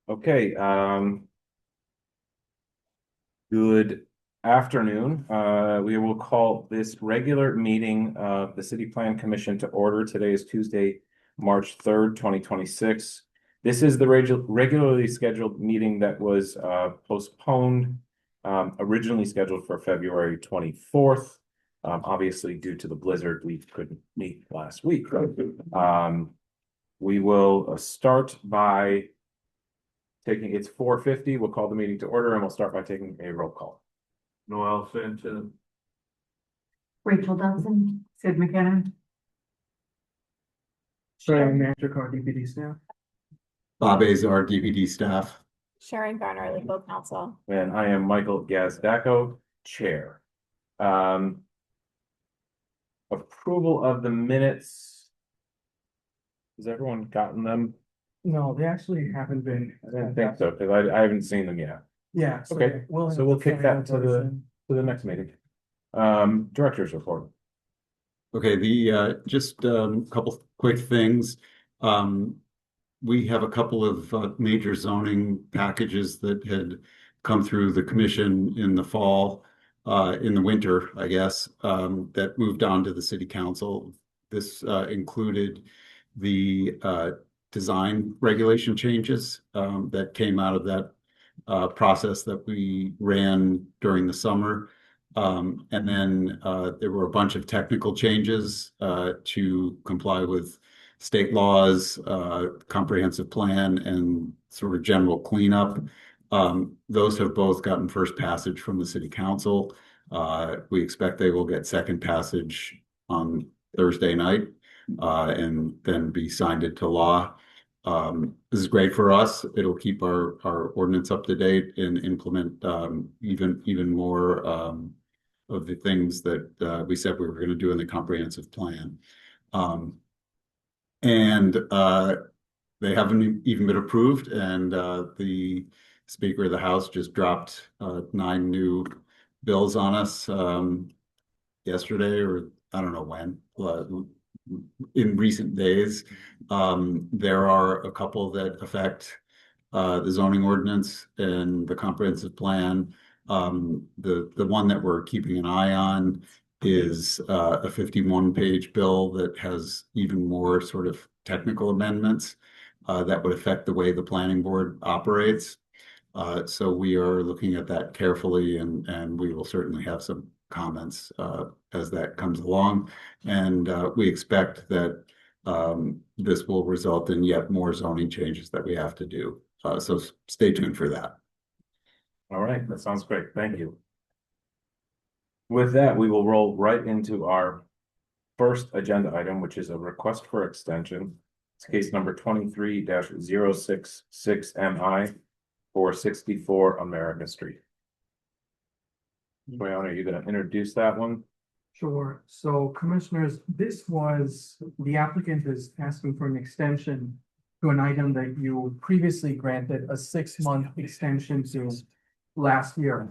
Okay, good afternoon. We will call this regular meeting of the City Plan Commission to order. Today is Tuesday, March 3rd, 2026. This is the regularly scheduled meeting that was postponed, originally scheduled for February 24th. Obviously, due to the blizzard, we couldn't meet last week. We will start by it's 4:50. We'll call the meeting to order and we'll start by taking a roll call. Noel Fenton. Rachel Dodson. Sid McKinnon. Sharon Magic, our DPD staff. Bob Azar, DPD staff. Sharon Garner, legal counsel. And I am Michael Gazdacko, chair. Approval of the minutes. Has everyone gotten them? No, they actually haven't been. I didn't think so, because I haven't seen them yet. Yeah. Okay, so we'll kick that to the next meeting. Director's report. Okay, just a couple quick things. We have a couple of major zoning packages that had come through the commission in the fall, in the winter, I guess, that moved on to the city council. This included the design regulation changes that came out of that process that we ran during the summer. And then there were a bunch of technical changes to comply with state laws, comprehensive plan, and sort of general cleanup. Those have both gotten first passage from the city council. We expect they will get second passage on Thursday night and then be signed into law. This is great for us. It'll keep our ordinance up to date and implement even more of the things that we said we were going to do in the comprehensive plan. And they haven't even been approved, and the Speaker of the House just dropped 9 new bills on us yesterday, or I don't know when, in recent days. There are a couple that affect the zoning ordinance and the comprehensive plan. The one that we're keeping an eye on is a 51-page bill that has even more sort of technical amendments that would affect the way the planning board operates. So we are looking at that carefully, and we will certainly have some comments as that comes along. And we expect that this will result in yet more zoning changes that we have to do. So stay tuned for that. All right, that sounds great. Thank you. With that, we will roll right into our first agenda item, which is a request for extension. It's case number 23-066MI for 64 America Street. Brianna, are you going to introduce that one? Sure. So commissioners, the applicant is asking for an extension to an item that you previously granted a 6-month extension to last year.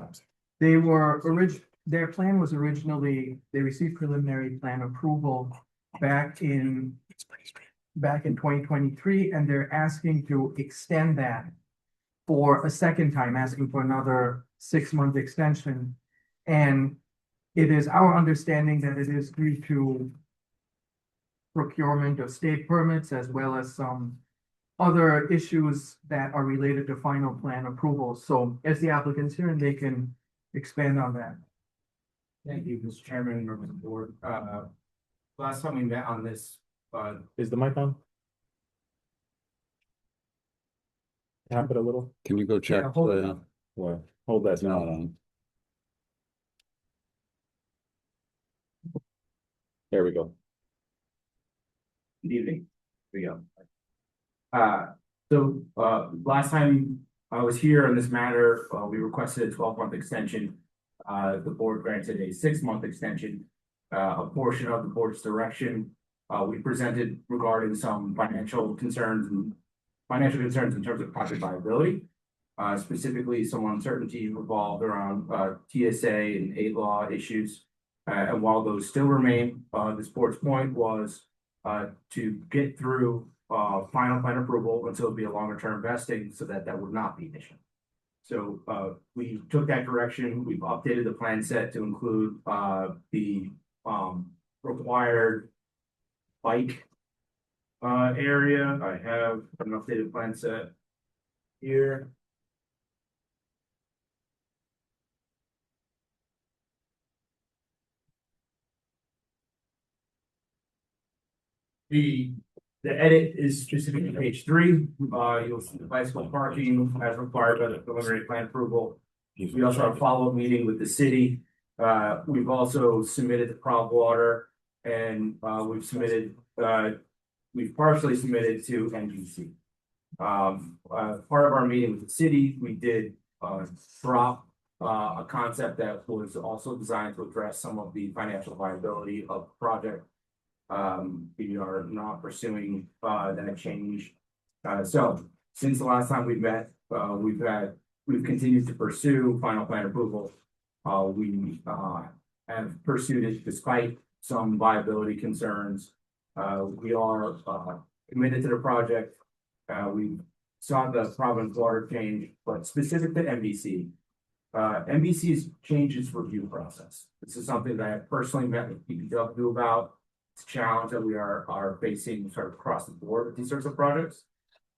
Their plan was originally, they received preliminary plan approval back in 2023, and they're asking to extend that for a second time, asking for another 6-month extension. And it is our understanding that it is due to procurement of state permits, as well as some other issues that are related to final plan approval. So as the applicant's here, and they can expand on that. Thank you, Mr. Chairman, members of the board. Last time we met on this, Is the mic on? Tap it a little. Can you go check? Yeah, hold it. Well, hold that It's not down. on. There we go. good evening. Here we go. Last time I was here on this matter, we requested a 12-month extension. The board granted a 6-month extension. A portion of the board's direction we presented regarding some financial concerns in terms of project viability. Specifically, some uncertainty revolved around TSA and aid law issues. And while those still remain, this board's point was to get through final plan approval until it'd be a longer term vesting, so that would not be an issue. So, we took that direction, we've updated the plan set to include, the, required bike area. I have an updated plan set here. The edit is specific to page 3. You'll see the bicycle parking as required by the preliminary plan approval. We also have a follow-up meeting with the city. We've also submitted the prop water, and we've partially submitted to NBC. Part of our meeting with the city, we did drop a concept that was also designed to address some of the financial viability of the project. We are not pursuing that change. So since the last time we've met, we've continued to pursue final plan approval. We have pursued it despite some viability concerns. We are committed to the project. We saw the Providence water change, but specific to NBC, NBC's changed its review process. This is something that I personally met with DPW about. It's a challenge that we are facing sort of across the board with these sorts of projects.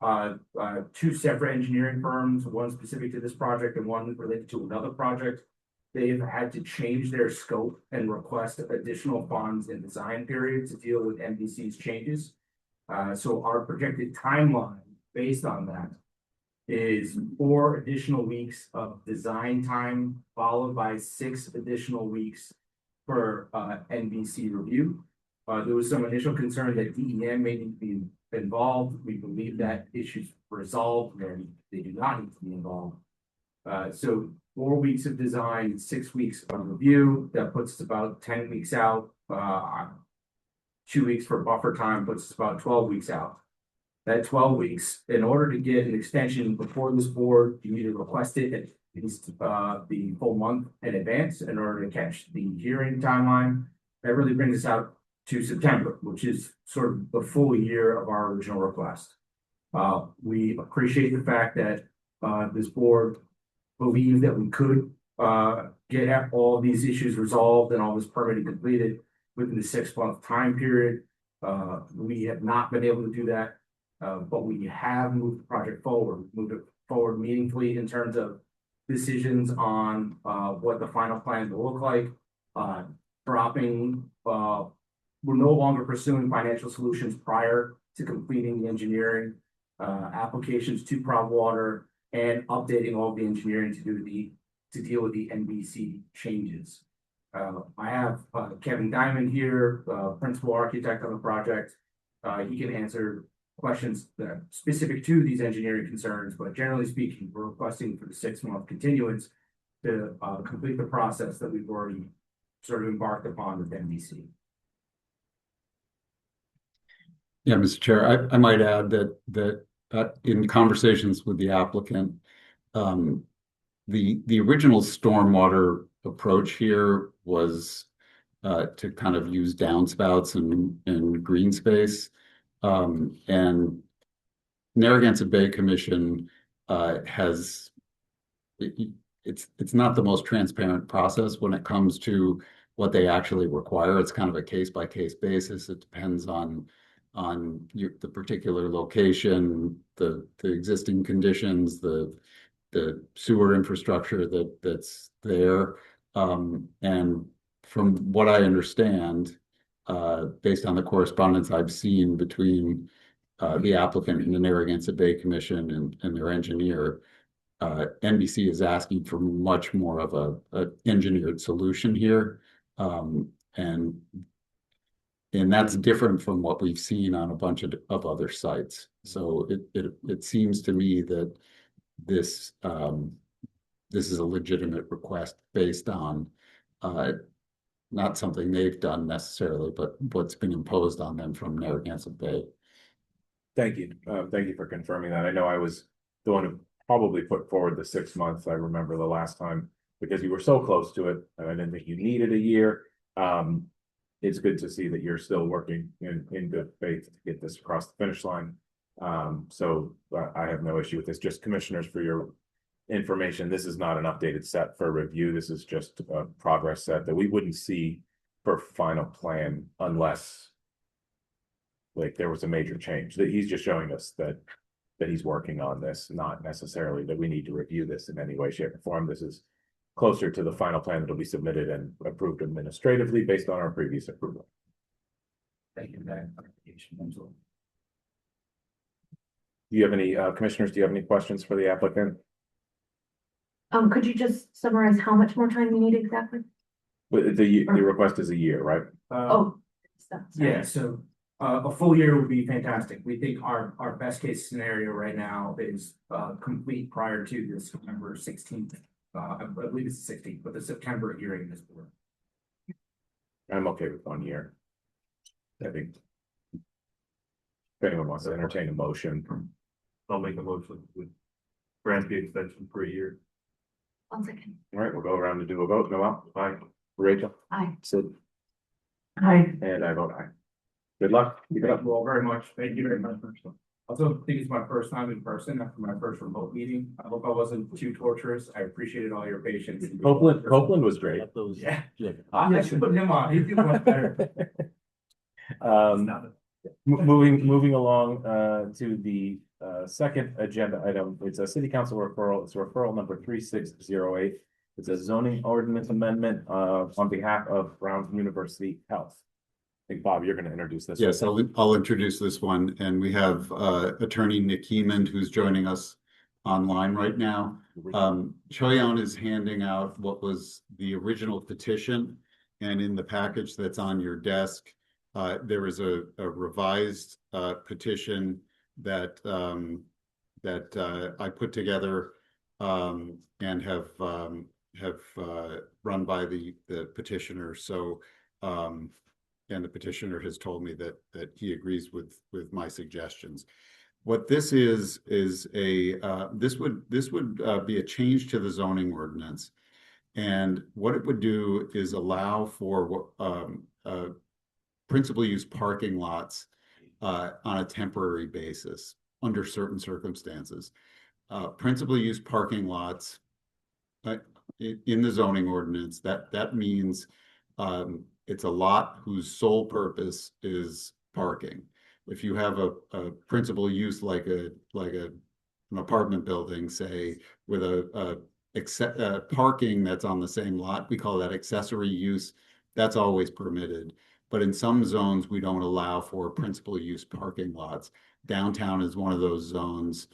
2 separate engineering firms, one specific to this project and one related to another project. They've had to change their scope and request additional funds in design period to deal with NBC's changes. So our projected timeline based on that is 4 additional weeks of design time, followed by 6 additional weeks for NBC review. There was some initial concern that DEM may need to be involved. We believe that issue's resolved and they do not need to be involved. So 4 weeks of design, 6 weeks of review, that puts us about 10 weeks out. 2 weeks for buffer time puts us about 12 weeks out. That 12 weeks, in order to get an extension before this board, you need to request it at least the full month in advance in order to catch the hearing timeline. That really brings us out to September, which is sort of the full year of our original request. We appreciate the fact that this board believed that we could get all these issues resolved and all this permitting completed within the 6-month time period. We have not been able to do that, but we have moved the project forward, moved it forward meaningfully in terms of decisions on what the final plan will look like. We're no longer pursuing financial solutions prior to completing the engineering applications to Prov Water and updating all the engineering to deal with the NBC changes. I have Kevin Diamond here, principal architect on the project. He can answer questions that are specific to these engineering concerns, but generally speaking, we're requesting for the 6-month continuance to complete the process that we've already sort of embarked upon with NBC. Yeah, Mr. Chair, I might add that in conversations with the applicant, the original stormwater approach here was to kind of use downspouts and green space. And Narragansett Bay Commission it's not the most transparent process when it comes to what they actually require. It's kind of a case-by-case basis. It depends on the particular location, the existing conditions, the sewer infrastructure that's there. And from what I understand, based on the correspondence I've seen between the applicant and the Narragansett Bay Commission and their engineer, NBC is asking for much more of a engineered solution here. And that's different from what we've seen on a bunch of other sites. So it seems to me that this is a legitimate request based on not something they've done necessarily, but what's been imposed on them from Narragansett Bay. Thank you. Thank you for confirming that. I know I was the one who probably put forward the 6 months. I remember the last time because you were so close to it, and I didn't think you needed a year. it's good to see that you're still working in good faith to get this across the finish line. So I have no issue with this. Just commissioners, for your information, this is not an updated set for review. This is just a progress set that we wouldn't see for final plan unless like there was a major change. That he's just showing us that he's working on this, not necessarily that we need to review this in any way, shape, or form. This is closer to the final plan that'll be submitted and approved administratively based on our previous approval. Thank you for that clarification. Do you have any commissioners? Do you have any questions for the applicant? Could you just summarize how much more time you need exactly? The request is a year, right? Oh. Yeah, so a full year would be fantastic. We think our best case scenario right now is complete prior to the September 16th. I believe it's the 16th, but the September hearing this board. I'm okay with 1 year. I think. If anyone wants to entertain a motion. I'll make a motion with grant the extension for a year. 1 second. All right, we'll go around and do a vote. Noel? Aye. Rachel? Aye. Sid? Aye. And I vote aye. Good luck. Keep it Thank up. you all very much. Thank you very much. Also, think it's my first time in person after my first remote meeting. I hope I wasn't too torturous. I appreciated all your patience. Copeland was great. Yeah. I should put him on. He'd do much better. Moving along to the second agenda item, it's a city council referral. It's referral number 3608. It's a zoning ordinance amendment on behalf of Brown University Health. I think, Bob, you're going to introduce this. Yes, I'll introduce this one, and we have attorney Nick Heemond, who's joining us online right now. Choyan is handing out what was the original petition, and in the package that's on your desk, there is a revised petition that I put together and have run by the petitioner. So and the petitioner has told me that he agrees with my suggestions. What this is a this would be a change to the zoning ordinance, and what it would do is allow for principal use parking lots on a temporary basis under certain circumstances. Principal use parking lots in the zoning ordinance, that means it's a lot whose sole purpose is parking. If you have a principal use like an apartment building, say, with a parking that's on the same lot, we call that accessory use. That's always permitted. But in some zones, we don't allow for principal use parking lots. Downtown is one of those zones.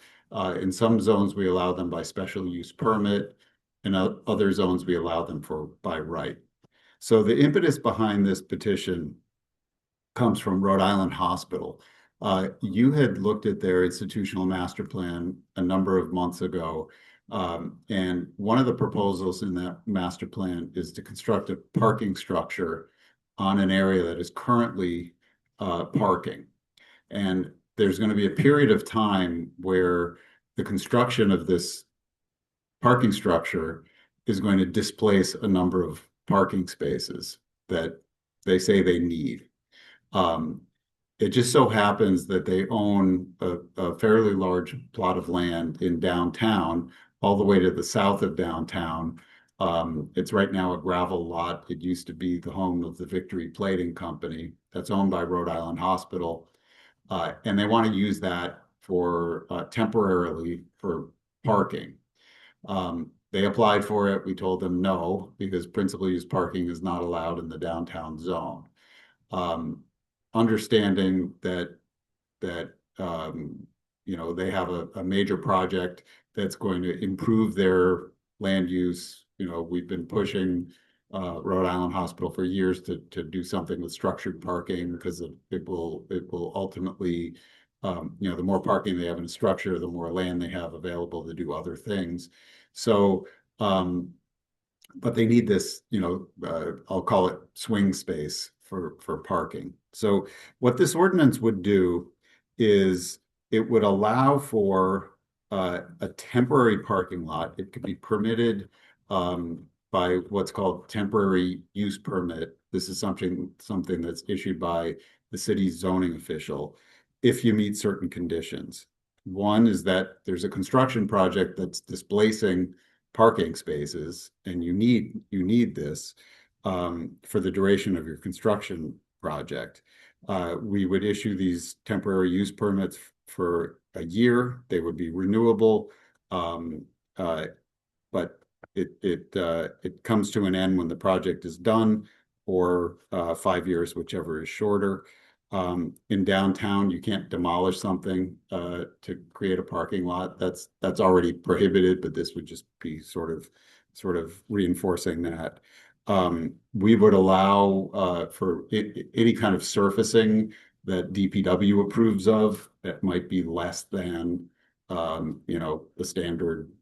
In some zones, we allow them by special use permit. In other zones, we allow them by right. So the impetus behind this petition comes from Rhode Island Hospital. You had looked at their institutional master plan a number of months ago, and one of the proposals in that master plan is to construct a parking structure on an area that is currently parking. And there's going to be a period of time where the construction of this parking structure is going to displace a number of parking spaces that they say they need. It just so happens that they own a fairly large plot of land in downtown, all the way to the south of downtown. It's right now a gravel lot. It used to be the home of the Victory Plating Company that's owned by Rhode Island Hospital. And they want to use that for temporarily for parking. They applied for it. We told them no, because principal use parking is not allowed in the downtown zone. Understanding that you know, they have a major project that's going to improve their land use. You know, we've been pushing Rhode Island Hospital for years to do something with structured parking, because it will ultimately, you know, the more parking they have in a structure, the more land they have available to do other things. So, but they need this, you know, I'll call it swing space for parking. So what this ordinance would do is it would allow for a temporary parking lot. It could be permitted by what's called temporary use permit. This is something that's issued by the city's zoning official if you meet certain conditions. One is that there's a construction project that's displacing parking spaces, and you need this for the duration of your construction project. We would issue these temporary use permits for a year. They would be renewable, but it comes to an end when the project is done, or 5 years, whichever is shorter. In downtown, you can't demolish something to create a parking lot. That's already prohibited, but this would just be sort of reinforcing that. We would allow for any kind of surfacing that DPW approves of that might be less than the standard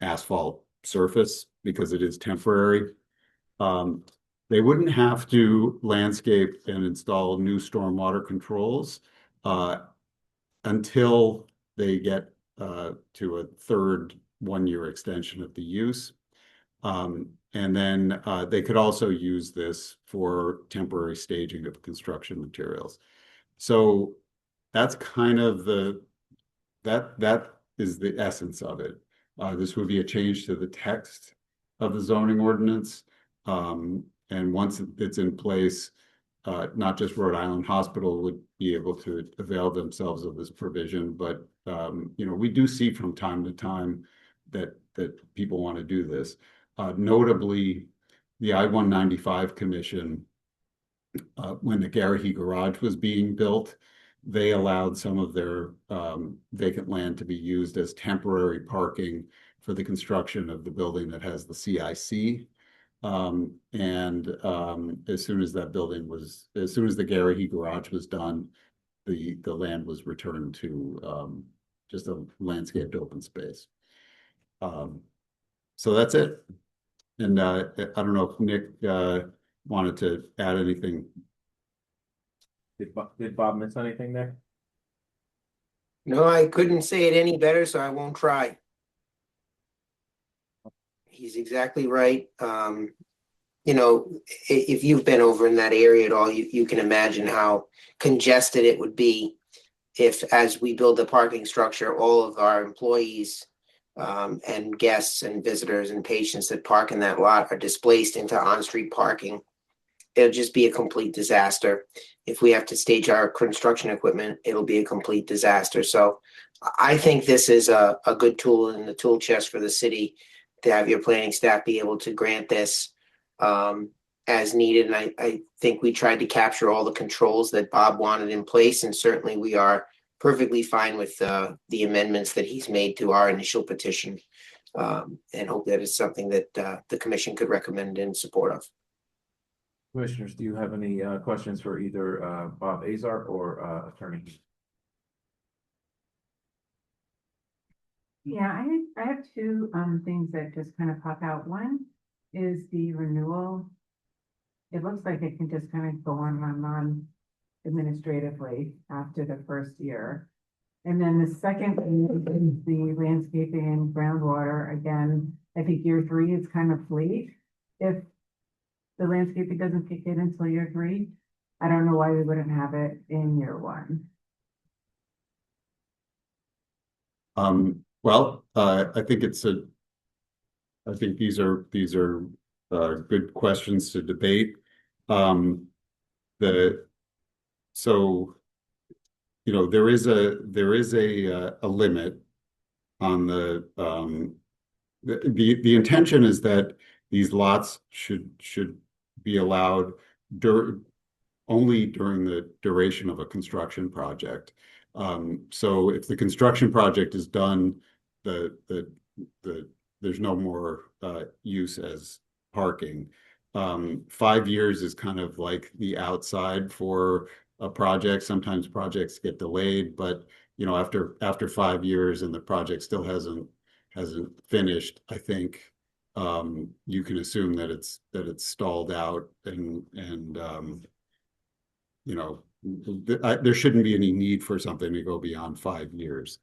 asphalt surface, because it is temporary. They wouldn't have to landscape and install new stormwater controls until they get to a third 1-year extension of the use. And then they could also use this for temporary staging of construction materials. So that's kind of that is the essence of it. This would be a change to the text of the zoning ordinance. And once it's in place, not just Rhode Island Hospital would be able to avail themselves of this provision, but we do see from time to time that people want to do this. Notably, the I-195 Commission, when the Garrahy Garage was being built, they allowed some of their vacant land to be used as temporary parking for the construction of the building that has the CIC. As soon as the Garrahy Garage was done, the land was returned to just a landscaped open space. So that's it. And I don't know if Nick wanted to add anything. Did Bob miss anything there? No, I couldn't say it any better, so I won't try. He's exactly right. If you've been over in that area at all, you can imagine how congested it would be if, as we build the parking structure, all of our employees and guests and visitors and patients that park in that lot are displaced into on-street parking. It'll just be a complete disaster. If we have to stage our construction equipment, it'll be a complete disaster. So I think this is a good tool in the tool chest for the city to have your planning staff be able to grant this as needed. And I think we tried to capture all the controls that Bob wanted in place, and certainly we are perfectly fine with the amendments that he's made to our initial petition, and hope that it's something that the commission could recommend in support of. Commissioners, do you have any questions for either Bob Azar or Attorney? Yeah, I have two things that just kind of pop out. One is the renewal. It looks like it can just kind of go on administratively after the first year. And then the second is the landscaping and groundwater. Again, I think year 3 is kind of late. If the landscaping doesn't kick in until year 3, I don't know why we wouldn't have it in year 1. Well, I think these are good questions to debate. There is a limit on the intention is that these lots should be allowed only during the duration of a construction project. So if the construction project is done, there's no more use as parking. 5 years is kind of like the outside for a project. Sometimes projects get delayed, but after 5 years and the project still hasn't finished, I think you can assume that it's stalled out, and there shouldn't be any need for something to go beyond 5 years.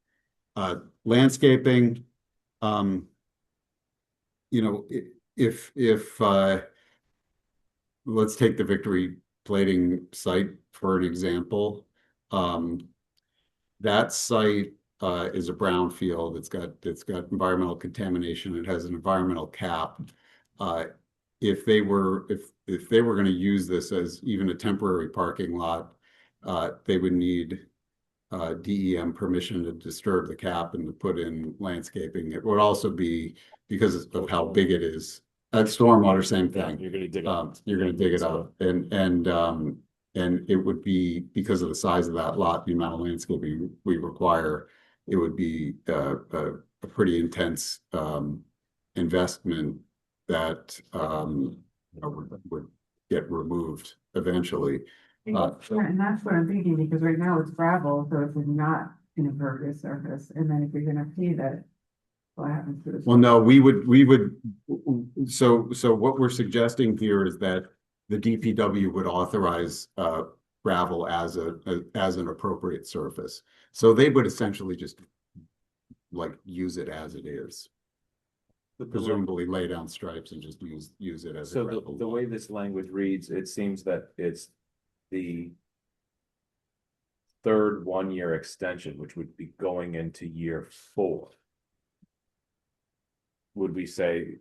Landscaping, if let's take the Victory Plating site for an example. That site is a brownfield. It's got environmental contamination. It has an environmental cap. If they were going to use this as even a temporary parking lot, they would need DEM permission to disturb the cap and to put in landscaping. It would also be because of how big it is. Stormwater, same thing. You're gonna dig up. You're going to dig it up, and it would be because of the size of that lot, the amount of landscaping we require. It would be a pretty intense investment that would get removed eventually. And that's what I'm thinking, because right now it's gravel, so it's not an impervious surface, and then if you're gonna pave it, what happens to this? Well, no, so what we're suggesting here is that the DPW would authorize gravel as an appropriate surface. So they would essentially just like use it as it is. Presumably lay down stripes and just use it as a So gravel the lot. way this language reads, it seems that it's the third 1-year extension, which would be going into year 4. Would we say,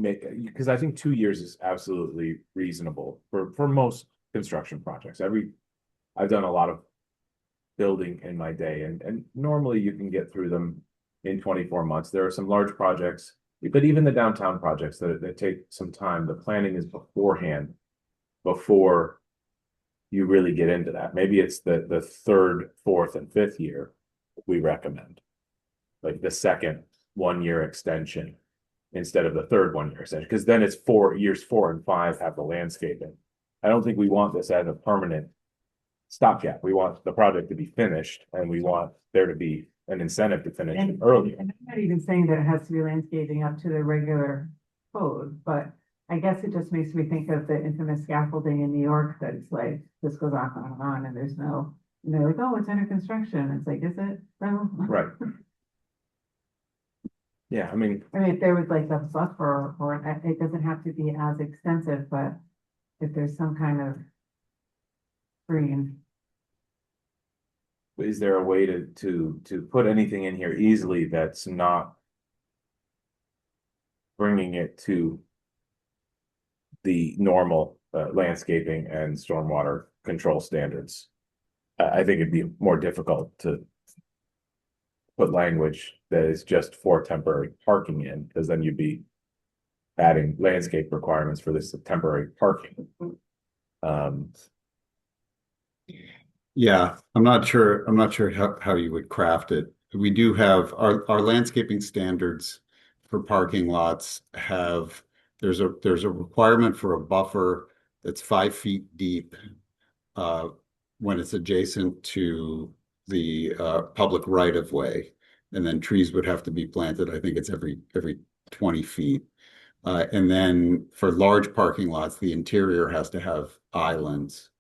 because I think 2 years is absolutely reasonable for most construction projects. I've done a lot of building in my day, and normally you can get through them in 24 months. There are some large projects, but even the downtown projects that take some time. The planning is beforehand, before you really get into that. Maybe it's the third, fourth, and fifth year we recommend, like the second 1-year extension instead of the third 1-year extension, because then it's 4 years 4 and 5 have the landscaping. I don't think we want this as a permanent stopgap. We want the project to be finished, and we want there to be an incentive to finish it earlier. And I'm not even saying that it has to be landscaping up to the regular code, but I guess it just makes me think of the infamous scaffolding in New York that it's like, this goes on, and there's no, and they're like, oh, it's under construction. It's like, is it? No. Right. Yeah, I mean, if there was like a buffer, or it doesn't have to be as extensive, but if there's some kind of screen. is there a way to put anything in here easily that's not bringing it to the normal landscaping and stormwater control standards? I think it'd be more difficult to put language that is just for temporary parking in, because then you'd be adding landscape requirements for this temporary parking. Yeah, I'm not sure how you would craft it. We do have our landscaping standards for parking lots have, there's a requirement for a buffer that's 5 feet deep when it's adjacent to the public right of way, and then trees would have to be planted. I think it's every 20 feet. And then for large parking lots, the interior has to have islands.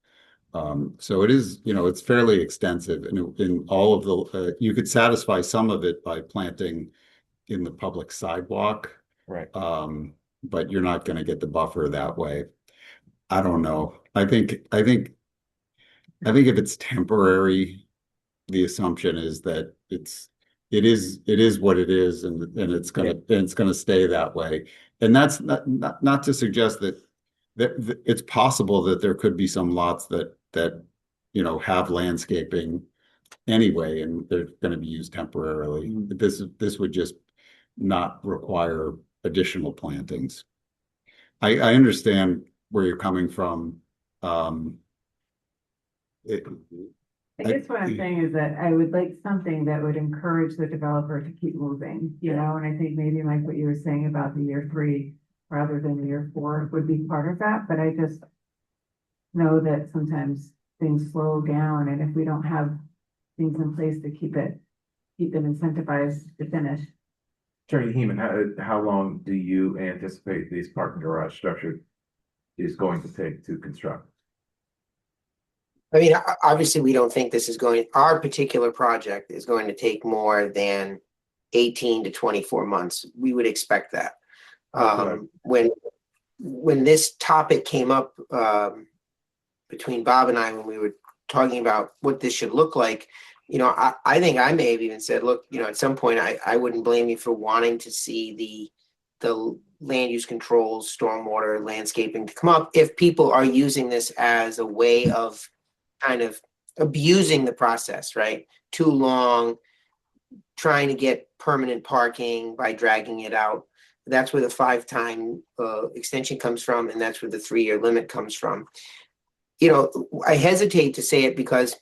So it is, it's fairly extensive, and in all of the, you could satisfy some of it by planting in the public sidewalk. Right. But you're not going to get the buffer that way. I don't know. I think if it's temporary, the assumption is that it is what it is, and it's gonna stay that way. And that's not to suggest that it's possible that there could be some lots that have landscaping anyway, and they're going to be used temporarily. This would just not require additional plantings. I understand where you're coming from. I guess what I'm saying is that I would like something that would encourage the developer to keep moving, and I think maybe like what you were saying about the year 3 rather than the year 4 would be part of that, but I just know that sometimes things slow down, and if we don't have things in place to keep them incentivized to finish. Attorney Heeman, how long do you anticipate these parking garage structure is going to take to construct? I mean, obviously, we don't think our particular project is going to take more than 18 to 24 months. We would expect that. When this topic came up, between Bob and I, when we were talking about what this should look like, I think I may have even said, look, at some point, I wouldn't blame you for wanting to see the land use controls, stormwater, landscaping to come up if people are using this as a way of kind of abusing the process, right? Too long, trying to get permanent parking by dragging it out. That's where the 5-time extension comes from, and that's where the 3-year limit comes from. I hesitate to say it because,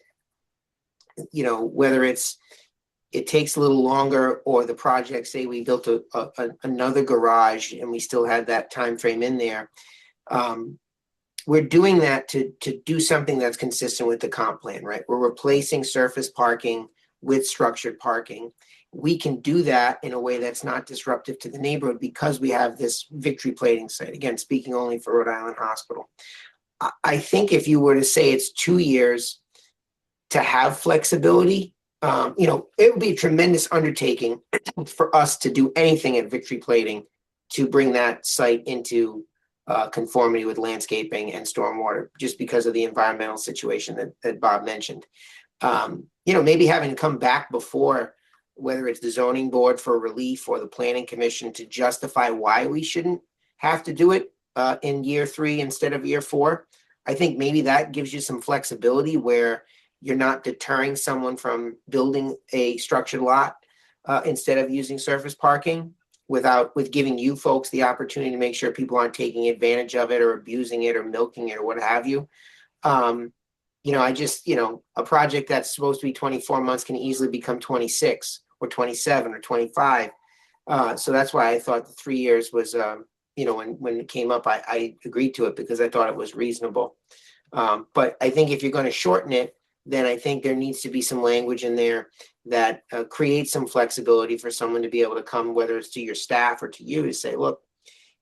whether it takes a little longer or the project, say we built another garage and we still had that time frame in there. We're doing that to do something that's consistent with the comp plan, right? We're replacing surface parking with structured parking. We can do that in a way that's not disruptive to the neighborhood because we have this victory plating site. Again, speaking only for Rhode Island Hospital. I think if you were to say it's 2 years to have flexibility, it would be a tremendous undertaking for us to do anything at victory plating to bring that site into conformity with landscaping and stormwater, just because of the environmental situation that Bob mentioned. Maybe having to come back before, whether it's the zoning board for relief or the planning commission, to justify why we shouldn't have to do it in year 3 instead of year 4. I think maybe that gives you some flexibility where you're not deterring someone from building a structured lot instead of using surface parking, with giving you folks the opportunity to make sure people aren't taking advantage of it or abusing it or milking it or what have you. A project that's supposed to be 24 months can easily become 26 or 27 or 25. So that's why I thought the 3 years was, when it came up, I agreed to it because I thought it was reasonable. But I think if you're going to shorten it, then I think there needs to be some language in there that creates some flexibility for someone to be able to come, whether it's to your staff or to you, to say, look,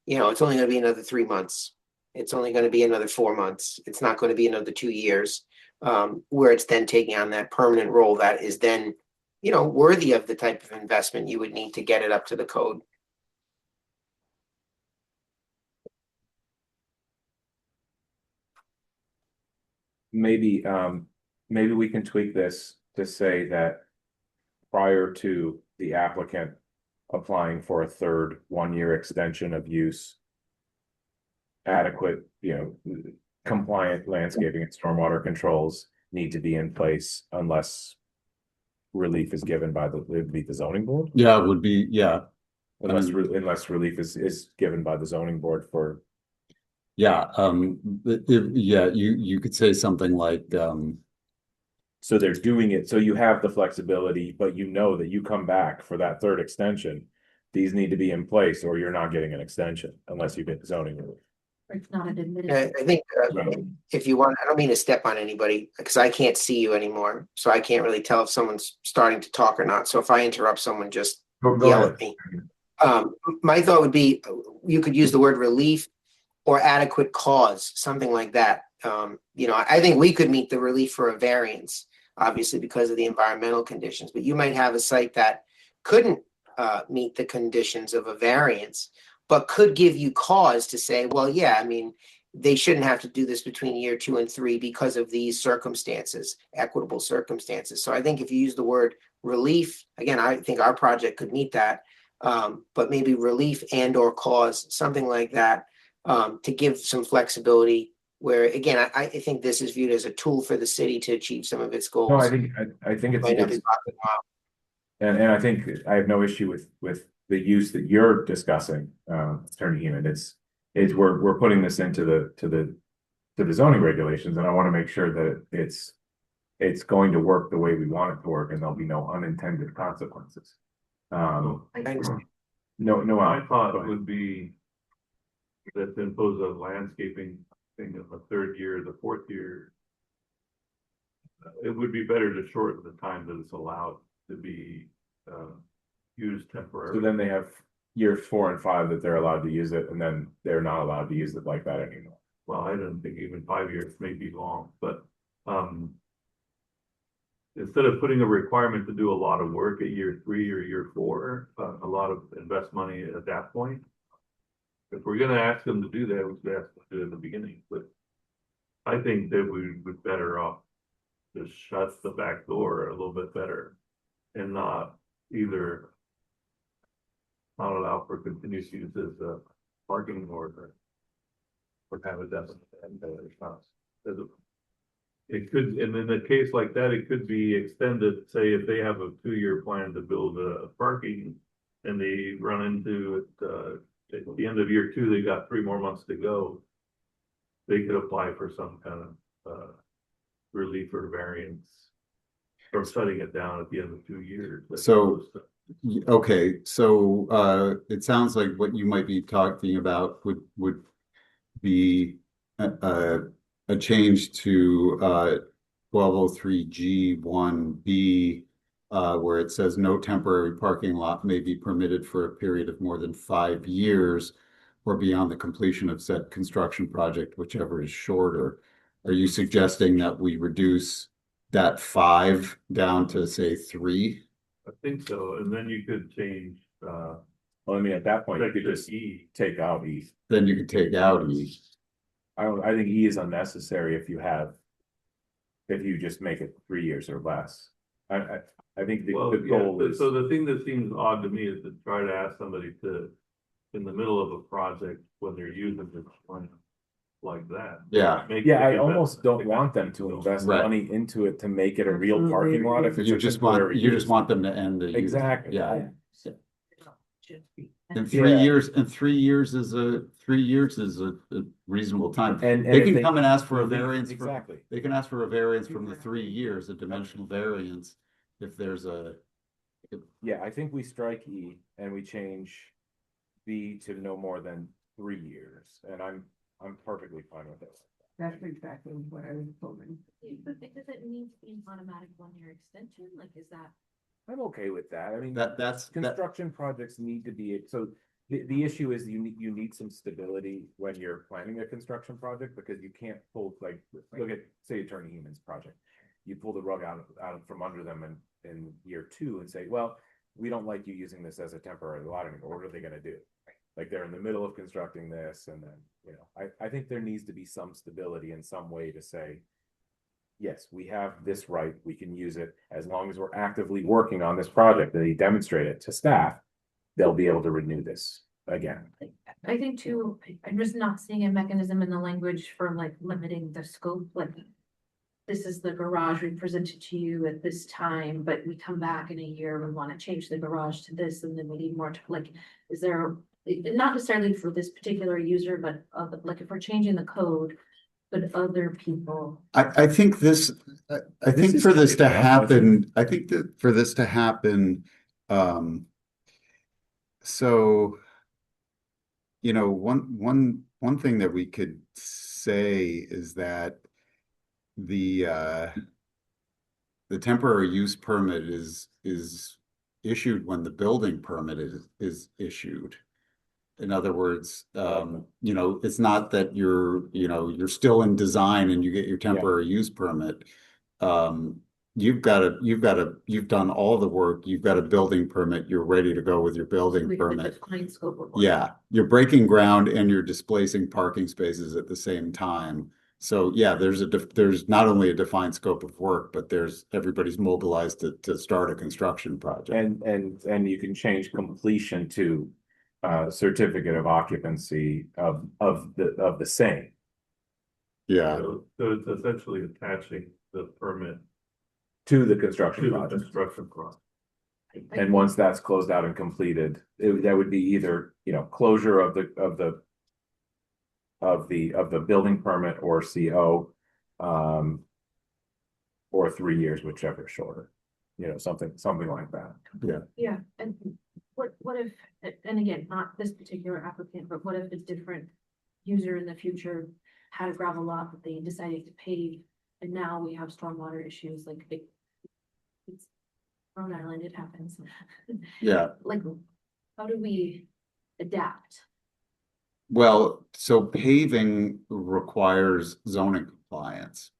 it's only going to be another 3 months. It's only going to be another 4 months. It's not going to be another 2 years, where it's then taking on that permanent role that is then, worthy of the type of investment you would need to get it up to the code. Maybe we can tweak this to say that prior to the applicant applying for a third 1-year extension of use, adequate, compliant landscaping and stormwater controls need to be in place unless relief is given by the zoning board. Yeah, it would be, yeah. Unless relief is given by the zoning board for. Yeah, you could say something like, so they're doing it, so you have the flexibility, but that you come back for that third extension, these need to be in place or you're not getting an extension unless you get zoning relief. It's not an I administrative. think if you want, I don't mean to step on anybody because I can't see you anymore. So I can't really tell if someone's starting to talk or not. So if I interrupt someone, just yell at me. My thought would be you could use the word relief or adequate cause, something like that. I think we could meet the relief for a variance, obviously because of the environmental conditions, but you might have a site that couldn't meet the conditions of a variance, but could give you cause to say, well, yeah, they shouldn't have to do this between year 2 and 3 because of these circumstances, equitable circumstances. So I think if you use the word relief, again, I think our project could meet that, but maybe relief and or cause, something like that, to give some flexibility where, again, I think this is viewed as a tool for the city to achieve some of its goals. No, I think it's and I think I have no issue with the use that you're discussing, Attorney Heeman. It's we're putting this into the zoning regulations, and I want to make sure that it's going to work the way we want it to work, and there'll be no unintended consequences. Thanks. My thought would be that to impose a landscaping thing in the 3rd year, the 4th year, it would be better to shorten the time that it's allowed to be used temporarily. So then they have years 4 and 5 that they're allowed to use it, and then they're not allowed to use it like that anymore. Well, I don't think even 5 years may be long, but instead of putting a requirement to do a lot of work at year 3 or year 4, a lot of invest money at that point, If we're gonna ask them to do that, we should ask them to do it in the beginning, but I think that we would better off to shut the back door a little bit better and not either not allow for continuous use as a parking or have a definite end to the response. It could, and in a case like that, it could be extended, say if they have a 2-year plan to build a parking and they run into it, at the end of year 2, they got 3 more months to go. They could apply for some kind of relief or variance from shutting it down at the end of 2 years. So, okay, so it sounds like what you might be talking about would be a change to 1203G1B, where it says no temporary parking lot may be permitted for a period of more than 5 years or beyond the completion of said construction project, whichever is shorter. Are you suggesting that we reduce that 5 down to, say, 3? I think so, and then you could change Well, I mean, at that point, you could just E. take out E. Then you could take out E. I think E is unnecessary if you just make it 3 years or less. I think the goal is. So the thing that seems odd to me is to try to ask somebody to, in the middle of a project, when they're using this plan like that. Yeah. Yeah, I almost don't want them to invest Right. money into it to make it a real parking lot if it's You a just temporary use. want them to end the use. Exactly. Yeah. And Yeah. 3 years, and 3 years is a reasonable time. And They if can come and ask for a release- variance. Exactly. They can ask for a variance from the 3 years, a dimensional variance, if there's a. Yeah, I think we strike E and we change B to no more than 3 years, and I'm perfectly fine with it. That's exactly what I was hoping. But does it need to be an automatic 1-year extension? Like, is that? I'm okay with that. I mean, That's construction projects need to be, so the issue is you need some stability when you're planning a construction project, because you can't pull, like, look at, say, Attorney Heeman's project. You pull the rug out from under them in year 2 and say, well, we don't like you using this as a temporary lot anymore. What are they gonna do? Like, they're in the middle of constructing this, and then, I think there needs to be some stability in some way to say, yes, we have this right, we can use it, as long as we're actively working on this project, that they demonstrate it to staff, they'll be able to renew this again. I think too, I'm just not seeing a mechanism in the language for like limiting the scope, like. This is the garage we presented to you at this time, but we come back in a year, we want to change the garage to this, and then we need more, like, is there? Not necessarily for this particular user, but like if we're changing the code, but other people. I think this, I think is for this to kind of happen, I think that for this to happen, so, one thing that we could say is that the temporary use permit is issued when the building permit is issued. In other words, it's not that you're still in design and you get your temporary use permit. You've done all the work, you've got a building permit, you're ready to go with your building permit. Defined scope of work. Yeah, you're breaking ground and you're displacing parking spaces at the same time. So yeah, there's not only a defined scope of work, but everybody's mobilized to start a construction project. And you can change completion to certificate of occupancy of the same. Yeah. So it's essentially attaching the permit To the construction to the project. construction project. And once that's closed out and completed, that would be either, closure of the building permit or CO, or 3 years, whichever is shorter, something like that. Yeah, and what if, and again, not this particular applicant, but what if a different user in the future had a gravel lot that they decided to pave, and now we have stormwater issues, like it's Rhode Island, it happens. Yeah. Like, how do we adapt? Well, so paving requires zoning compliance.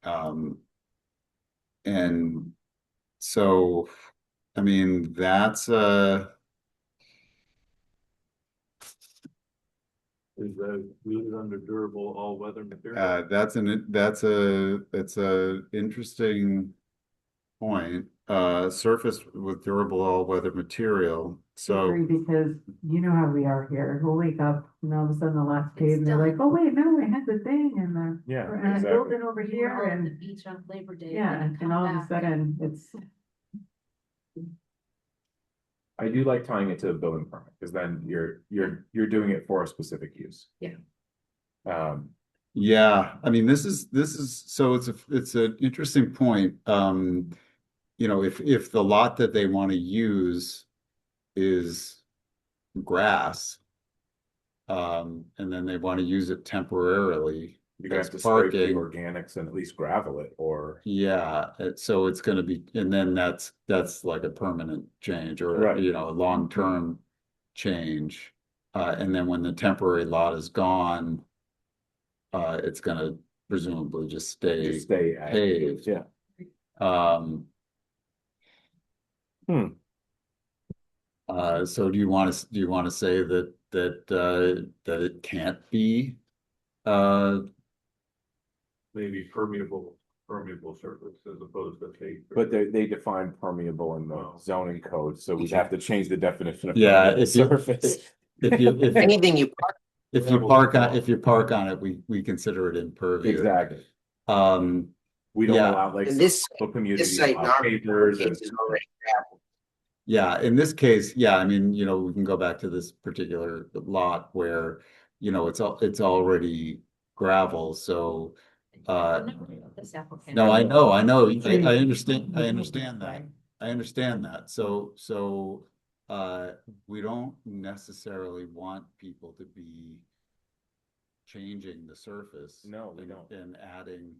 And so, I mean, that's Is that included under durable all-weather material? That's a interesting point. Surface with durable all-weather material. So Agree, because you know how we are here. We'll wake up and all of a sudden the last page and they're like, oh, wait, no, I had the thing and the. Yeah, And a exactly. building over We were here all at the and, beach on Labor Day. yeah, and and all of a come back. sudden it's. I do like tying it to the building permit, because then you're doing it for a specific use. Yeah. yeah, I mean, this is so it's an interesting point. If the lot that they want to use is grass, and then they want to use it temporarily You're gonna as have to scrape the parking. organics and at least gravel it, or Yeah, so it's going to be, and then that's like a permanent change, or Right. a long-term change. And then when the temporary lot is gone, it's going to presumably just stay just stay paved. Yeah. So do you want to say that it can't be Maybe permeable surface as opposed to paved. But they define permeable in the zoning code, so we'd have to change the definition of Yeah, permeable surface. if Anything you park, if you park on it, we consider it impervious. Exactly. We don't Yeah. allow like and this, some communities this site, allow not pavers and is already gravel. Yeah, in this case, yeah, I mean, we can go back to this particular lot where, it's already gravel, so This applicant. no, I know, I understand that. I understand that. So we don't necessarily want people to be changing the surface. No, we don't. And adding,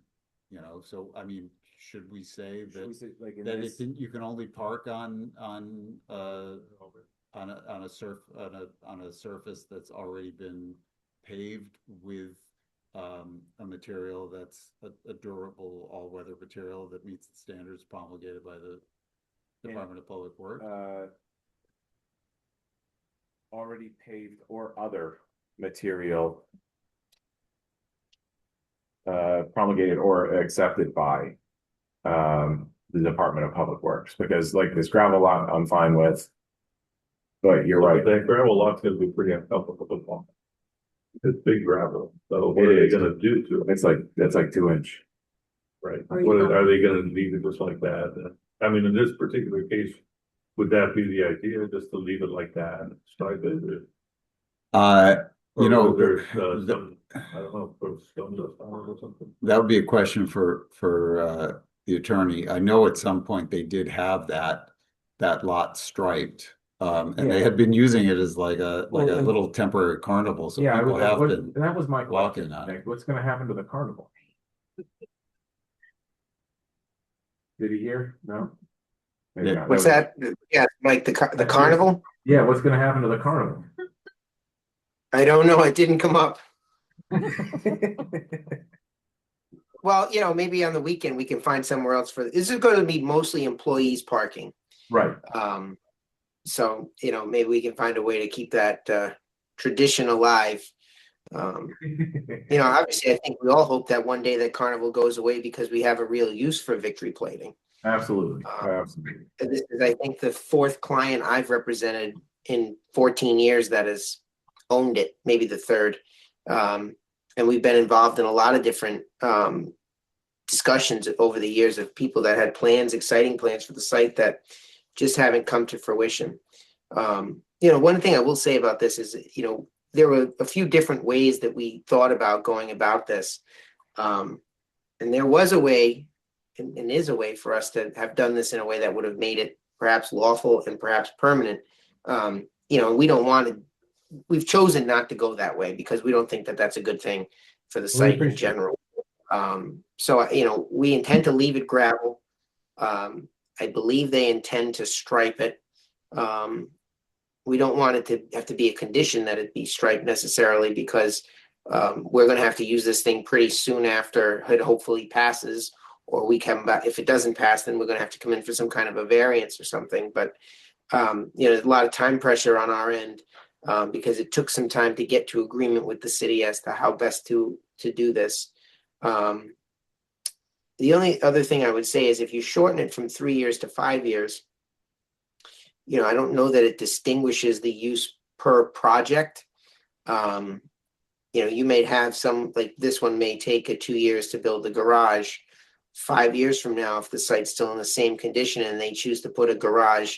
so I mean, should we say Should we that say, like in that this, you can only park on a surface that's already been paved with a material that's a durable all-weather material that meets the standards promulgated by the Department of Public Works? already paved or other material promulgated or accepted by the Department of Public Works, because like this gravel lot I'm fine with. But you're right. That gravel lot's gonna be pretty uncomfortable. It's big gravel, so what It are they is. gonna do to it? That's like 2 inch. Right, Are you what not- are they gonna leave it just like that? I mean, in this particular case, would that be the idea, just to leave it like that and stripe it? Or there's some, I don't know, put stone dust on it or something? That would be a question for the attorney. I know at some point they did have that lot striped. And they Yeah. had been using it as like a Well, and- little temporary carnival, so Yeah, people have been. that was my walking question, on it. Nick. What's gonna happen to the carnival? Did he hear? No? Maybe Yeah. not. What's that? Yeah, like the carnival? Yeah, what's gonna happen to the carnival? I don't know. It didn't come up. Well, maybe on the weekend we can find somewhere else this is going to be mostly employees parking. Right. So, maybe we can find a way to keep that tradition alive. Obviously, I think we all hope that one day that carnival goes away because we have a real use for victory plating. Absolutely, absolutely. And this is, I think, the fourth client I've represented in 14 years that has owned it, maybe the third. And we've been involved in a lot of different discussions over the years of people that had exciting plans for the site that just haven't come to fruition. One thing I will say about this is, there were a few different ways that we thought about going about this. And there was a way, and is a way for us to have done this in a way that would have made it perhaps lawful and perhaps permanent. We've chosen not to go that way because we don't think that that's a good thing for the site in general. So, we intend to leave it gravel. I believe they intend to stripe it. We don't want it to have to be a condition that it be striped necessarily because we're going to have to use this thing pretty soon after it hopefully passes, or we come back. If it doesn't pass, then we're going to have to come in for some kind of a variance or something. But, there's a lot of time pressure on our end. because it took some time to get to agreement with the city as to how best to do this. The only other thing I would say is if you shorten it from 3 years to 5 years, I don't know that it distinguishes the use per project. You may have some, like this one may take 2 years to build the garage. 5 years from now, if the site's still in the same condition and they choose to put a garage,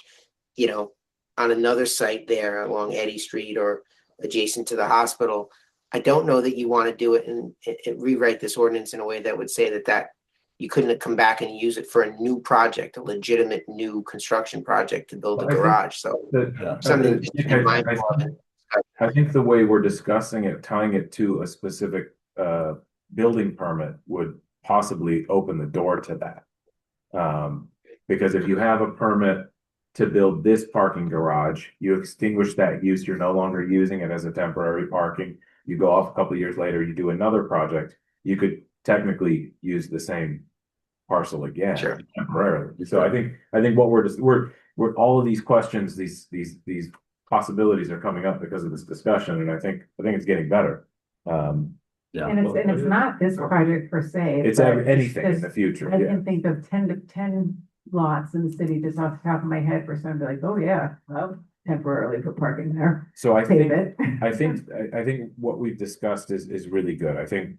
on another site there along Eddy Street or adjacent to the hospital, I don't know that you want to do it and rewrite this ordinance in a way that would say that you couldn't come back and use it for a new project, a legitimate new construction project to build a garage. So something to be mindful of. I think the way we're discussing it, tying it to a specific building permit would possibly open the door to that. Because if you have a permit to build this parking garage, you extinguish that use, you're no longer using it as a temporary parking. You go off a couple of years later, you do another project, you could technically use the same parcel again temporarily. So I think what we're all of these questions, these possibilities are coming up because of this discussion, and I think it's getting better. And it's not this project per se. It's anything in the future. I can think of 10 lots in the city just off the top of my head for somebody like, oh yeah, I'll temporarily put parking there. So I think what we've discussed is really good. I think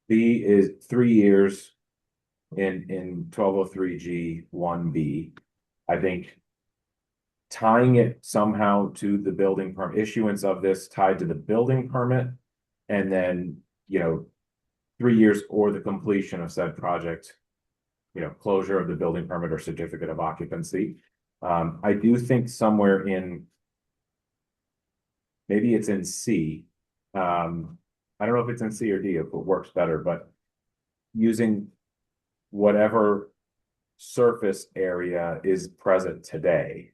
B is 3 years in 1203G 1B. I think tying it somehow to the building permit, issuance of this tied to the building permit, and then 3 years or the completion of said project, closure of the building permit or certificate of occupancy. I do think somewhere in, maybe it's in C. I don't know if it's in C or D, if it works better, but using whatever surface area is present today,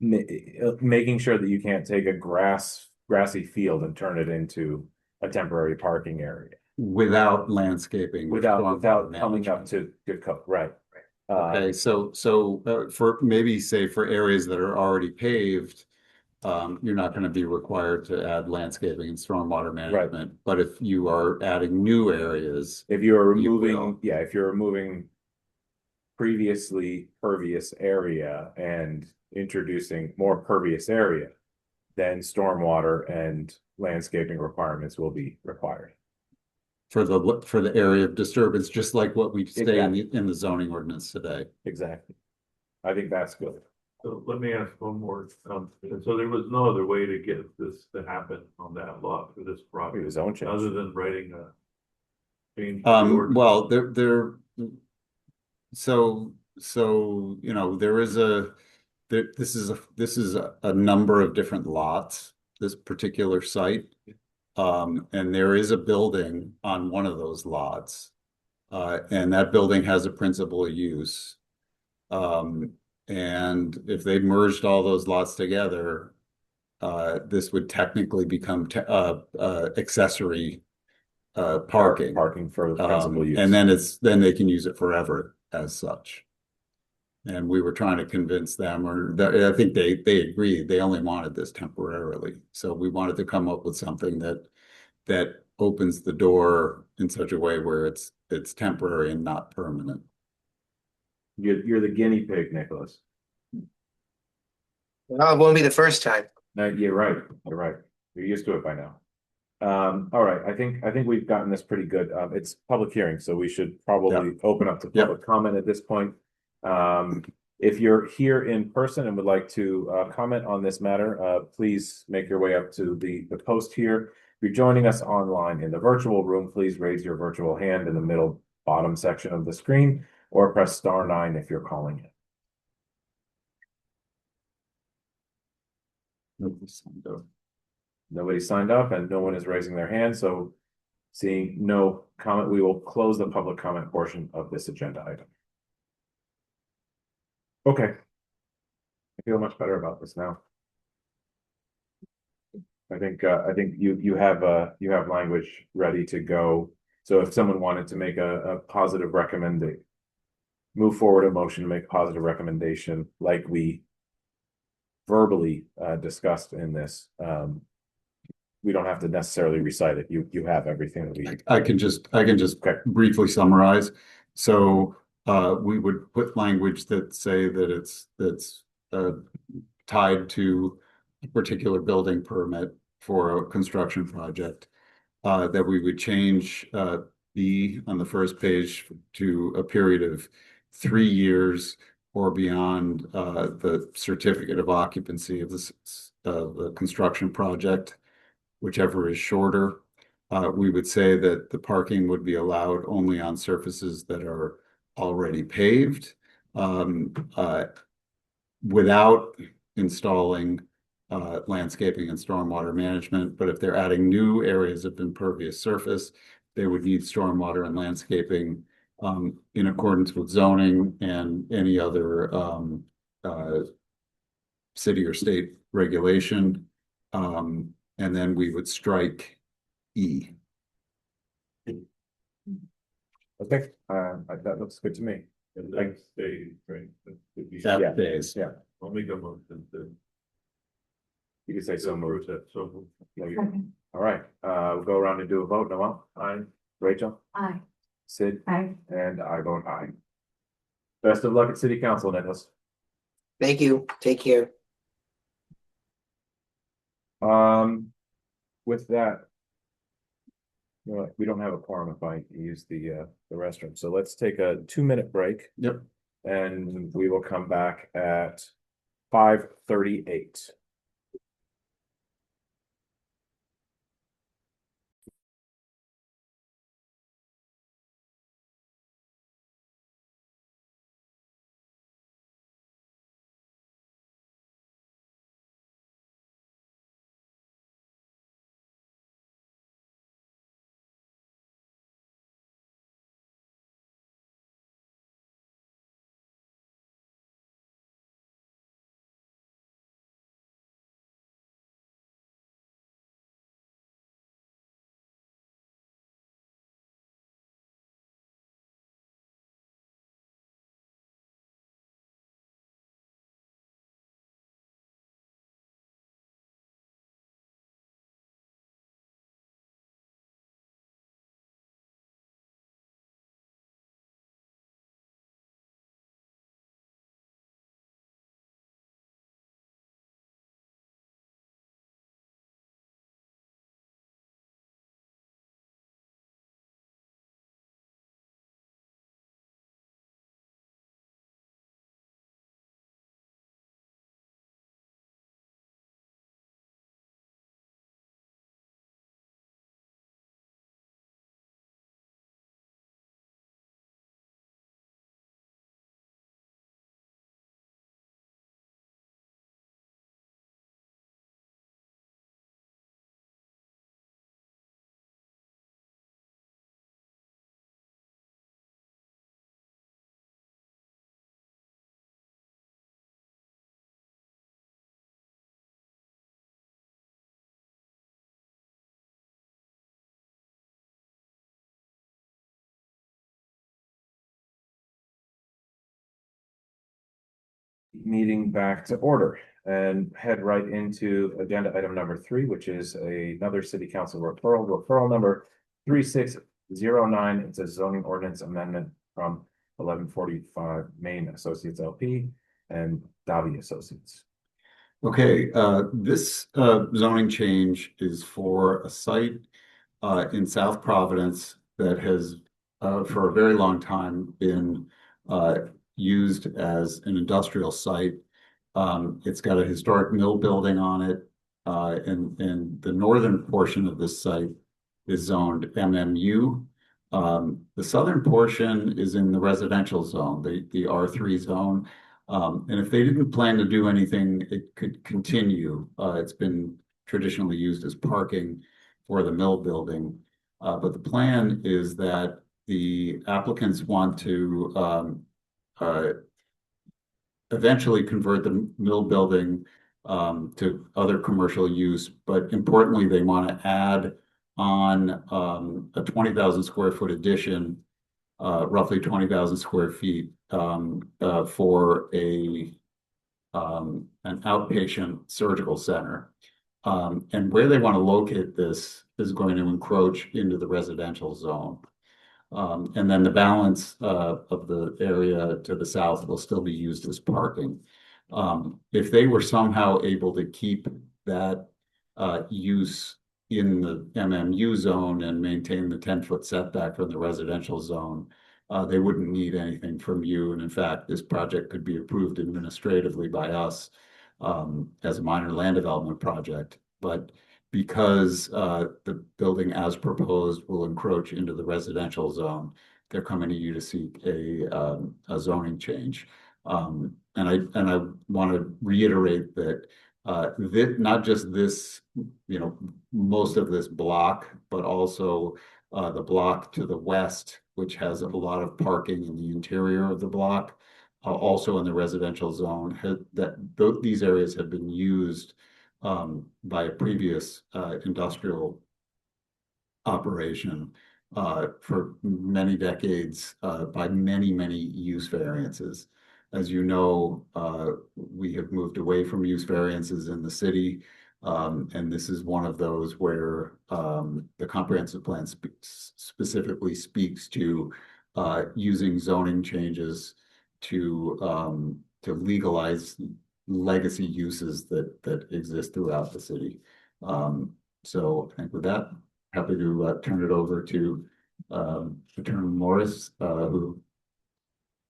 making sure that you can't take a grassy field and turn it into a temporary parking area without landscaping, without coming up to good code, right? Okay, so for maybe say for areas that are already paved, you're not going to be required to add landscaping and stormwater management. Right. But if you are adding new areas, if you're removing previously pervious area and introducing more pervious area, then stormwater and landscaping requirements will be required for the area of disturbance, just like what we say in the zoning ordinance today. Exactly. I think that's good. So let me ask one more. So there was no other way to get this to happen on that lot for this property, zone change, other than writing a change. Well, this is a number of different lots, this particular site. And there is a building on one of those lots. And that building has a principal use. And if they merged all those lots together, this would technically become accessory parking. Parking for principal use. And then they can use it forever as such. And we were trying to convince them, I think they agreed. They only wanted this temporarily. So we wanted to come up with something that opens the door in such a way where it's temporary and not permanent. You're the guinea pig, Nicholas. Well, it won't be the first time. No, you're right. You're right. You're used to it by now. All right. I think we've gotten this pretty good. It's public hearing, so we should probably open up to public comment at this point. If you're here in person and would like to comment on this matter, please make your way up to the post here. If you're joining us online in the virtual room, please raise your virtual hand in the middle bottom section of the screen, or press *9 if you're calling it. Nobody signed up and no one is raising their hand. So seeing no comment, we will close the public comment portion of this agenda item. Okay. I feel much better about this now. I think you have language ready to go. So if someone wanted to make a positive recommendation, move forward a motion to make a positive recommendation like we verbally discussed in this. We don't have to necessarily recite it. You have everything that we. I can just Okay. briefly summarize. So we would put language that say that that's tied to a particular building permit for a construction project. That we would change B on the first page to a period of 3 years or beyond the certificate of occupancy of the construction project, whichever is shorter. We would say that the parking would be allowed only on surfaces that are already paved, without installing landscaping and stormwater management. But if they're adding new areas of impervious surface, they would need stormwater and landscaping in accordance with zoning and any other city or state regulation. And then we would strike E. Okay, that looks good to me. And then stay, right? That could be- That Yeah. days. Yeah. I'll make a motion to. You can say so moved. That, so moved. There you go. All right, we'll go around and do a vote. Noel? Aye. Rachel? Aye. Sid? I, And I vote aye. Best of luck at city council, Nicholas. Thank you. Take care. With that. You know what, we don't have a quorum if I use the restroom, so let's take a 2-minute break. Yep. And we will come back at 5:38. Meeting back to order and head right into agenda item number 3, which is another city council referral number 3609. It's a zoning ordinance amendment from 1145 Main Associates LP and Davi Associates. Okay, this zoning change is for a site in South Providence that has for a very long time been used as an industrial site. It's got a historic mill building on it, and the northern portion of this site is zoned MMU. The southern portion is in the residential zone, the R3 zone. And if they didn't plan to do anything, it could continue. It's been traditionally used as parking for the mill building. But the plan is that the applicants want to eventually convert the mill building to other commercial use, but importantly, they want to add on a 20,000 square foot addition, roughly 20,000 square feet for a an outpatient surgical center. And where they want to locate this is going to encroach into the residential zone. And then the balance of the area to the south will still be used as parking. If they were somehow able to keep that use in the MMU zone and maintain the 10-foot setback from the residential zone, they wouldn't need anything from you. And in fact, this project could be approved administratively by us as a minor land development project. But because the building as proposed will encroach into the residential zone, they're coming to you to seek a zoning change. And I want to reiterate that not just this, most of this block, but also the block to the west, which has a lot of parking in the interior of the block, also in the residential zone, these areas have been used by a previous industrial operation for many decades by many use variances. As you know, we have moved away from use variances in the city, and this is one of those where the comprehensive plan specifically speaks to using zoning changes to legalize legacy uses that exist throughout the city. So I think with that, happy to turn it over to Attorney Morris, who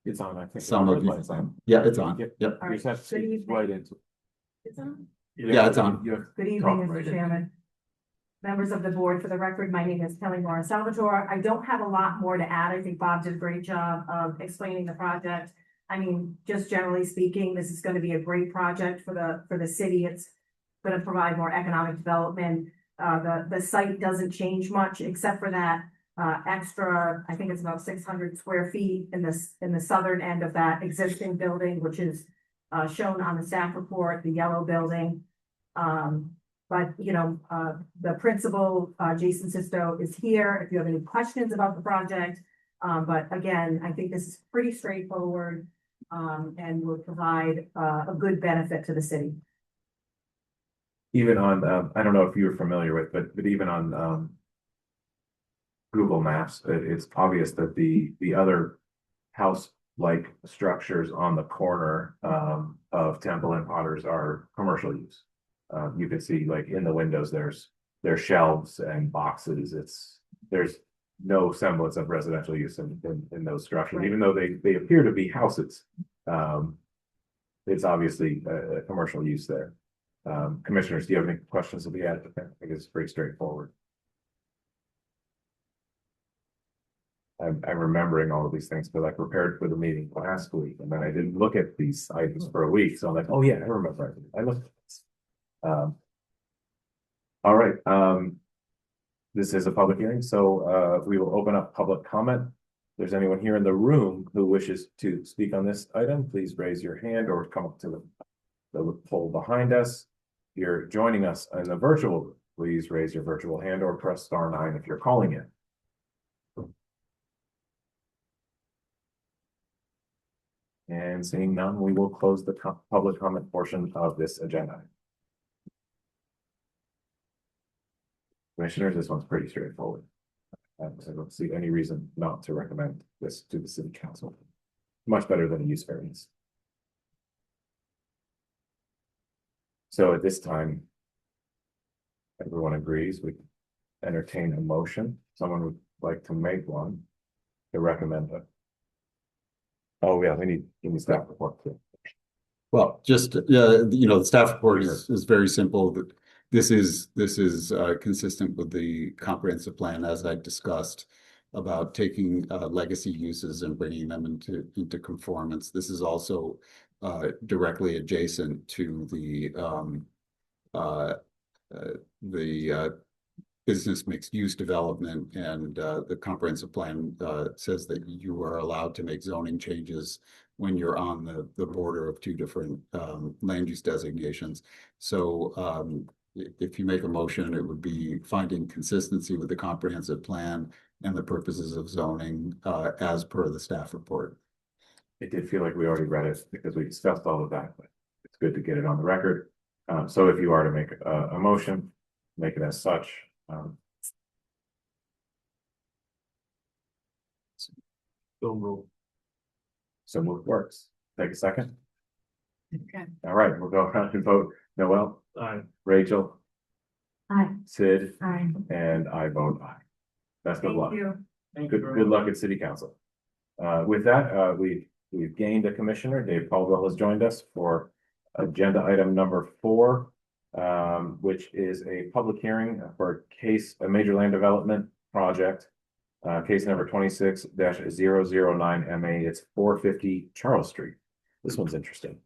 It's on, I think. some of you, It's on. yeah, it's on. Yep. Yep. You just have to Good speak evening. right into. It's on. Yeah, it's on. You have Good to evening, talk right Mr. into- Chairman. Members of the board, for the record, my name is Kelly Morris Salvatore. I don't have a lot more to add. I think Bob did a great job of explaining the project. I mean, just generally speaking, this is going to be a great project for the city. It's going to provide more economic development. The site doesn't change much except for that extra, I think it's about 600 square feet in the southern end of that existing building, which is shown on the staff report, the yellow building. But the principal, Jason Sisto, is here if you have any questions about the project. But again, I think this is pretty straightforward and will provide a good benefit to the city. Even on, I don't know if you're familiar with, but even on Google Maps, it's obvious that the other house-like structures on the corner of Temple and Potters are commercial use. You can see like in the windows, there's shelves and boxes. There's no semblance of residential use in those structures, Right. even though they appear to be houses. It's obviously a commercial use there. Commissioners, do you have any questions to be added? I think it's pretty straightforward. I'm remembering all of these things because I prepared for the meeting last week and then I didn't look at these items for a week. So I'm like, oh yeah, I remember. I looked at this. All right. This is a public hearing, so we will open up public comment. If there's anyone here in the room who wishes to speak on this item, please raise your hand or come up to the pole behind us. If you're joining us in the virtual, please raise your virtual hand or press *9 if you're calling in. And seeing none, we will close the public comment portion of this agenda. Commissioners, this one's pretty straightforward. I don't see any reason not to recommend this to the city council. Much better than a use variance. So at this time, everyone agrees, we entertain a motion. Someone would like to make one to recommend it. Oh, yeah, we need staff report too. Well, just, the staff report is very simple. That this is consistent with the comprehensive plan, as I discussed, about taking legacy uses and bringing them into conformance. This is also directly adjacent to the business mixed use development, and the comprehensive plan says that you are allowed to make zoning changes when you're on the border of two different land use designations. So if you make a motion, it would be finding consistency with the comprehensive plan and the purposes of zoning as per the staff report. It did feel like we already read it because we discussed all of that, but it's good to get it on the record. So if you are to make a motion, make it as such. So move works. Take a second. Okay. All right, we'll go around and vote. Noel, Aye. Rachel, Aye. Sid, Aye. and I vote aye. Best of luck. you. Good luck at city council. With that, we've gained a commissioner. Dave Caldwell has joined us for agenda item number 4, which is a public hearing for a major land development project. Case number 26-009 MA. It's 450 Charles Street. This one's interesting.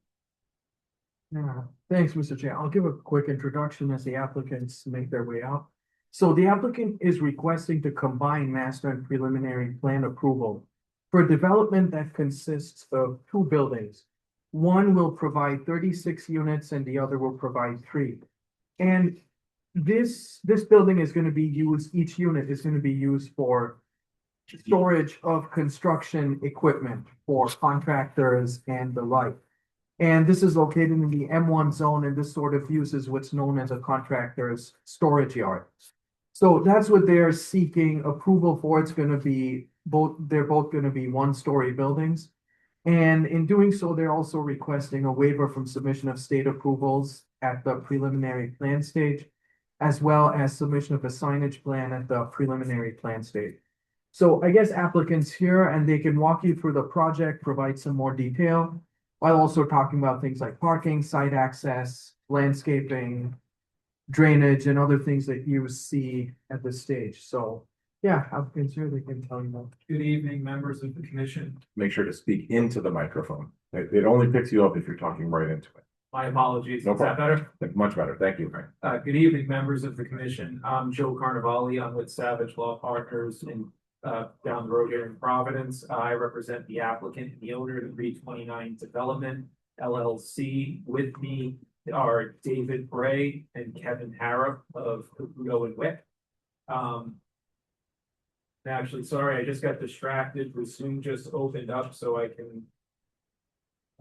Yeah, thanks, Mr. Chair. I'll give a quick introduction as the applicants make their way out. So the applicant is requesting to combine master and preliminary plan approval for a development that consists of 2 buildings. One will provide 36 units and the other will provide 3. And this building is going to be used, each unit is going to be used for storage of construction equipment for contractors and the like. And this is located in the M1 zone, and this sort of uses what's known as a contractor's storage yard. So that's what they're seeking approval for. It's going to be they're both going to be 1-story buildings. And in doing so, they're also requesting a waiver from submission of state approvals at the preliminary plan stage, as well as submission of a signage plan at the preliminary plan stage. So I guess applicants here, and they can walk you through the project, provide some more detail, while also talking about things like parking, site access, landscaping, drainage, and other things that you see at this stage. So, yeah, applicants here, they can tell you more. Good evening, members of the commission. Make sure to speak into the microphone. It only picks you up if you're talking right into it. My apologies. No Is that better? Much better. Thank you. Good evening, members of the commission. I'm Joe Carnevale. I'm with Savage Law Partners in down the road here in Providence. I represent the applicant and the owner of the 329 Development LLC. With me are David Bray and Kevin Harrop of Caputo and Wick. Actually, sorry, I just got distracted. The Zoom just opened up so I can.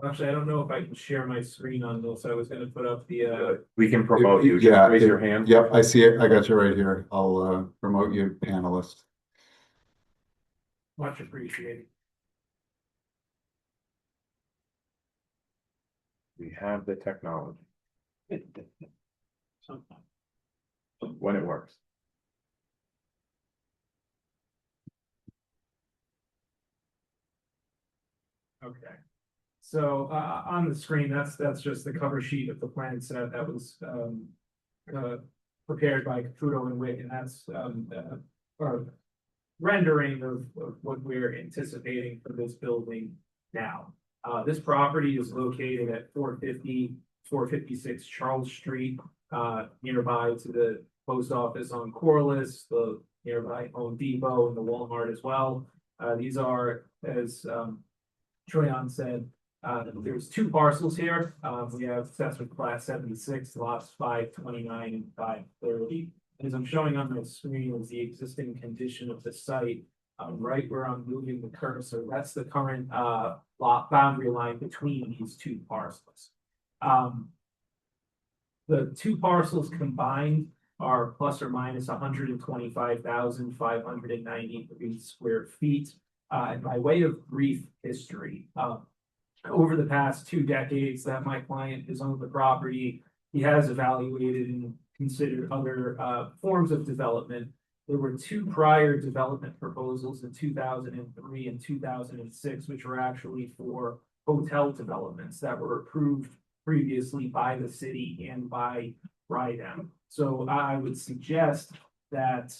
Actually, I don't know if I can share my screen on this. I was going to put up the. We can promote you. Yeah, Just raise your hand. Yep, I see it. I got you right here. I'll promote you panelist. Much appreciated. We have the technology. When it works. Okay. So on the screen, that's just the cover sheet of the plan set that was prepared by Caputo and Wick, and that's our rendering of what we're anticipating for this building now. This property is located at 456 Charles Street, nearby to the post office on Corliss, the nearby Home Depot, and the Walmart as well. These are, as Troyan said, there's 2 parcels here. We have assessment class 76, lots 529 and 530. As I'm showing on my screen is the existing condition of the site, right where I'm moving the cursor. That's the current lot boundary line between these 2 parcels. The 2 parcels combined are plus or minus 125,593 square feet. And by way of brief history, over the past 2 decades that my client has owned the property, he has evaluated and considered other forms of development. There were 2 prior development proposals in 2003 and 2006, which were actually for hotel developments that were approved previously by the city and by RIDEM. So I would suggest that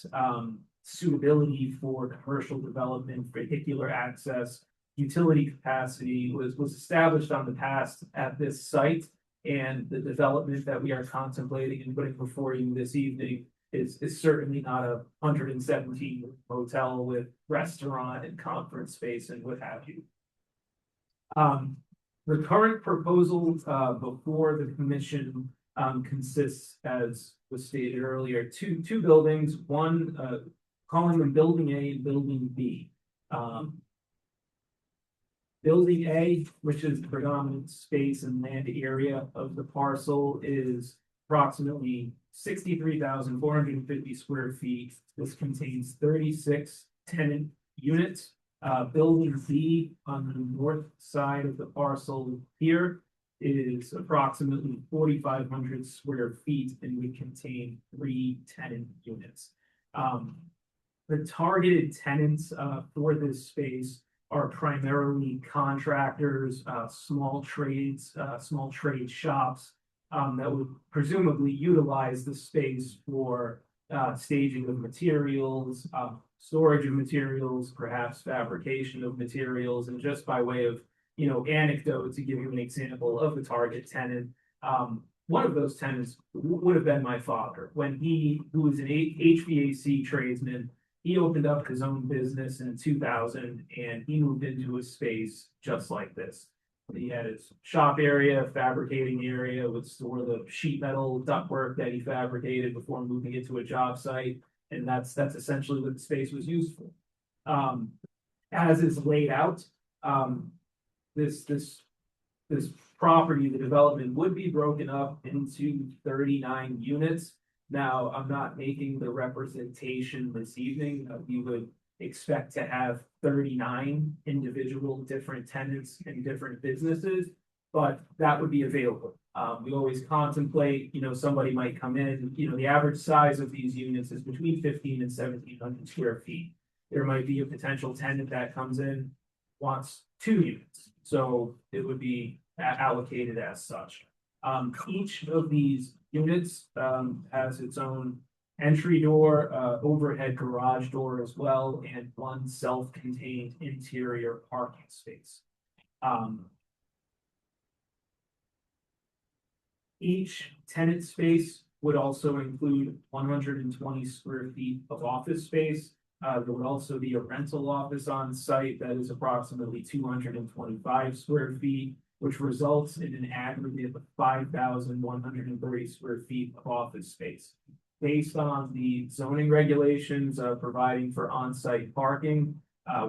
suitability for commercial development, vehicular access, utility capacity was established on the past at this site. And the development that we are contemplating and putting before you this evening is certainly not a 117 hotel with restaurant and conference space and what have you. The current proposal before the commission consists, as was stated earlier, two buildings, one calling them Building A and Building B. Building A, which is the predominant space and land area of the parcel, is approximately 63,450 square feet. This contains 36 tenant units. Building B on the north side of the parcel here is approximately 4,500 square feet and would contain 3 tenant units. The targeted tenants for this space are primarily contractors, small trades, small trade shops that would presumably utilize the space for staging of materials, storage of materials, perhaps fabrication of materials, and just by way of anecdote to give you an example of the target tenant. One of those tenants would have been my father when who was an HVAC tradesman. He opened up his own business in 2000 and he moved into a space just like this. He had his shop area, fabricating area, would store the sheet metal ductwork that he fabricated before moving into a job site. And that's essentially what the space was used for. As is laid out, this property, the development would be broken up into 39 units. Now, I'm not making the representation this evening. We would expect to have 39 individual different tenants and different businesses, but that would be available. We always contemplate, somebody might come in, the average size of these units is between 15 and 1,700 square feet. There might be a potential tenant that comes in, wants 2 units, so it would be allocated as such. Each of these units has its own entry door, overhead garage door as well, and one self-contained interior parking space. Each tenant space would also include 120 square feet of office space. There would also be a rental office on site that is approximately 225 square feet, which results in an aggregate of 5,130 square feet of office space. Based on the zoning regulations providing for on-site parking,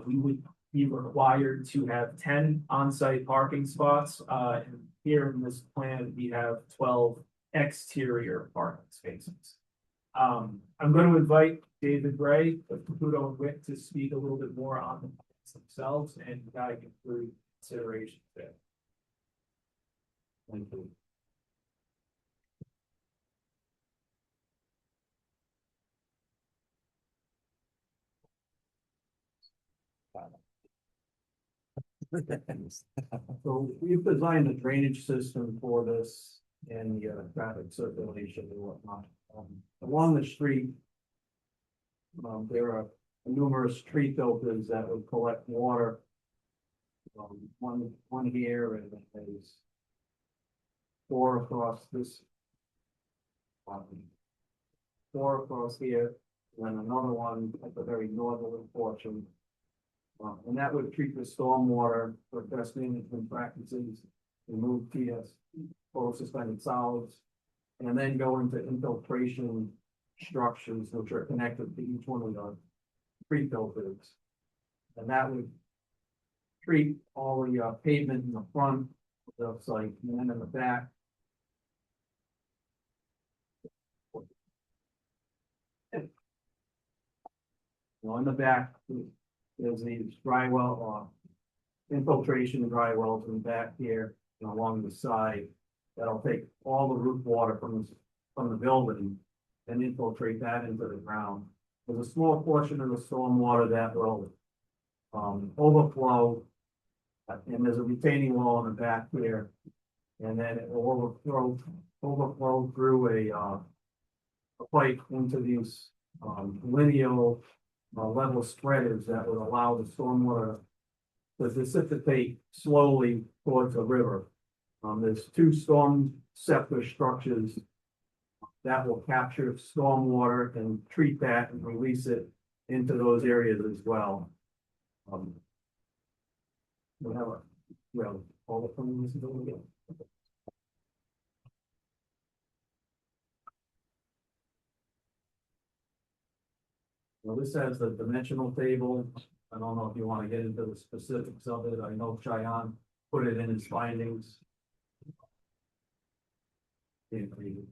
we would be required to have 10 on-site parking spots. And here in this plan, we have 12 exterior parking spaces. I'm going to invite David Gray of Caputo and Wick to speak a little bit more on the plans themselves and guide you through considerations there. Thank you. So we've designed a drainage system for this and the traffic circulation and whatnot. Along the street, there are numerous tree filters that would collect water. One here and then there's 4 across this. 4 across here, and then another one at the very northern portion. And that would treat the stormwater for best management practices, remove PS, total suspended solids, and then go into infiltration structures which are connected to each one of the tree filters. And that would treat all the pavement in the front of the site and then in the back. Now in the back, there's these dry well, infiltration dry wells in the back here and along the side. That'll take all the root water from the building and infiltrate that into the ground. There's a small portion of the stormwater that will overflow, and there's a retaining wall in the back here, and then it will overflow through a pipe into these lineal level spreaders that would allow the stormwater to precipitate slowly towards the river. There's 2 storm scepter structures that will capture stormwater and treat that and release it into those areas as well. We have all the things going again. Well, this has the dimensional table I don't know if you want to get into the specifics of it. I know Cheyenne put it in his findings. Can't read it.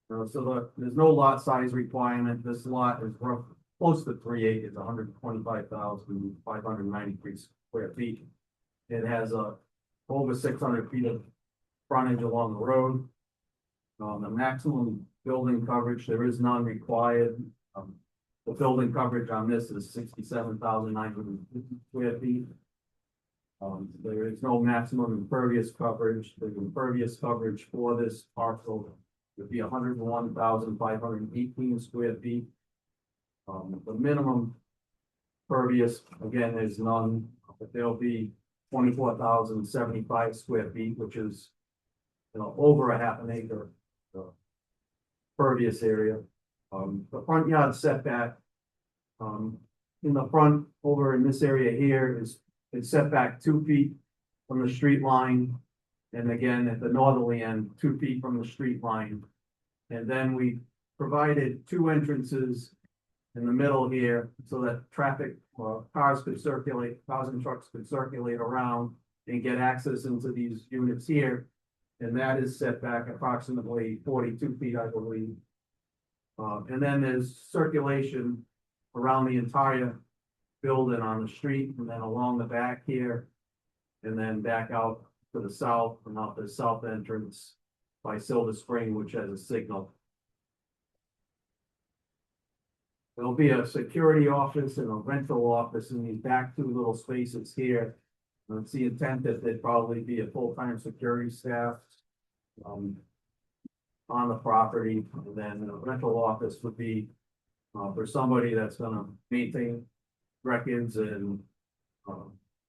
There's no lot size requirement. This lot is close to 3 acres, 125,593 square feet. It has over 600 feet of frontage along the road. The maximum building coverage, there is none required. The building coverage on this is 67,950 square feet. There is no maximum impervious coverage. The impervious coverage for this parcel would be 101,518 square feet. The minimum pervious, again, is none, but there'll be 24,075 square feet, which is, over a half an acre pervious area. The front yard setback, in the front, over in this area here, it's set back 2 feet from the street line. And again, at the northerly end, 2 feet from the street line. And then we provided 2 entrances in the middle here so that traffic, cars and trucks could circulate around and get access into these units here. And that is set back approximately 42 feet, I believe. And then there's circulation around the entire building on the street and then along the back here. And then back out to the south and out the south entrance by Silver Spring, which has a signal. There'll be a security office and a rental office in these back 2 little spaces here. It's the intent that there'd probably be a full-time security staff on the property. And then the rental office would be for somebody that's gonna maintain records and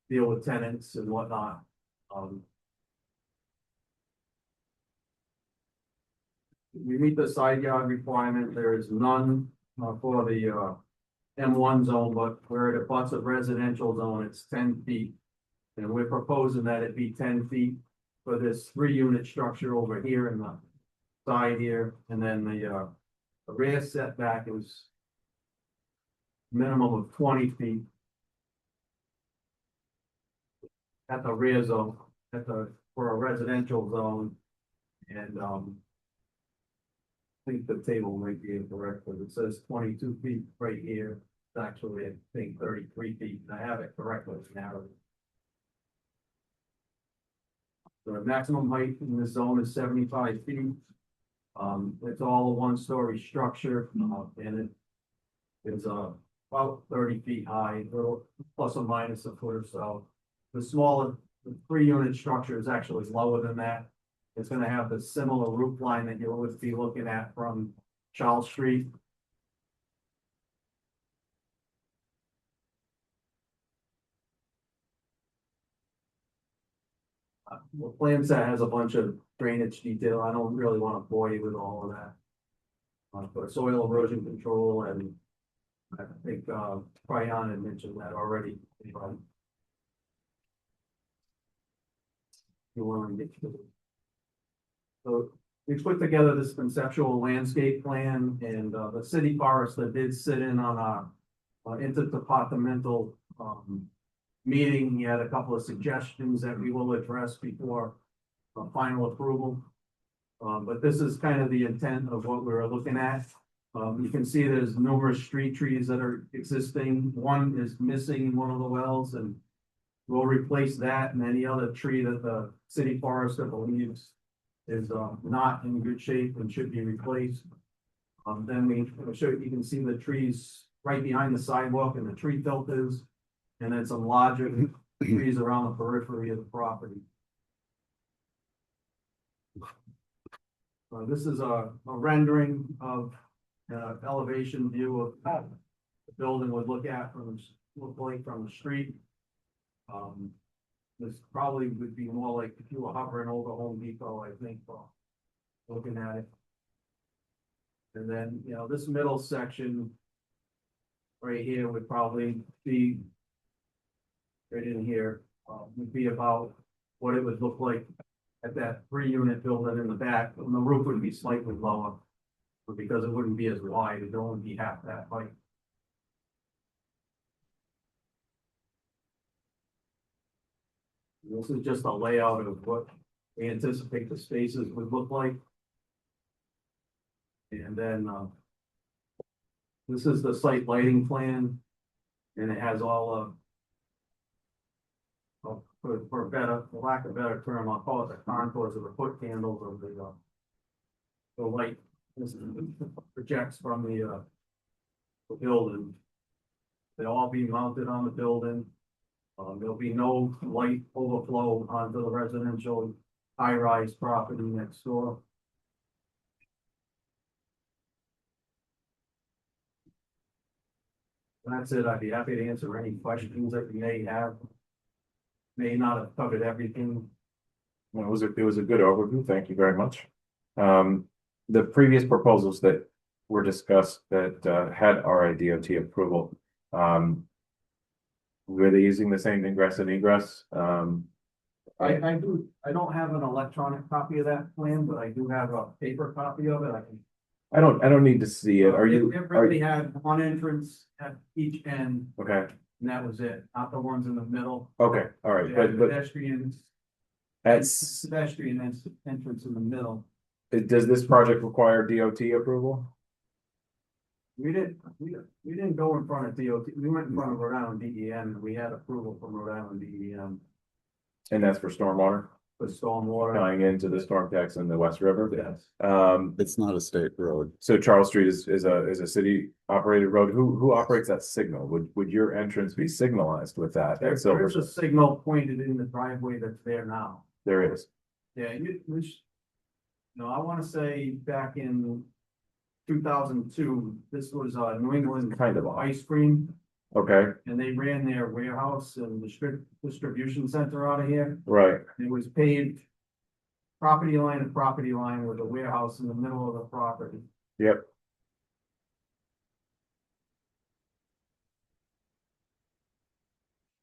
deal with tenants and whatnot. We meet the side yard requirement. There is none for the M1 zone, but where it abuts a residential zone, it's 10 feet. And we're proposing that it be 10 feet for this 3-unit structure over here in the side here. And then the rear setback is minimum of 20 feet at the rear zone, for a residential zone. And I think the table might be incorrect, but it says 22 feet right here. It's actually, I think, 33 feet, and I have it correctly now. The maximum height in this zone is 75 feet. It's all a 1-story structure, and it is about 30 feet high, a little plus or minus a foot or so. The smaller, the 3-unit structure is actually lower than that. It's gonna have the similar roof line that you would be looking at from Charles Street. The plan set has a bunch of drainage detail. I don't really want to bore you with all of that. But soil erosion control, and I think Brian had mentioned that already. You want to get to it. So we put together this conceptual landscape plan, and the city forester did sit in on our interdepartmental meeting. He had a couple of suggestions that we will address before final approval. But this is kind of the intent of what we're looking at. You can see there's numerous street trees that are existing. One is missing in one of the wells, and we'll replace that, and any other tree that the city forester believes is not in good shape and should be replaced. Then we show you can see the trees right behind the sidewalk and the tree filters, and then some larger trees around the periphery of the property. This is a rendering of elevation view of the building would look like from the street. This probably would be more like if you were hovering over Home Depot, I think, looking at it. And then, this middle section right here would probably be right in here, would be about what it would look like at that 3-unit building in the back, and the roof would be slightly lower. But because it wouldn't be as wide, it'd only be half that height. This is just a layout of what we anticipate the spaces would look like. And then, this is the site lighting plan. And it has all for better, for lack of a better term, I'll call it the contours of the foot candles of the light. This projects from the building. They'll all be mounted on the building. There'll be no light overflow onto the residential high-rise property next door. That's it. I'd be happy to answer any questions that you may have. May not have covered everything. Well, it was a good overview. Thank you very much. The previous proposals that were discussed that had RIDOT approval, were they using the same ingress and egress? I don't have an electronic copy of that plan, but I do have a paper copy of it. I don't need to see it. Are you? Everybody had one entrance at each end, Okay, and that was it, not the ones in the middle. okay, all right, They had but pedestrians, that's, pedestrian entrance in the middle. does this project require DOT approval? We didn't go in front of DOT, we went in front of Rhode Island DEM, and we had approval from Rhode Island DEM And that's for stormwater for stormwater. tying into the storm tax in the West River? Yes. It's not a state road. So Charles Street is a city operated road. Who operates that signal? Would your entrance be signalized with that? There at Silver? is a signal pointed in the driveway that's there now. There is. Yeah, I wanna say back in 2002, this was New England Kind of ice cream, Okay, and they ran their warehouse and distribution center out of here. right. It was paved property line to property line with a warehouse in the middle of the property. Yep.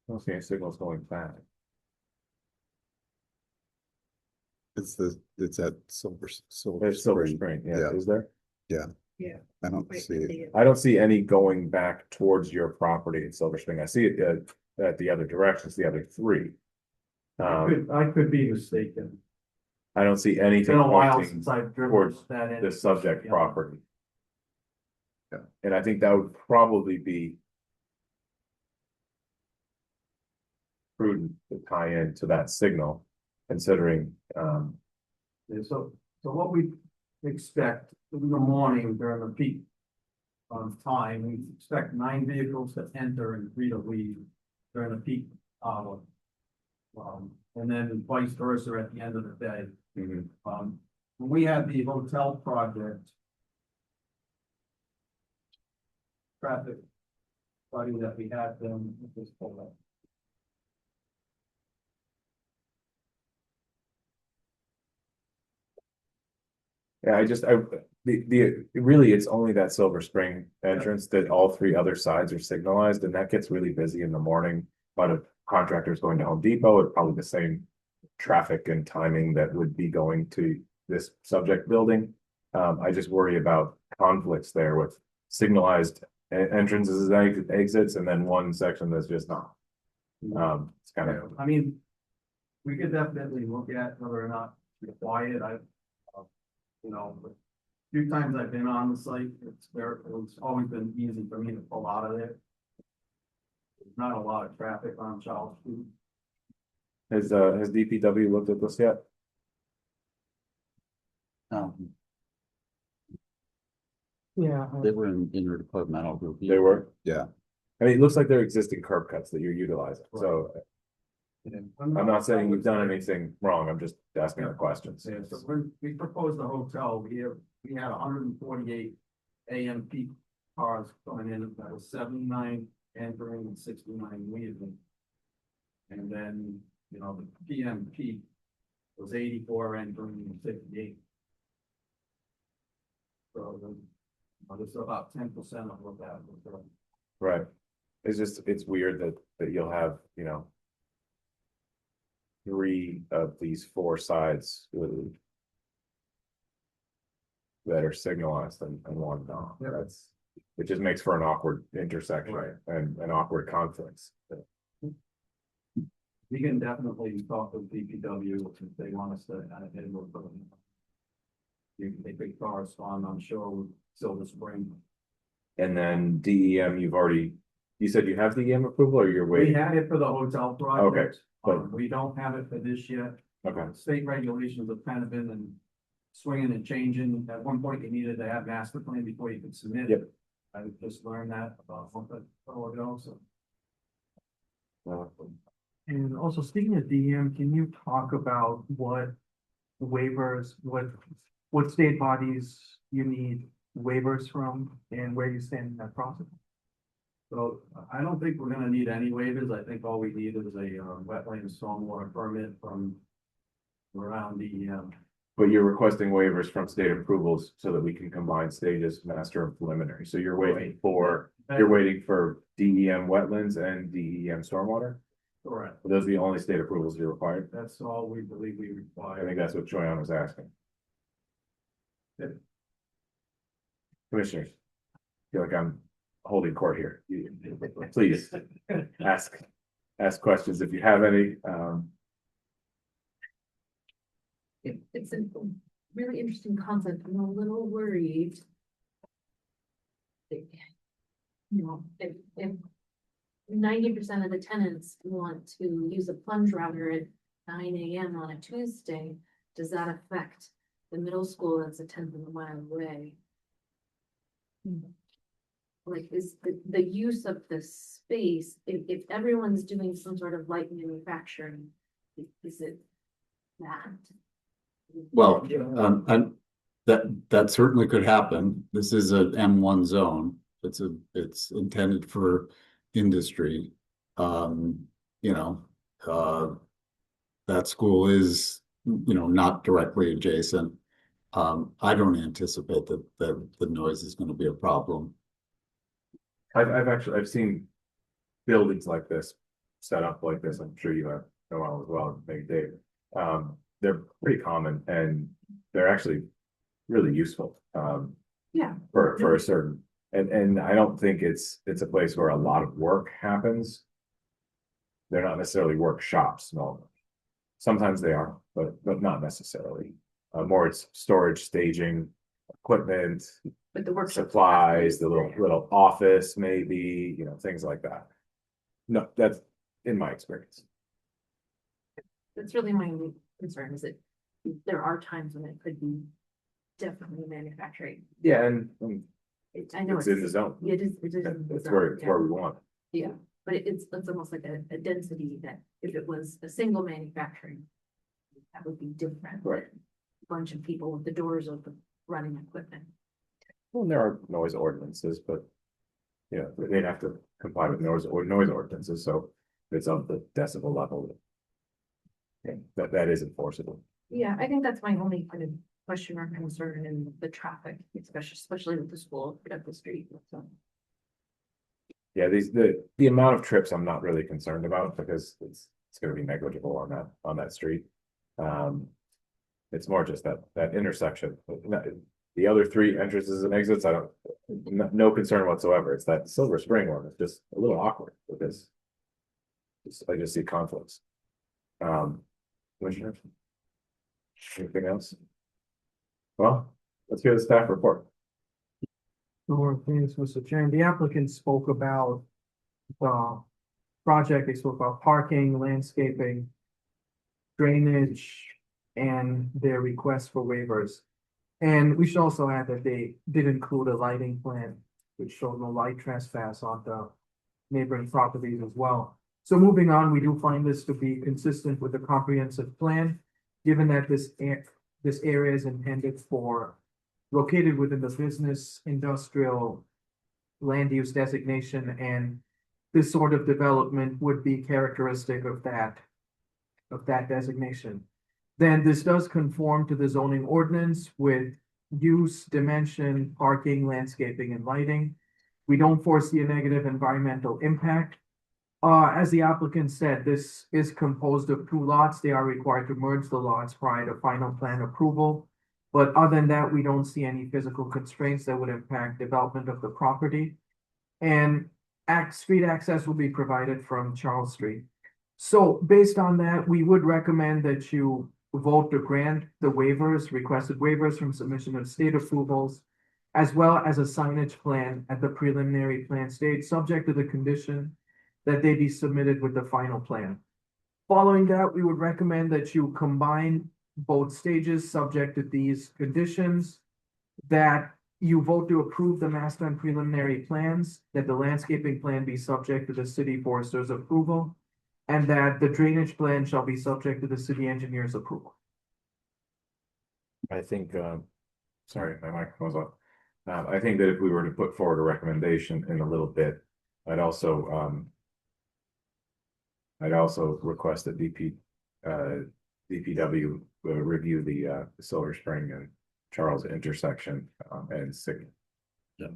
I don't see any signals going back. It's at Silver There's Silver Spring. Spring, yeah, Yeah. Uh, is there? I don't see it. I don't see any going back towards your property in Silver Spring. I see it at the other directions, the other three. I could be mistaken. I don't see It's anything been a while pointing since I've driven towards that end. the subject property. Yeah. And I think that would probably be prudent to tie into that signal, considering, And so what we expect in the morning during the peak time, we expect 9 vehicles to enter and 3 to leave during the peak hour. And then vice versa at the end of the day. mhm. When we had the hotel project, traffic study that we had them, just pull up. Yeah, really, it's only that Silver Spring entrance that all three other sides are signalized, and that gets really busy in the morning. But if contractors going to Home Depot, it's probably the same traffic and timing that would be going to this subject building. I just worry about conflicts there with signalized entrances and exits, and then one section that's just not. It's kind of, I mean, we could definitely look at whether or not required. A few times I've been on the site, it's always been easy for me to pull out of there. There's not a lot of traffic on Charles Street. has DPW looked at this yet? Yeah. They were in interdepartmental review. They were? Yeah. I mean, it looks like they're existing curb cuts that you're utilizing, so I'm not saying you've done anything wrong, I'm just asking the questions. Yeah, so when we proposed the hotel, we had 148 AM peak cars coming in, that was 79 entering and 69 leaving. And then, the PM peak was 84 entering and 58. So it's about 10% of what that was. Right. It's weird that you'll have, 3 of these 4 sides. that are signalized and one not. It just makes for an awkward intersection and awkward conflicts. We can definitely talk with DPW if they want us to add it in. They could correspond, I'm sure, with Silver Spring. And then DEM, you said you have DEM approval or you're We waiting? had it for the hotel project. but- We don't have it for this yet. Okay, State regulations have kind of been swinging and changing. At one point, you needed to have master plan before you could submit it. I just learned that about a month ago, so. And also speaking of DM, can you talk about what waivers, what state bodies you need waivers from and where you stand in that process? So I don't think we're gonna need any waivers. I think all we need is a wetland stormwater permit from around the but you're requesting waivers from state approvals so that we can combine stages, master and preliminary. So you're waiting for DEM wetlands and DEM stormwater? correct. Are those the only state approvals you required? That's all we believe we I require. think that's what Joanne was asking. Commissioners, I feel like I'm holding court here. Please ask questions if you have any. It's a really interesting concept. I'm a little worried. You know, if 90% of the tenants want to use a plunge router at 9 AM on a Tuesday, does that affect the middle school that's a 10th of a mile away? Like, is the use of the space, if everyone's doing some sort of light manufacturing, is it that? Well, that certainly could happen. This is a M1 zone. It's intended for industry. That school is, not directly adjacent. I don't anticipate that the noise is going to be a problem. I've seen buildings like this, set up like this. I'm sure you have Noel as well, maybe Dave. They're pretty common and they're actually really useful. Yeah. For a certain, and I don't think it's a place where a lot of work happens. They're not necessarily workshops, no. Sometimes they are, but not necessarily. More it's storage, staging, equipment, But the work supplies, the little office, maybe, things like that. No, that's in my experience. That's really my only concern, is that there are times when it could be definitely manufacturing. Yeah, and I know it's in the zone. It is. It is in the That's zone, where yeah. we want it. Yeah, but it's almost like a density that if it was a single manufacturing, that would be different. Right. A bunch of people with the doors open, running equipment. Well, there are noise ordinances, but they'd have to comply with noise ordinances, so it's of the decibel level. That is enforceable. Yeah, I think that's my only kind of question or concern in the traffic, especially with the school up the street. So. Yeah, the amount of trips I'm not really concerned about because it's gonna be negligible on that street. It's more just that intersection. The other three entrances and exits, no concern whatsoever. It's that Silver Spring one. It's just a little awkward because I just see conflicts. Commissioner? Anything else? Well, let's hear the staff report. Sure, thanks, Mr. Chairman. The applicant spoke about the project, they spoke about parking, landscaping, drainage, and their request for waivers. And we should also add that they did include a lighting plan, which showed no light trespass on the neighboring properties as well. So moving on, we do find this to be consistent with the comprehensive plan, given that this area is intended for located within the business industrial land use designation, and this sort of development would be characteristic of that designation. Then this does conform to the zoning ordinance with use, dimension, parking, landscaping, and lighting. We don't foresee a negative environmental impact. As the applicant said, this is composed of 2 lots. They are required to merge the lots prior to final plan approval. But other than that, we don't see any physical constraints that would impact development of the property. And street access will be provided from Charles Street. So based on that, we would recommend that you vote to grant the waivers, requested waivers from submission of state approvals, as well as a signage plan at the preliminary plan stage, subject to the condition that they be submitted with the final plan. Following that, we would recommend that you combine both stages subject to these conditions, that you vote to approve the master and preliminary plans, that the landscaping plan be subject to the city forester's approval, and that the drainage plan shall be subject to the city engineer's approval. I think, sorry, my microphone's off. I think that if we were to put forward a recommendation in a little bit, I'd also request that DPW review the Silver Spring and Charles intersection and signal. Yeah.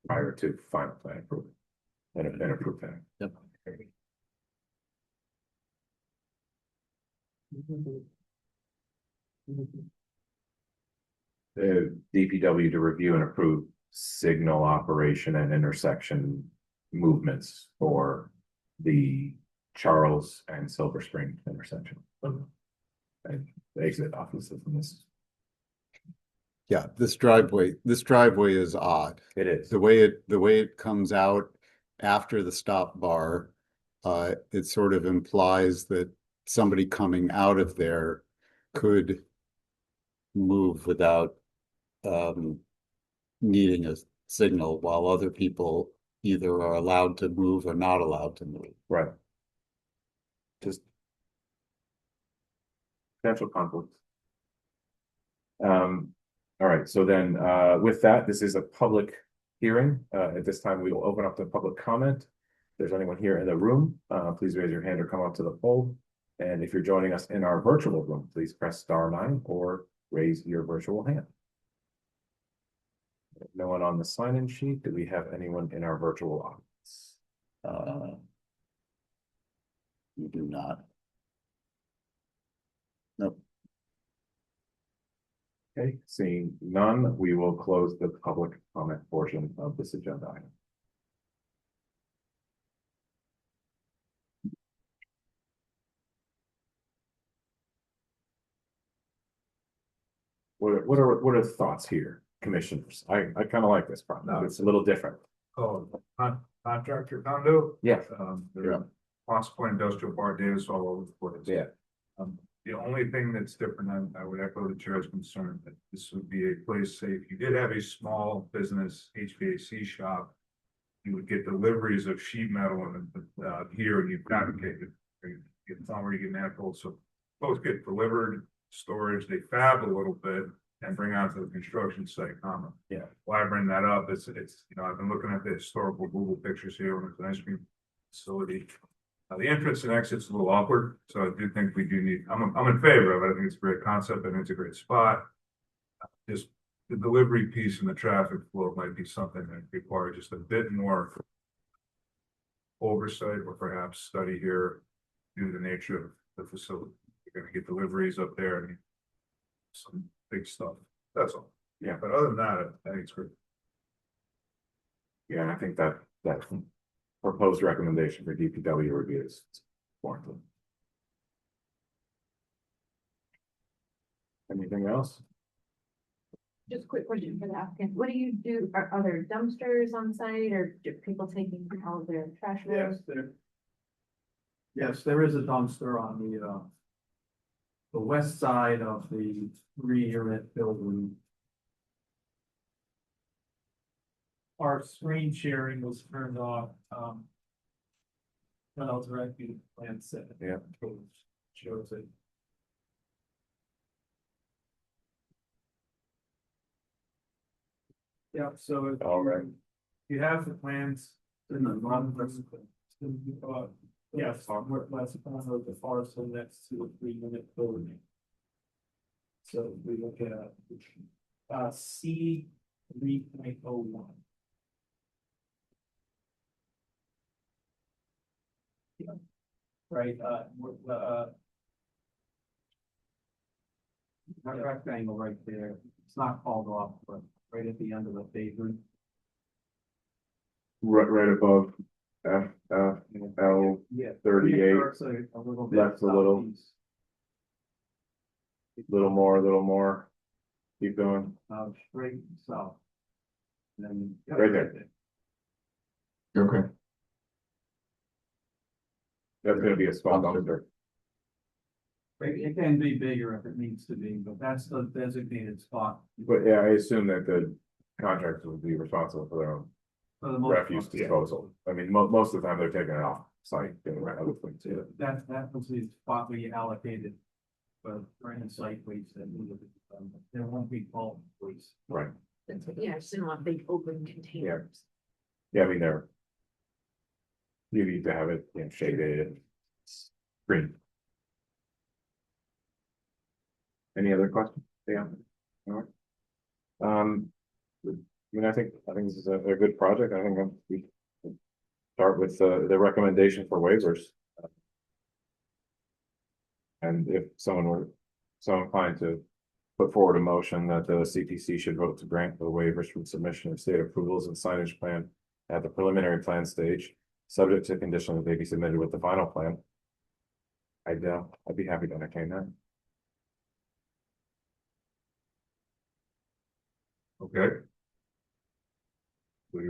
Prior to final plan approval and approve that. Yep. The DPW to review and approve signal operation and intersection movements for the Charles and Silver Spring intersection. And the exit offices in this. Yeah, this driveway is odd. It is. The way it comes out after the stop bar, it sort of implies that somebody coming out of there could move without needing a signal, while other people either are allowed to move or not allowed to move. Right. Just potential conflicts. All right, so then with that, this is a public hearing. At this time, we will open up to public comment. If there's anyone here in the room, please raise your hand or come up to the pole. And if you're joining us in our virtual room, please press *9 or raise your virtual hand. No one on the sign-in sheet. Do we have anyone in our virtual audience? You do not. Nope. Okay, seeing none, we will close the public comment portion of this agenda item. What are the thoughts here, commissioners? I kind of like this problem. It's a little different. Oh, contractor condo? Yeah. Yeah. Wanskuck Industrial Park is all over the place. Yeah. The only thing that's different, I would echo the chair's concern that this would be a place, say, if you did have a small business HVAC shop, you would get deliveries of sheet metal and here and you fabricate it. It's not where you get manifolds, so both get delivered, storage, they fab a little bit and bring out to the construction site. Yeah. Why I bring that up, it's, you know, I've been looking at the historical Google pictures here when it's an ice cream facility. The entrance and exit's a little awkward, so I do think we do need, I'm in favor of it. I think it's a great concept and it's a great spot. Just the delivery piece and the traffic flow might be something that requires just a bit more oversight or perhaps study here due to the nature of the facility. You're gonna get deliveries up there and some big stuff. That's all. Yeah. But other than that, I think it's great. Yeah, and I think that proposed recommendation for DPW review is warranted. Anything else? Just a quick question for the applicant. What do you do? Are there dumpsters on site or do people taking all of their trash loads? Yes, there is a dumpster on the west side of the 3-unit building. Our screen sharing was turned off. When I was directly to plan set. Yeah. Shows it. Yeah, so if All right. you have the plans. In the front. Yes, west of the parcel next to the 3-unit building. So we look at C 3.01. Yeah. Right, that rectangle right there, it's not called off, but right at the end of the pavement. Right above L Yeah. 38, It's a little bit left a little. southeast, little more. Keep going. straight south. And then. Right there. Okay. That's gonna be a small dumpster. It can be bigger if it needs to be, but that's the designated spot. But yeah, I assume that the contractors will be responsible for their own For the most refuse part, yeah. disposal. I mean, most of the time they're taking it off site, doing other things. Yeah, that was the spot where you allocated for random site waste that needed, there won't be bulk waste. Right. That's what- Yeah, I just didn't want big open containers. Yeah, I mean, you need to have it, shaded and green. Any other questions? Yeah. All right. I mean, I think this is a good project. I think we start with the recommendation for waivers. And if someone were so inclined to put forward a motion that the CPC should vote to grant the waivers from submission of state approvals and signage plan at the preliminary plan stage, subject to condition that they be submitted with the final plan. I'd be happy to entertain that. Okay. We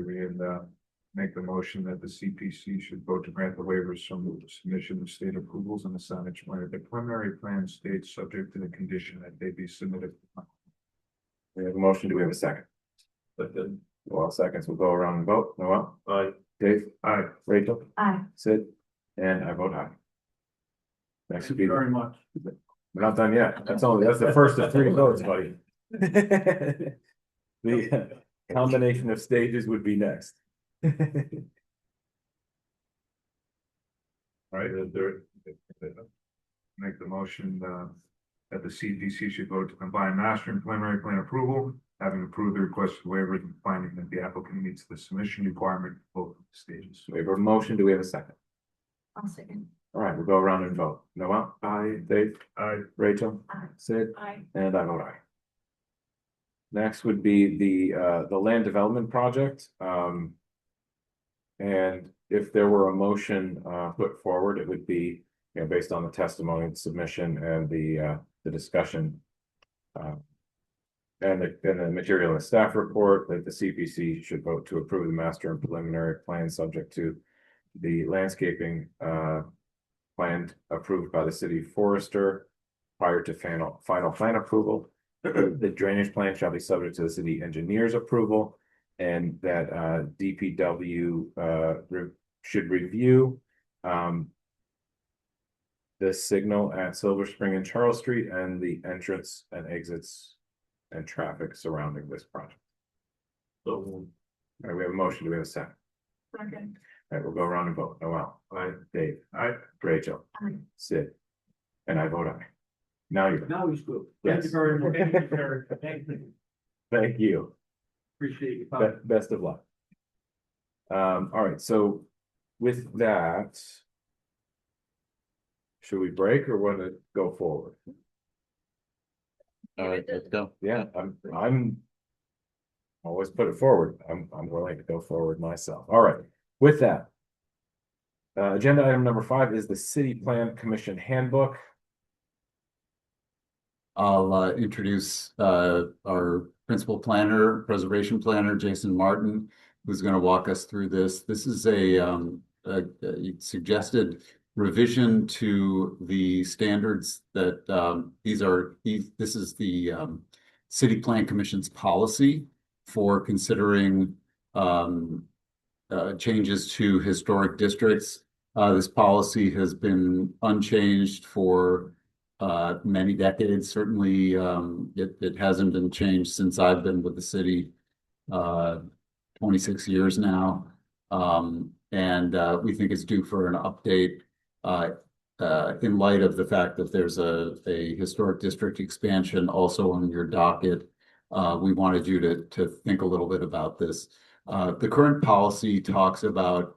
make the motion that the CPC should vote to grant the waivers from the submission of state approvals and the signage plan at the preliminary plan stage, subject to the condition that they be submitted. We have a motion. Do we have a second? Well, seconds. We'll go around and vote. Noel? Aye. Dave? Aye. Rachel? Aye. Sid? And I vote aye. Next would Thank be, you we're very much. not done yet. That's the first of 3 votes, buddy. The combination of stages would be next. Right, make the motion, that the CPC should vote to combine master and preliminary plan approval, having approved the requested waivers and finding that the applicant meets the submission requirement for both stages. We have a motion. Do we have a second? I'll second. All right, we'll go around and vote. Noel? Aye. Dave? Aye. Rachel? Aye. Sid? Aye. And I vote aye. Next would be the land development project. And if there were a motion put forward, it would be, based on the testimony, the submission, and the discussion. And the material in the staff report, that the CPC should vote to approve the master and preliminary plan subject to the landscaping plan approved by the city forester prior to final plan approval. The drainage plan shall be subject to the city engineer's approval, and that DPW should review the signal at Silver Spring and Charles Street and the entrance and exits and traffic surrounding this project. So, All right, we have a motion. Do we have a second? Second. All right, we'll go around and vote. Noel? Aye. Dave? Aye. Rachel? Aye. Sid? And I vote aye. Now you're. Now he's good. Yes. Thank you very much. Thank you, Eric. Thank you. Thank you. Appreciate your time. Best of luck. All right, so with that, should we break or want to go forward? All right, let's go. Yeah, I'm always put it forward. I'm willing to go forward myself. All right, with that. Agenda item number 5 is the City Plan Commission Handbook. I'll introduce our principal planner, preservation planner, Jason Martin, who's going to walk us through this. This is a suggested revision to the standards that this is the City Plan Commission's policy for considering changes to historic districts. This policy has been unchanged for many decades. Certainly, it hasn't been changed since I've been with the city, 26 years now. And we think it's due for an update in light of the fact that there's a historic district expansion also on your docket. We wanted you to think a little bit about this. The current policy talks about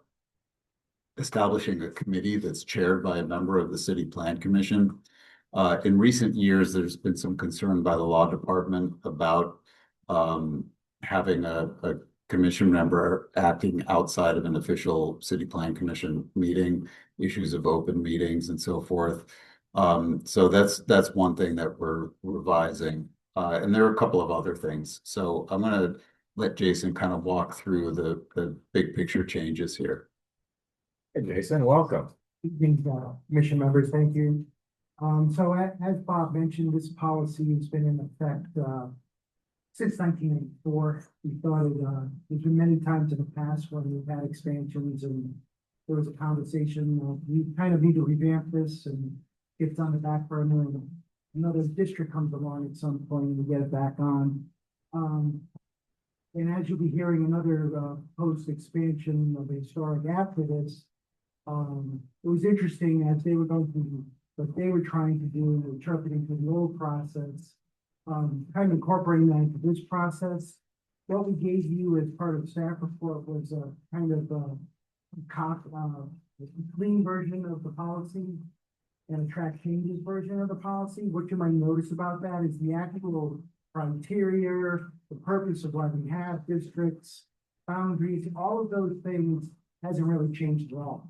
establishing a committee that's chaired by a member of the City Plan Commission. In recent years, there's been some concern by the law department about having a commission member acting outside of an official city plan commission meeting, issues of open meetings and so forth. So that's one thing that we're revising. And there are a couple of other things. So I'm gonna let Jason kind of walk through the big picture changes here. Hey, Jason, welcome. Evening, commission members, thank you. So as Bob mentioned, this policy has been in effect, since 1984. We thought there's been many times in the past when we've had expansions and there was a conversation, we kind of need to revamp this and it's on the back burner and another district comes along at some point and we get it back on. And as you'll be hearing, another post-expansion of a historic after this, it was interesting as they were going through what they were trying to do and interpreting through the old process, kind of incorporating that into this process. What we gave you as part of the staff report was a kind of clean version of the policy and a track changes version of the policy. What you might notice about that is the actual criteria, the purpose of why we have districts, boundaries, all of those things hasn't really changed at all.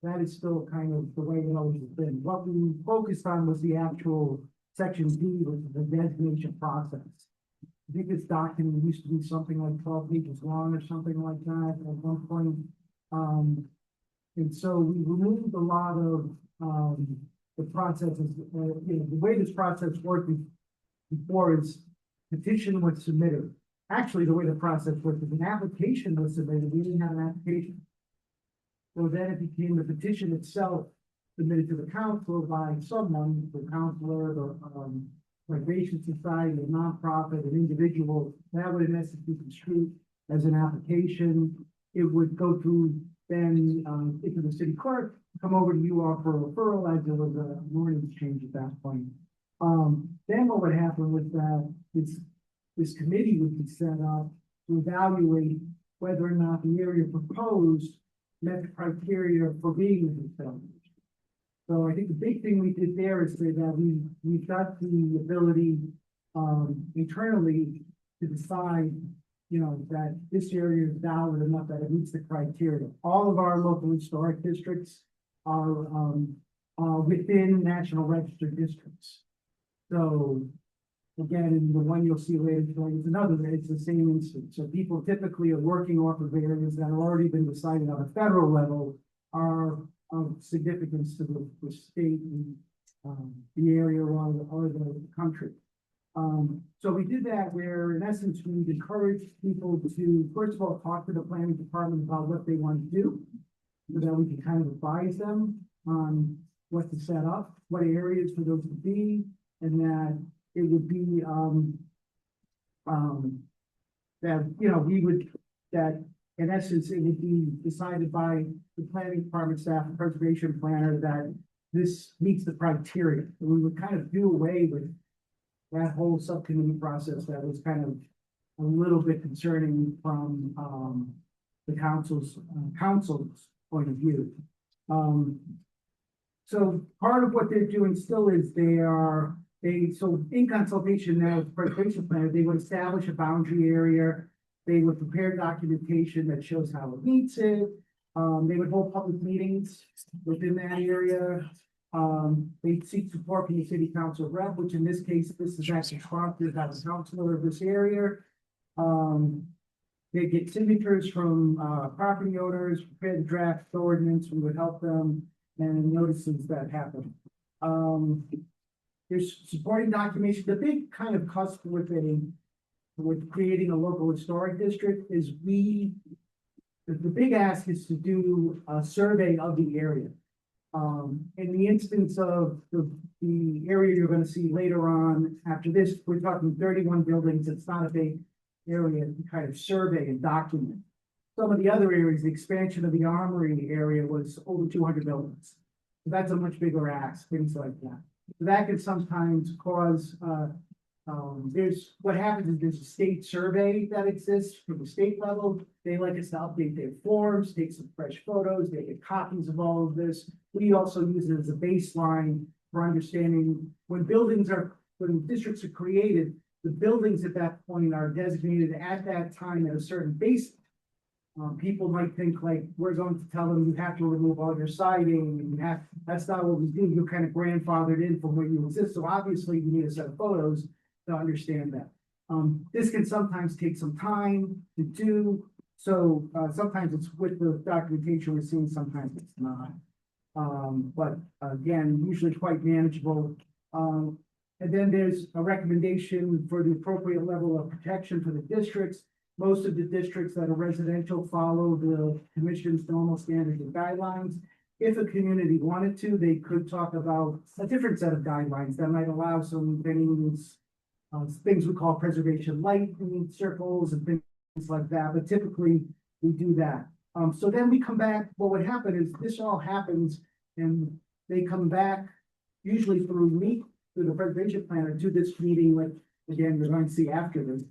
That is still kind of the way it always has been. What we focused on was the actual section D, which is the designation process. I think this document used to be something like 12 pages long or something like that at one point. And so we removed a lot of the processes. The way this process worked before is petition was submitted. Actually, the way the process worked is an application was submitted. We didn't have an application. So then it became the petition itself submitted to the council by someone, the counselor, the Recreation Society, a nonprofit, an individual. That would in essence be construed as an application. It would go through then into the city clerk, come over to you all for a referral as there was an ordinance change at that point. Then what would happen was that this committee would be set up to evaluate whether or not the area proposed met the criteria for being a development. So I think the big thing we did there is say that we've got the ability internally to decide, that this area is valid enough that it meets the criteria. All of our local historic districts are within National Register districts. So again, the one you'll see later today is another, it's the same instance. So people typically are working off of areas that have already been decided on a federal level are of significance to the state and the area or the country. So we did that where in essence, we encouraged people to, first of all, talk to the planning department about what they want to do, so that we can kind of advise them on what to set up, what areas for those to be, and that it would be that in essence it would be decided by the planning department staff and preservation planner that this meets the criteria. And we would kind of do away with that whole subcommittee process that was kind of a little bit concerning from the council's point of view. So part of what they're doing still is so in consultation now with the preservation planner, they would establish a boundary area. They would prepare documentation that shows how it meets it. They would hold public meetings within that area. They'd seek support from the city council rep, which in this case, this is actually sponsored by the councilor of this area. They get signatures from property owners, prepare the draft ordinance. We would help them and notices that happen. There's supporting documentation. The big kind of cost with creating a local historic district is the big ask is to do a survey of the area. In the instance of the area you're going to see later on after this, we're talking 31 buildings. It's not a big area to kind of survey and document. Some of the other areas, the expansion of the armory area was over 200 buildings. So that's a much bigger ask, things like that. So that can sometimes cause, what happens is there's a state survey that exists from the state level. They like us to update their forms, take some fresh photos, they get copies of all of this. We also use it as a baseline for understanding when districts are created, the buildings at that point are designated at that time at a certain base. People might think like, we're going to tell them you have to remove all your siding, and that's not what we do. You're kind of grandfathered in from where you exist. So obviously you need a set of photos to understand that. This can sometimes take some time to do. So sometimes it's with the documentation we're seeing, sometimes it's not. But again, usually quite manageable. And then there's a recommendation for the appropriate level of protection for the districts. Most of the districts that are residential follow the commission's normal standards and guidelines. If a community wanted to, they could talk about a different set of guidelines that might allow some things, things we call preservation lighting circles and things like that, but typically we do that. So then we come back, what would happen is this all happens and they come back usually through me, through the preservation planner to this meeting, like, again, we're going to see after this,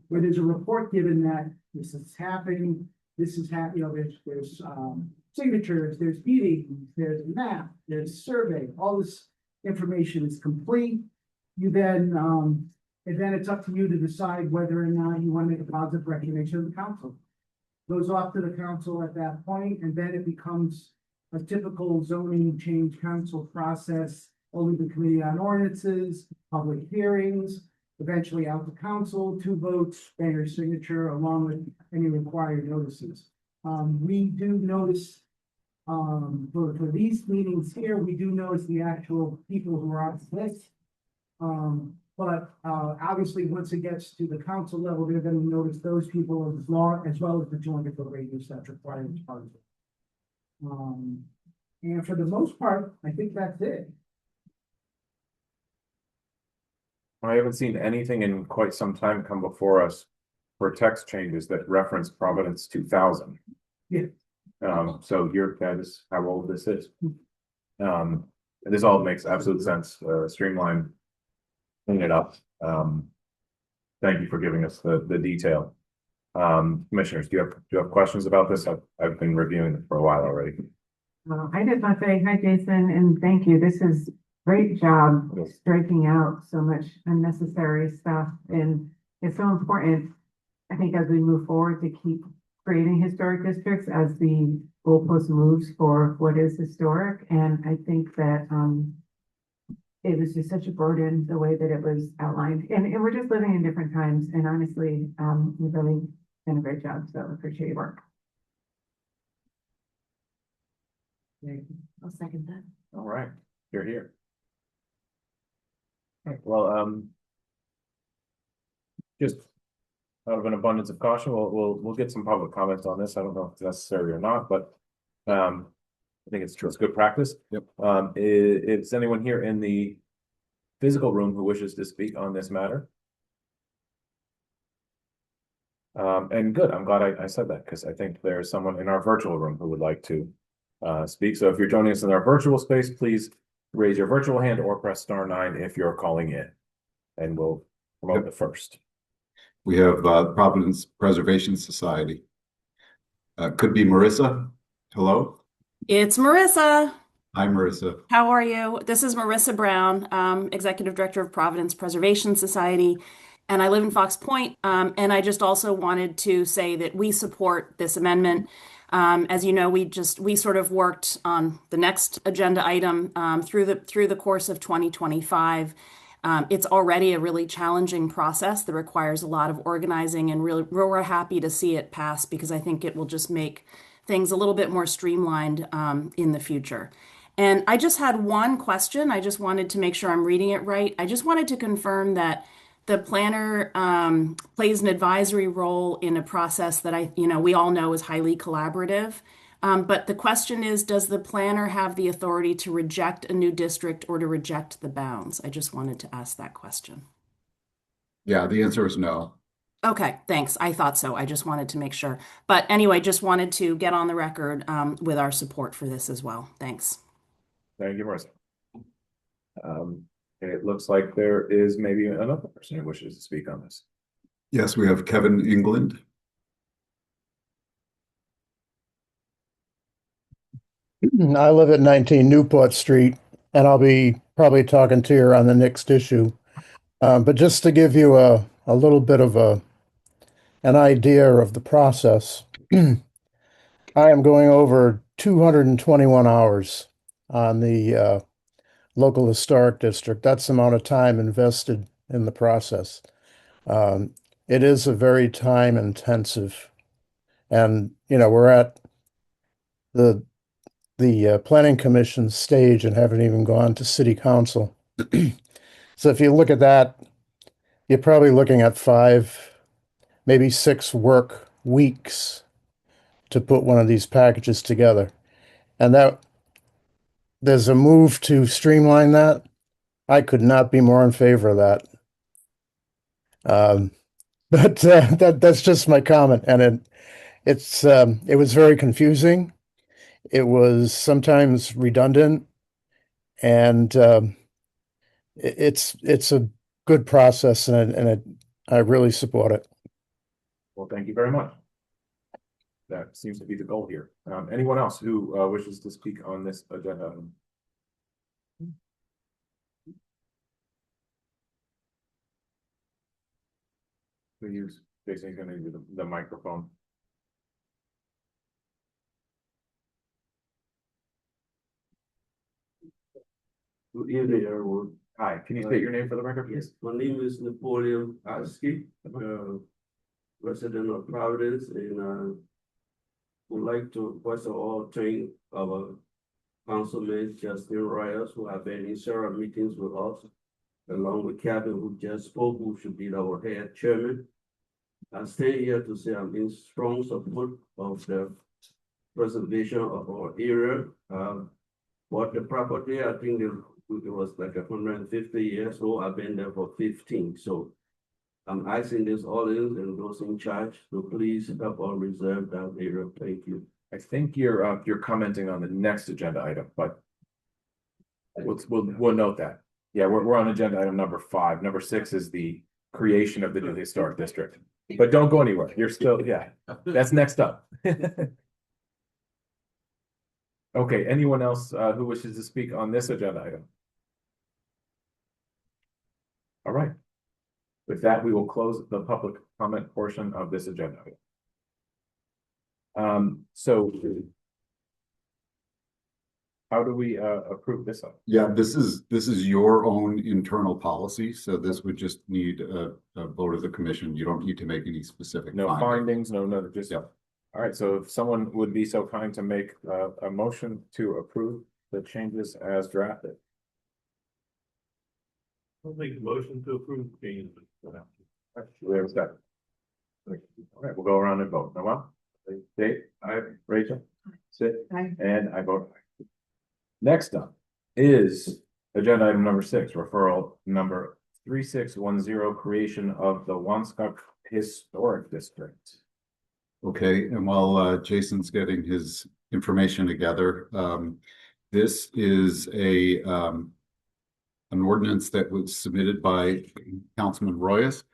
where there's a report given that this is happening, this is happening, there's signatures, there's meetings, there's a map, there's survey, all this information is complete. You then, and then it's up to you to decide whether or not you want to make a positive recommendation to the council. Goes off to the council at that point, and then it becomes a typical zoning change council process, only the committee on ordinances, public hearings, eventually out to council, 2 votes, mayor's signature, along with any required notices. We do notice, for these meetings here, we do notice the actual people who are on the list. But obviously, once it gets to the council level, they're going to notice those people as well as the 200-foot radius that's required as part of it. And for the most part, I think that's it. I haven't seen anything in quite some time come before us for text changes that reference Providence 2000. Yeah. So that is how old this is. This all makes absolute sense. Streamline, clean it up. Thank you for giving us the detail. Commissioners, do you have questions about this? I've been reviewing it for a while already. I just want to say hi, Jason, and thank you. This is great job striking out so much unnecessary stuff, and it's so important, I think, as we move forward to keep creating historic districts as the goalpost moves for what is historic. And I think that it was just such a burden the way that it was outlined, and we're just living in different times. And honestly, you've really done a great job. So I appreciate your work. I'll second that. All right, you're here. Well, just out of an abundance of caution, we'll get some public comments on this. I don't know if it's necessary or not, but I think it's good practice. Yep. Is anyone here in the physical room who wishes to speak on this matter? And good, I'm glad I said that, because I think there's someone in our virtual room who would like to speak. So if you're joining us in our virtual space, please raise your virtual hand or press *9 if you're calling in, and we'll promote it first. We have Providence Preservation Society. Could be Marissa. Hello. It's Marissa. Hi, Marissa. How are you? This is Marissa Brown, Executive Director of Providence Preservation Society, and I live in Fox Point. And I just also wanted to say that we support this amendment. As you know, we sort of worked on the next agenda item through the course of 2025. It's already a really challenging process that requires a lot of organizing, and really we're happy to see it pass, because I think it will just make things a little bit more streamlined in the future. And I just had one question. I just wanted to make sure I'm reading it right. I just wanted to confirm that the planner plays an advisory role in a process that we all know is highly collaborative. But the question is, does the planner have the authority to reject a new district or to reject the bounds? I just wanted to ask that question. Yeah, the answer is no. Okay, thanks. I thought so. I just wanted to make sure. But anyway, just wanted to get on the record with our support for this as well. Thanks. Thank you, Marissa. It looks like there is maybe another person who wishes to speak on this. Yes, we have Kevin England. I live at 19 Newport Street, and I'll be probably talking to you on the next issue. But just to give you a little bit of an idea of the process, I am going over 221 hours on the local historic district. That's the amount of time invested in the process. It is a very time intensive, and we're at the planning commission stage and haven't even gone to city council. So if you look at that, you're probably looking at 5, maybe 6 work weeks to put one of these packages together. And that there's a move to streamline that. I could not be more in favor of that. But that's just my comment. And it was very confusing. It was sometimes redundant, and it's a good process, and I really support it. Well, thank you very much. That seems to be the goal here. Anyone else who wishes to speak on this agenda item? Please, Jason's going to use the microphone. Good evening, everyone. Hi, can you state your name for the record, please? My name is Napoleon Aski, resident of Providence, and would like to first of all thank our councilman Justin Reyes, who have been in several meetings with us, along with Kevin, who just spoke, who should be our head chairman. I stay here to say I'm in strong support of the preservation of our area. But the property, I think it was like 150 years old. I've been there for 15. So I'm asking this audience and those in charge to please help us reserve that area. Thank you. I think you're commenting on the next agenda item, but we'll note that. Yeah, we're on agenda item number 5. Number 6 is the creation of the new historic district. But don't go anywhere. You're still, yeah, that's next up. Okay, anyone else who wishes to speak on this agenda item? All right. With that, we will close the public comment portion of this agenda item. So how do we approve this up? Yeah, this is your own internal policy, so this would just need a vote of the commission. You don't need to make any specific findings, no, just yeah. All right, so if someone would be so kind to make a motion to approve the changes as drafted. I'll make a motion to approve the changes. We have a second. All right, we'll go around and vote. Noel? Dave? Aye. Rachel? Sid? Aye. And I vote aye. Next up is agenda item number 6, referral number 3610, creation of the Wanskuck Historic District. Okay, and while Jason's getting his information together, this is an ordinance that was submitted by Councilman Royas.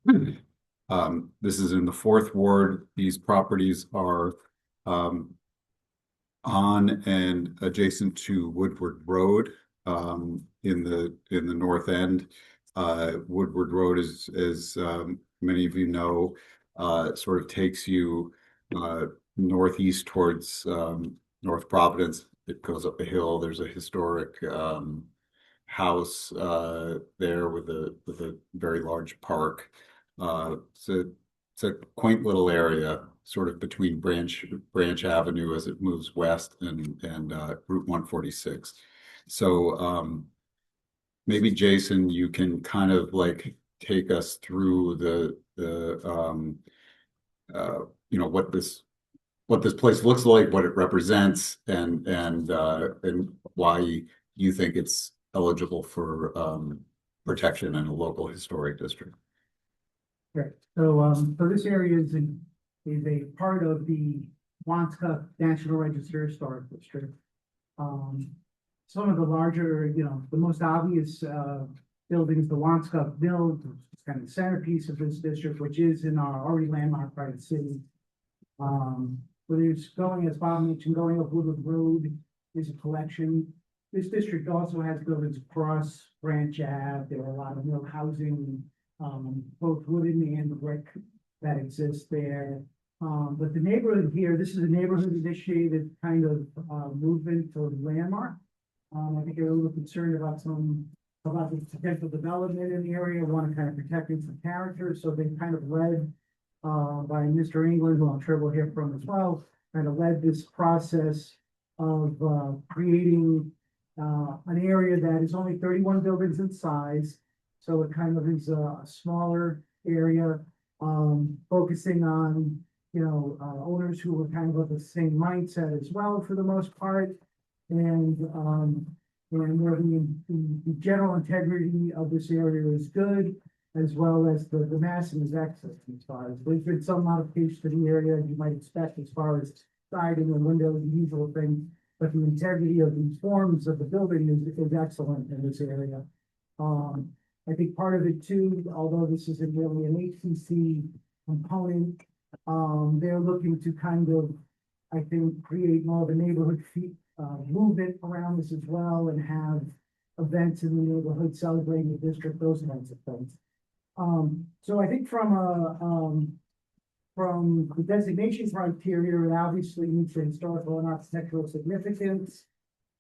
This is in the 4th ward. These properties are on and adjacent to Woodward Road in the north end. Woodward Road is, as many of you know, sort of takes you northeast towards North Providence. It goes up a hill. There's a historic house there with a very large park. It's a quaint little area, sort of between Branch Avenue as it moves west and Route 146. So maybe Jason, you can kind of like take us through the what this place looks like, what it represents, and why you think it's eligible for protection in a local historic district. Right. So this area is a part of the Wanskuck National Register Historic District. Some of the larger, the most obvious buildings, the Wanskuck Mill, which is kind of the centerpiece of this district, which is in our already landmarked part of the city. Whether it's going, as Bob mentioned, going up Woodward Road is a collection. this district also has buildings across Branch Ave. There are a lot of new housing, both wooden and brick that exist there. But the neighborhood here, this is a neighborhood initiated kind of movement toward landmark. I think they're a little concerned about the potential development in the area, want to kind of protect its character. So they kind of led by Mr. England, who I'm sure we'll hear from as well, kind of led this process of creating an area that is only 31 buildings in size. So it kind of is a smaller area, focusing on, owners who were kind of the same mindset as well for the most part. And where the general integrity of this area is good, as well as the massing is excellent as far as there's been some modification to the area you might expect as far as siding and windows, the usual thing. But the integrity of these forms of the building is excellent in this area. I think part of it too, although this isn't really an HCC component, they're looking to kind of, I think, create more of a neighborhood movement around this as well, and have events in the neighborhood celebrating the district, those kinds of things. So I think from the designation criteria, it obviously meets the historical and architectural significance.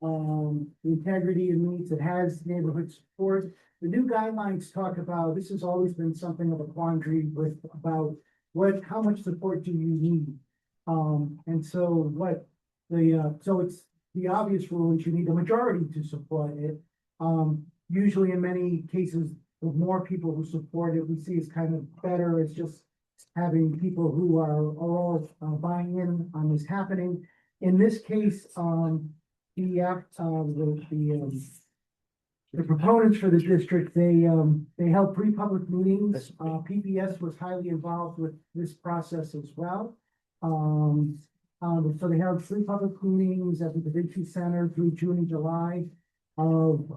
The integrity it meets, it has neighborhood support. The new guidelines talk about, this has always been something of a quandary with about how much support do you need? And so so it's the obvious rule is you need a majority to support it. Usually in many cases, with more people who support it, we see it's kind of better. It's just having people who are all buying in on this happening. In this case, the proponents for the district, they held 3 public meetings. PPS was highly involved with this process as well. So they held 3 public meetings at the Da Vinci Center through June and July of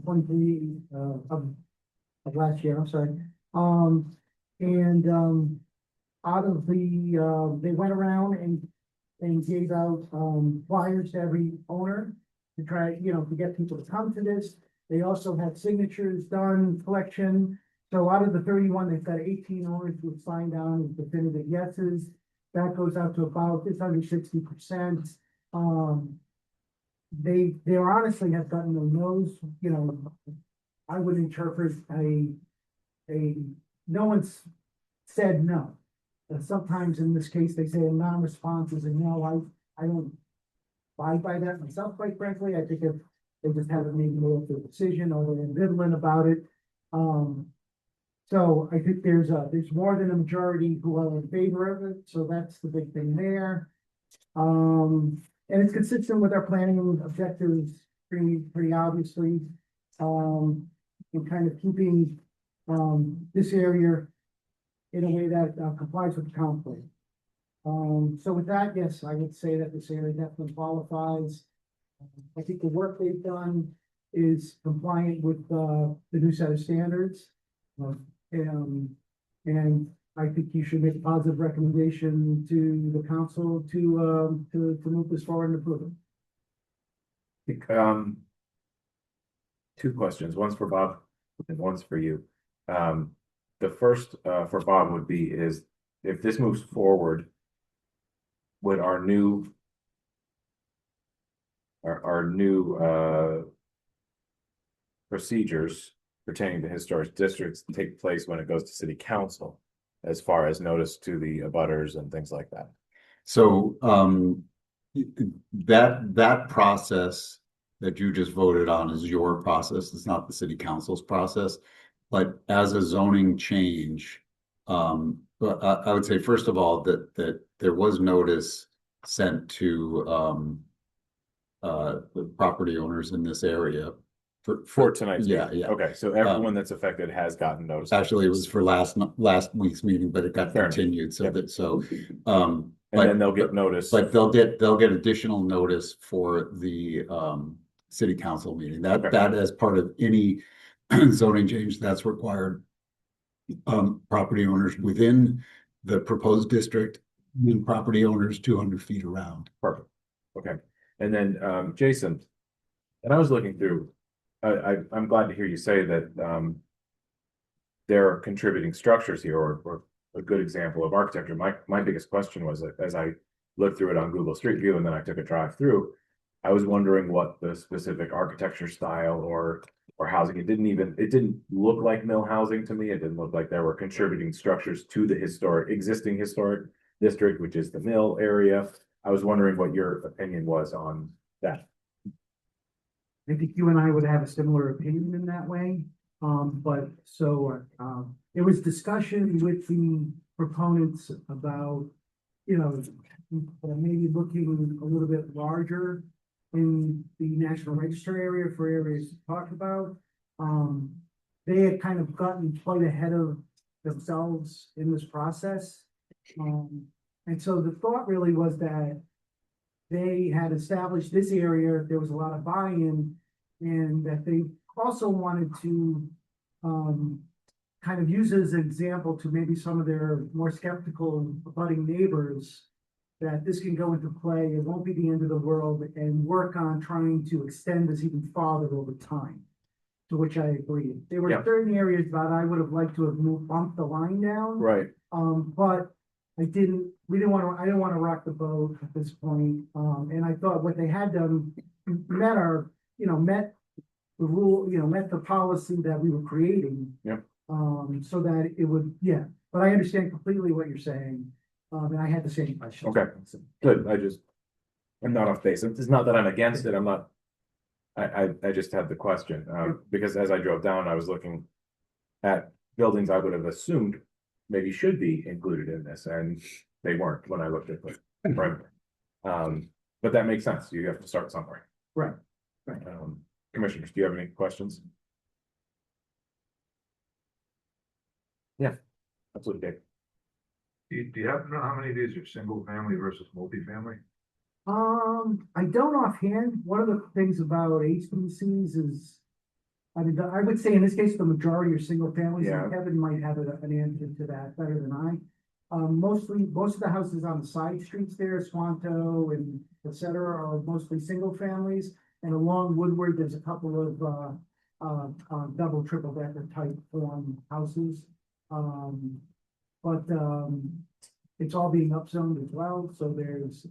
23 of last year. I'm sorry. Out of they went around and gave out flyers to every owner to try, to get people to come to this. They also had signatures done, collection. So out of the 31, they've got 18 owners who have signed on with definitive yeses. That goes out to about just under 60%. They honestly have gotten no no's. I would interpret no one's said no. Sometimes in this case, they say a non-response is a no. I don't abide by that myself, quite frankly. I think if they just haven't made a decision or they're ambivalent about it. So I think there's more than a majority who are in favor of it. So that's the big thing there. And it's consistent with our planning objectives pretty obviously. And kind of keeping this area in a way that complies with the comp plan. So with that, yes, I would say that this area definitely qualifies. I think the work they've done is compliant with the new set of standards. And I think you should make a positive recommendation to the council to move this forward and approve it. 2 questions, one's for Bob and one's for you. The first for Bob would be is if this moves forward, would our new procedures pertaining to historic districts take place when it goes to city council, as far as notice to the abutters and things like that? So that process that you just voted on is your process. It's not the city council's process. But as a zoning change, but I would say first of all that there was notice sent to the property owners in this area for tonight's yeah meeting. yeah Okay, so everyone that's affected has gotten notice. Actually, it was for last week's meeting, but it got continued. So and then they'll get notice. But they'll get additional notice for the city council meeting. That as part of any zoning change that's required. Property owners within the proposed district and property owners 200 feet around. Perfect. Okay. And then Jason, And I was looking through, I'm glad to hear you say that, there are contributing structures here, or a good example of architecture. My biggest question was that as I looked through it on Google Street View and then I took a drive through, I was wondering what the specific architecture style or housing. It didn't look like mill housing to me. It didn't look like there were contributing structures to the existing historic district, which is the mill area. I was wondering what your opinion was on that. I think you and I would have a similar opinion in that way. There was discussion with the proponents about, maybe looking a little bit larger in the National Register area for areas to talk about. They had kind of gotten quite ahead of themselves in this process. And so the thought really was that they had established this area, there was a lot of buy-in, and that they also wanted to kind of use as an example to maybe some of their more skeptical budding neighbors that this can go into play, it won't be the end of the world, and work on trying to extend this even farther over time. To which I agree. There were certain areas that I would have liked to have bumped the line down. Right. But I didn't want to rock the boat at this point. And I thought what they had done met the rule, met the policy that we were creating. Yep. So that it would, but I understand completely what you're saying. And I had the same question. Okay, good. I'm not off base. It's not that I'm against it. I'm not. I just had the question, because as I drove down, I was looking at buildings I would have assumed maybe should be included in this, and they weren't when I looked at the perimeter. But that makes sense. You have to start somewhere. Right. Commissioners, do you have any questions? Yeah, absolutely, Dave. Do you happen to know how many of these are single family versus multifamily? I don't offhand. One of the things about HBCs is, I would say in this case, the majority are single families. Yeah. And Kevin might have an answer to that better than I. Most of the houses on the side streets there, Swanto and et cetera, are mostly single families. And along Woodward, there's a couple of double, triple decker type form houses. It's all being upzoned as well, so there's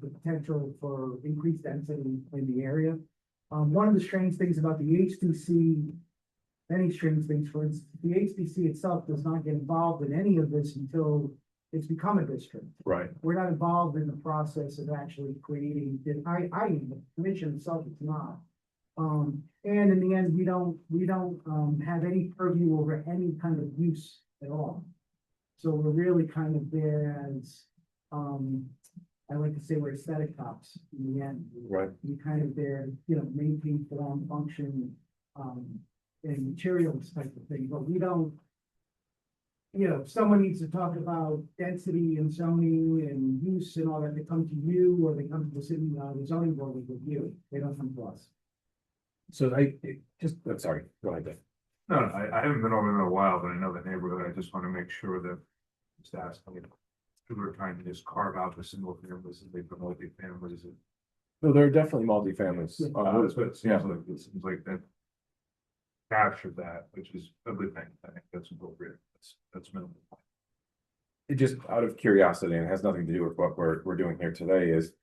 the potential for increased density in the area. One of the strange things about the HDC, many strange things, for instance, the HDC itself does not get involved in any of this until it's become a district. Right. We're not involved in the process of actually creating, the commission itself is not. And in the end, we don't have any purview over any kind of use at all. So we're really kind of there as, I like to say we're aesthetic cops in the end. Right. We kind of there, maintain form, function, and materials type of thing, but we don't, if someone needs to talk about density and zoning and use and all that, they come to you, or they come to the city, the zoning board with review. They don't come to us. So I'm sorry, go ahead, Dave. No, I haven't been over there in a while, but I know the neighborhood. I just want to make sure that just asking if people are trying to just carve out the single families and they promote the families. No, there are definitely multifamilies. That's what it seems like. It seems like that captured that, which is a good thing. I think that's appropriate. That's minimal. It just out of curiosity, and it has nothing to do with what we're doing here today, is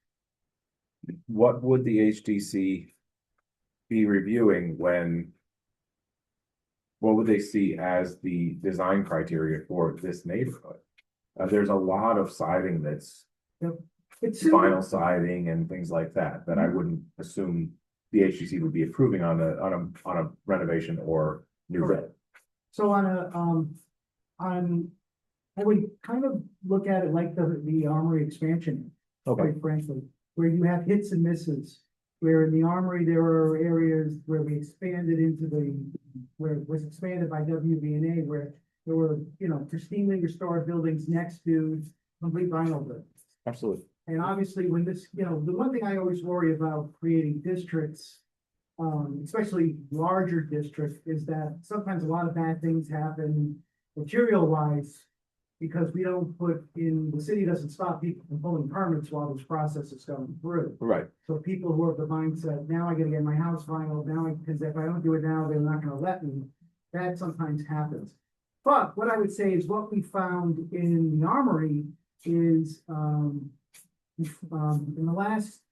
what would the HDC be reviewing what would they see as the design criteria for this neighborhood? There's a lot of siding that's It's vinyl siding and things like that I wouldn't assume the HDC would be approving on a renovation or new build. So I would kind of look at it like the Armory expansion, quite frankly, where you have hits and misses. Where in the Armory, there are areas where we expanded where it was expanded by WVNA, where there were, pristinely restored buildings next to complete vinyl buildings. Absolutely. And obviously when this, the one thing I always worry about creating districts, especially larger districts, is that sometimes a lot of bad things happen material wise Because we don't put in, the city doesn't stop people from pulling permits while this process is going through. Right. So people who have the mindset, now I gotta get my house vinyl, because if I don't do it now, they're not gonna let me. That sometimes happens. But what I would say is what we found in the Armory is, in the last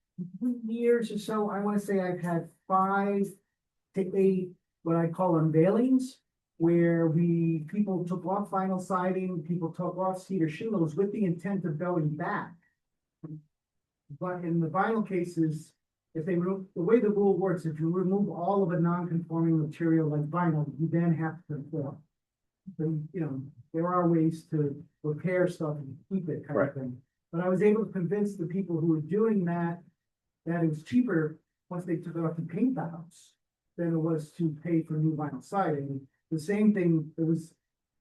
years or so, I wanna say I've had 5 to 8, what I call unveilings, where people took off vinyl siding, people took off cedar shingles with the intent of going back. But in the vinyl cases, if they remove, the way the rule works, if you remove all of a non-conforming material like vinyl, you then have to conform. So, there are ways to repair stuff and keep it kind of thing. But I was able to convince the people who were doing that it was cheaper once they took it off to paint the house than it was to pay for new vinyl siding. The same thing, it was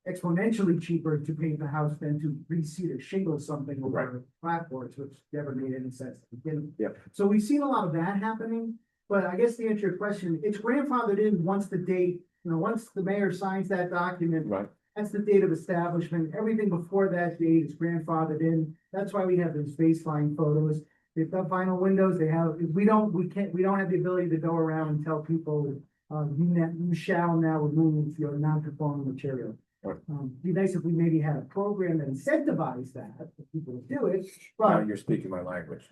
exponentially cheaper to paint the house than to re-cedar shingle something over platforms, which never made any sense to begin with. Yep. So we've seen a lot of that happening, but I guess to answer your question, it's grandfathered in once the date, once the mayor signs that document. Right. That's the date of establishment. Everything before that date is grandfathered in. That's why we have those baseline photos. They've got vinyl windows. We don't have the ability to go around and tell people, you shall now remove your non-conforming material. Right. It'd be nice if we maybe had a program that incentivized that for people to do it, Now but. you're speaking my language.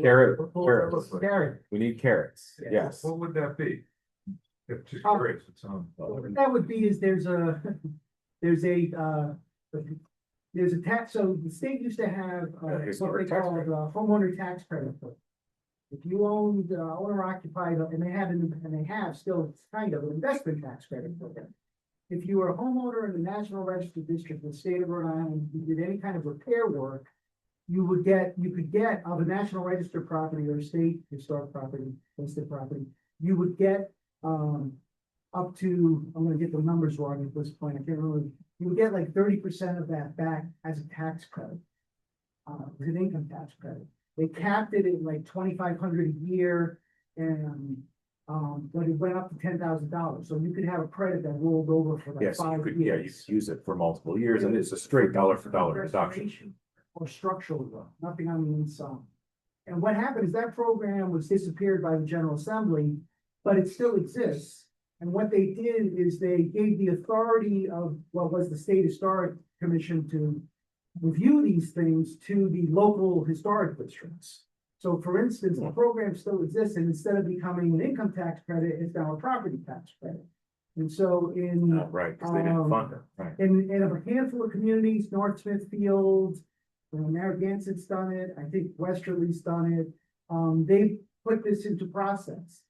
Carrots. Carrot. We need carrots, yes. What would that be? If just Oh. curious, it's on. That would be is there's a tax, so the state used to have what they historic tax call credit. homeowner tax credit. If you owned owner occupied, and they have still, it's kind of an investment tax credit program. If you were a homeowner in the National Register District of the state of Rhode Island, you did any kind of repair work, you could get of a National Register property or state historic property, listed property, you would get up to, I'm gonna get the numbers wrong at this point, I can't remember, you would get like 30% of that back as a tax credit. As an income tax credit. They capped it at like 2,500 a year and but it went up to $10,000. So you could have a credit that rolled over for like Yes, you 5 could, years. you could use it for multiple years and it's a straight dollar for dollar reduction. Restoration Or structural work, nothing on the inside. And what happened is that program was disappeared by the General Assembly, but it still exists. And what they did is they gave the authority of what was the State Historic Commission to review these things to the local historic districts. So for instance, the program still exists, and instead of becoming an income tax credit, it's now a property tax credit. And so Right, because they didn't fund it, right. in a handful of communities, North Smithfield, Narragansett's done it, I think Westerly's done it. They put this into process.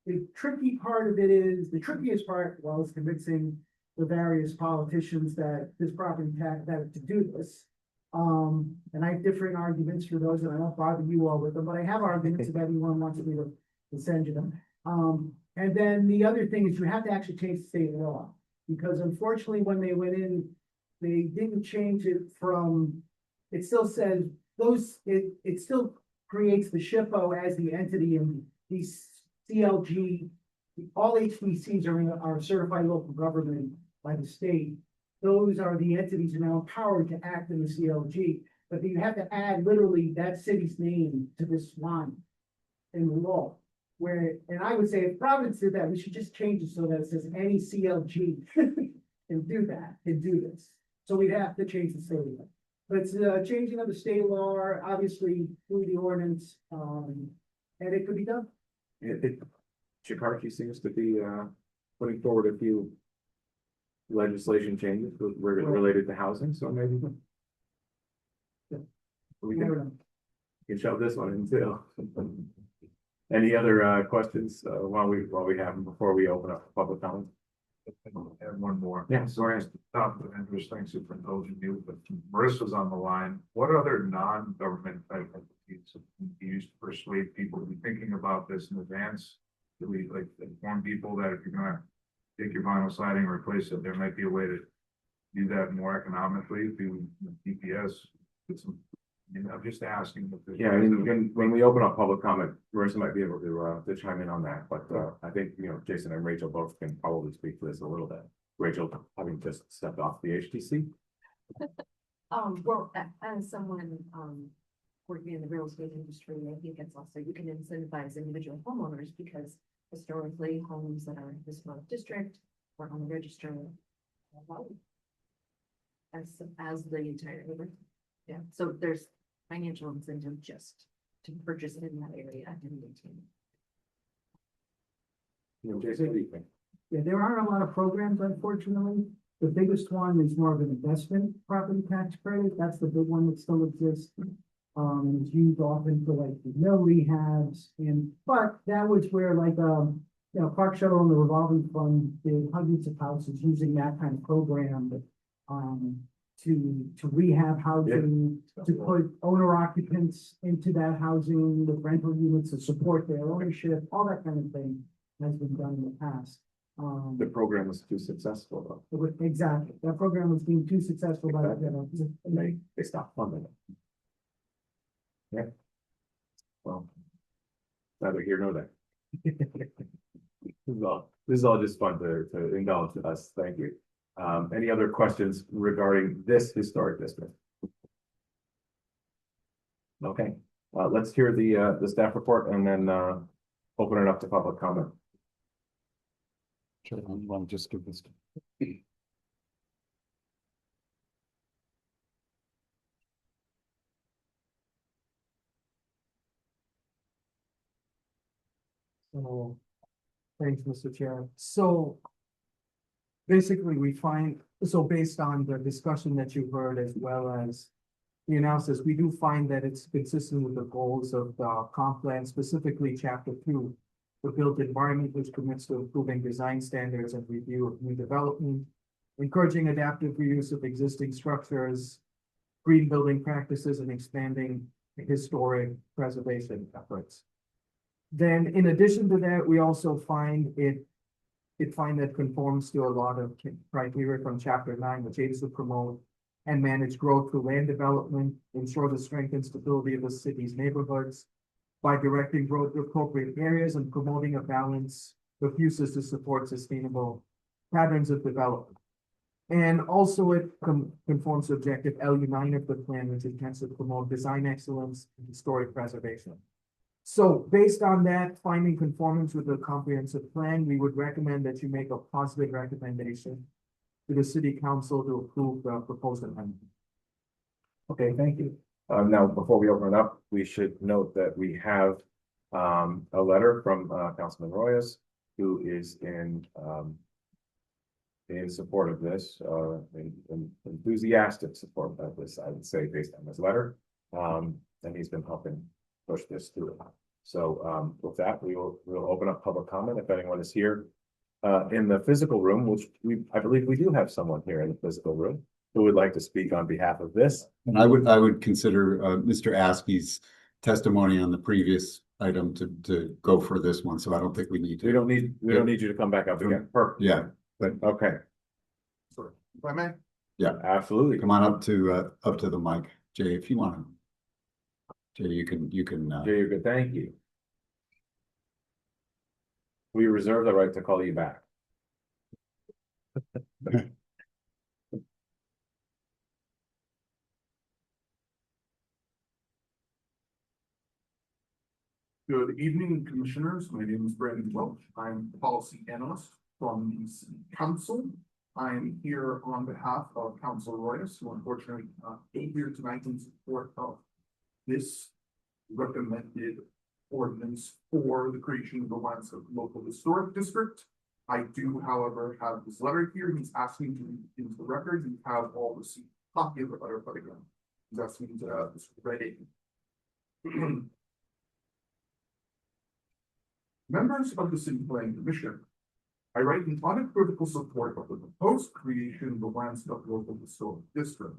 The tricky part of it is, the trickiest part, is convincing the various politicians that this property tax, that to do this. And I have different arguments for those, and I won't bother you all with them, but I have arguments if anyone wants me to send you them. And then the other thing is you have to actually change the state law, because unfortunately, when they went in, they didn't change it from, it still says it still creates the SHPO as the entity, and these CLG, all HBCs are certified local government by the state. Those are the entities who are now empowered to act in the CLG, but you have to add literally that city's name to this line in the law. And I would say if Providence did that, we should just change it so that it says any CLG can do that, can do this. So we'd have to change the state law. But it's changing of the state law, obviously through the ordinance, and it could be done. Chikarchi seems to be putting forward a few legislation changes related to housing, so maybe we can shove this one in too. Any other questions while we have them before we open up public comment? And one more. Yeah, Sorry, it's not the interesting super indulgent you, but Marissa's on the line. What other non-government type entities have you used to persuade people to be thinking about this in advance? Do we like inform people that if you're gonna take your vinyl siding and replace it, there might be a way to do that more economically through DPS? I'm just asking. Yeah, I mean, when we open up public comment, Marissa might be able to chime in on that, but I think, Jason and Rachel both can probably speak to this a little bit. Rachel, having just stepped off the HTC. Well, as someone, working in the real estate industry, I think it's also, you can incentivize individual homeowners because historically, homes that are in this month district were on the register as the entire neighborhood. Yeah, so there's financial incentive just to purchase it in that area and maintain it. Jason, what do you think? Yeah, there aren't a lot of programs, unfortunately. The biggest one is more of an investment property tax credit. That's the big one that still exists. It's used often for like the mill rehabs but that was where like, Park Shuttle and the revolving fund did hundreds of houses using that kind of program. To rehab housing, to put owner occupants into that housing with rental units to support their ownership, all that kind of thing has been done in the past. The program was too successful Exactly, that program was deemed too successful by the though. They stopped funding it. Yeah. Well, neither here nor there. This is all just fun to indulge us. Thank you. Any other questions regarding this historic district? Okay, let's hear the staff report and then open it up to public comment. Sure, you want to just give this. So, thanks, Mr. Chair. So basically, based on the discussion that you heard as well as the analysis, we do find that it's consistent with the goals of the comp plan, specifically chapter 2, the built environment, which commits to improving design standards and review of new development, encouraging adaptive reuse of existing structures, green building practices, and expanding historic preservation efforts. Then in addition to that, we also find that conforms to a lot of criteria from chapter 9, which aims to promote and manage growth through land development, ensure the strength and stability of the city's neighborhoods by directing growth to appropriate areas and promoting a balance of uses to support sustainable patterns of development. And also it conforms to objective LU9 of the plan, which intends to promote design excellence and historic preservation. So based on that, finding conformance with the comprehensive plan, we would recommend that you make a positive recommendation to the city council to approve the proposed amendment. Okay, thank you. Now, before we open it up, we should note that we have a letter from Councilman Royas, who is in support of this, in enthusiastic support of this, I would say, based on his letter. And he's been helping push this through. So with that, we'll open up public comment if anyone is here in the physical room, which I believe we do have someone here in the physical room who would like to speak on behalf of this. And I would consider Mr. Askey's testimony on the previous item to go for this one, so I don't think we need to. We don't need you to come back up again. Perfect. Yeah, but okay. Sorry, if I may. Yeah, absolutely. Come on up to the mic, Jay, if you want to. Jay, you can. Jay, you're good. Thank you. We reserve the right to call you back. Good evening, commissioners. My name is Brandon Welch. I'm a policy analyst from the city council. I'm here on behalf of Councilor Royas, who unfortunately ain't here tonight in support of this recommended ordinance for the creation of the Wanskuck Local Historic District. I do, however, have this letter here. He's asking to read into the record. You have all received a copy of the letter, but again, he's asking to have this read in. Members of the City Planning Commission, I write in unequivocal support of the proposed creation of the Wanskuck Local Historic District.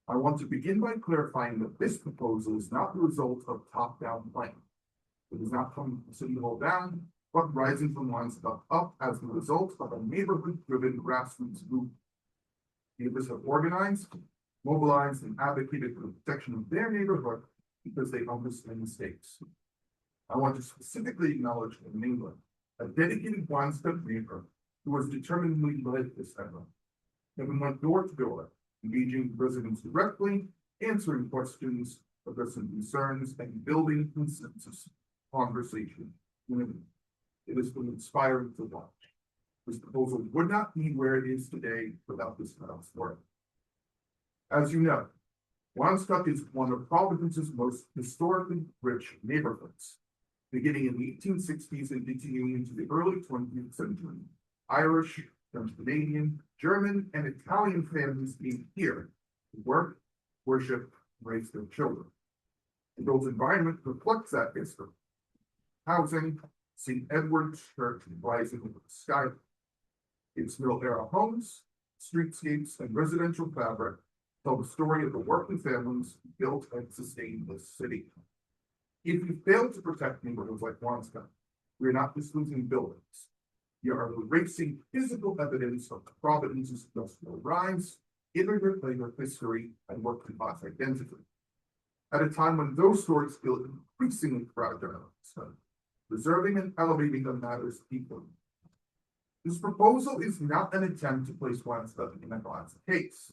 I want to begin by clarifying that this proposal is not the result of top-down planning. It is not coming from City Hall down, but rising from Wanskuck up as the result of a neighborhood-driven grassroots movement. Neighbors have organized, mobilized, and advocated for the protection of their neighborhood because they understand the stakes. I want to specifically acknowledge in England a dedicated Wanskuck neighbor who was determinedly led this effort. And we went door to door, engaging residents directly, answering questions, addressing concerns, and building consensus conversation. It has been inspiring to watch. This proposal would not be where it is today without this kind of work. As you know, Wanskuck is one of Providence's most historically rich neighborhoods. Beginning in the 1860s and continuing into the early 20th century, Irish, French Canadian, German, and Italian families came here to work, worship, and raise their children. The built environment reflects that history. Housing, St. Edward's Church rising over the sky. Its Middle-era homes, streetscapes, and residential fabric tell the story of the working families who built and sustained this city. If we fail to protect neighborhoods like Wanskuck, we are not just losing buildings. We are erasing physical evidence of Providence's industrial rise, immigrant labor history, and working class identity. At a time when those stories feel increasingly fragile, preserving and elevating them matters equally. This proposal is not an attempt to place Wanskuck in a glass case.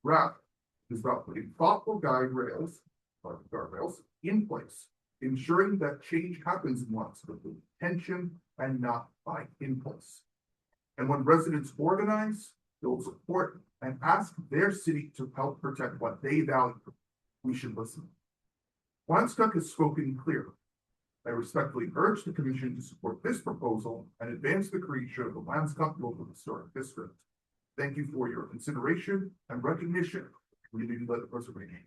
Rather, it is about putting thoughtful guardrails in place, ensuring that change happens in Wanskuck with intention and not by impulse. And when residents organize, build support, and ask their city to help protect what they value, we should listen. Wanskuck has spoken clearly. I respectfully urge the Commission to support this proposal and advance the creation of the Wanskuck Local Historic District. Thank you for your consideration and recognition of community-led preservation.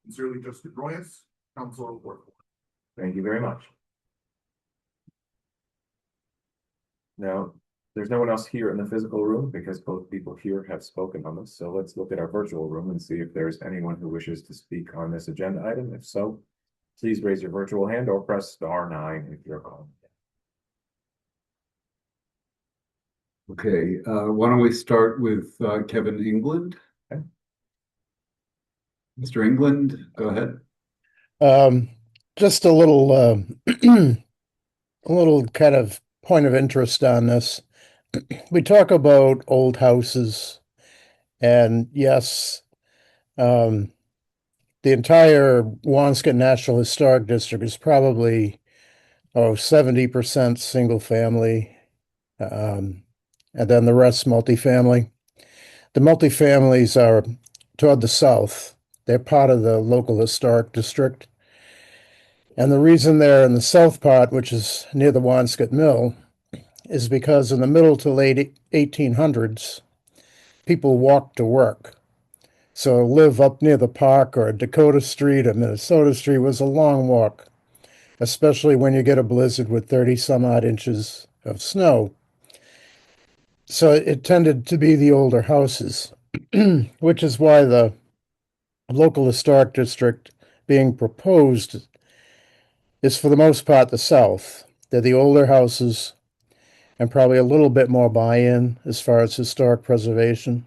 Sincerely, Justin Royas, Councilor Ward. Thank you very much. Now, there's no one else here in the physical room because both people here have spoken on this. So let's look at our virtual room and see if there's anyone who wishes to speak on this agenda item. If so, please raise your virtual hand or press *9 if you're calling. Okay, why don't we start with Kevin England? Okay. Mr. England, go ahead. Just a little, a little kind of point of interest on this. We talk about old houses, and yes, the entire Wanskuck National Historic District is probably 70% single family, and then the rest multifamily. The multifamilies are toward the south. They're part of the local historic district. And the reason they're in the south part, which is near the Wanskuck Mill, is because in the middle to late 1800s, people walked to work. So live up near the park or Dakota Street or Minnesota Street was a long walk, especially when you get a blizzard with 30 some odd inches of snow. So it tended to be the older houses, which is why the local historic district being proposed is for the most part the south. They're the older houses and probably a little bit more buy-in as far as historic preservation.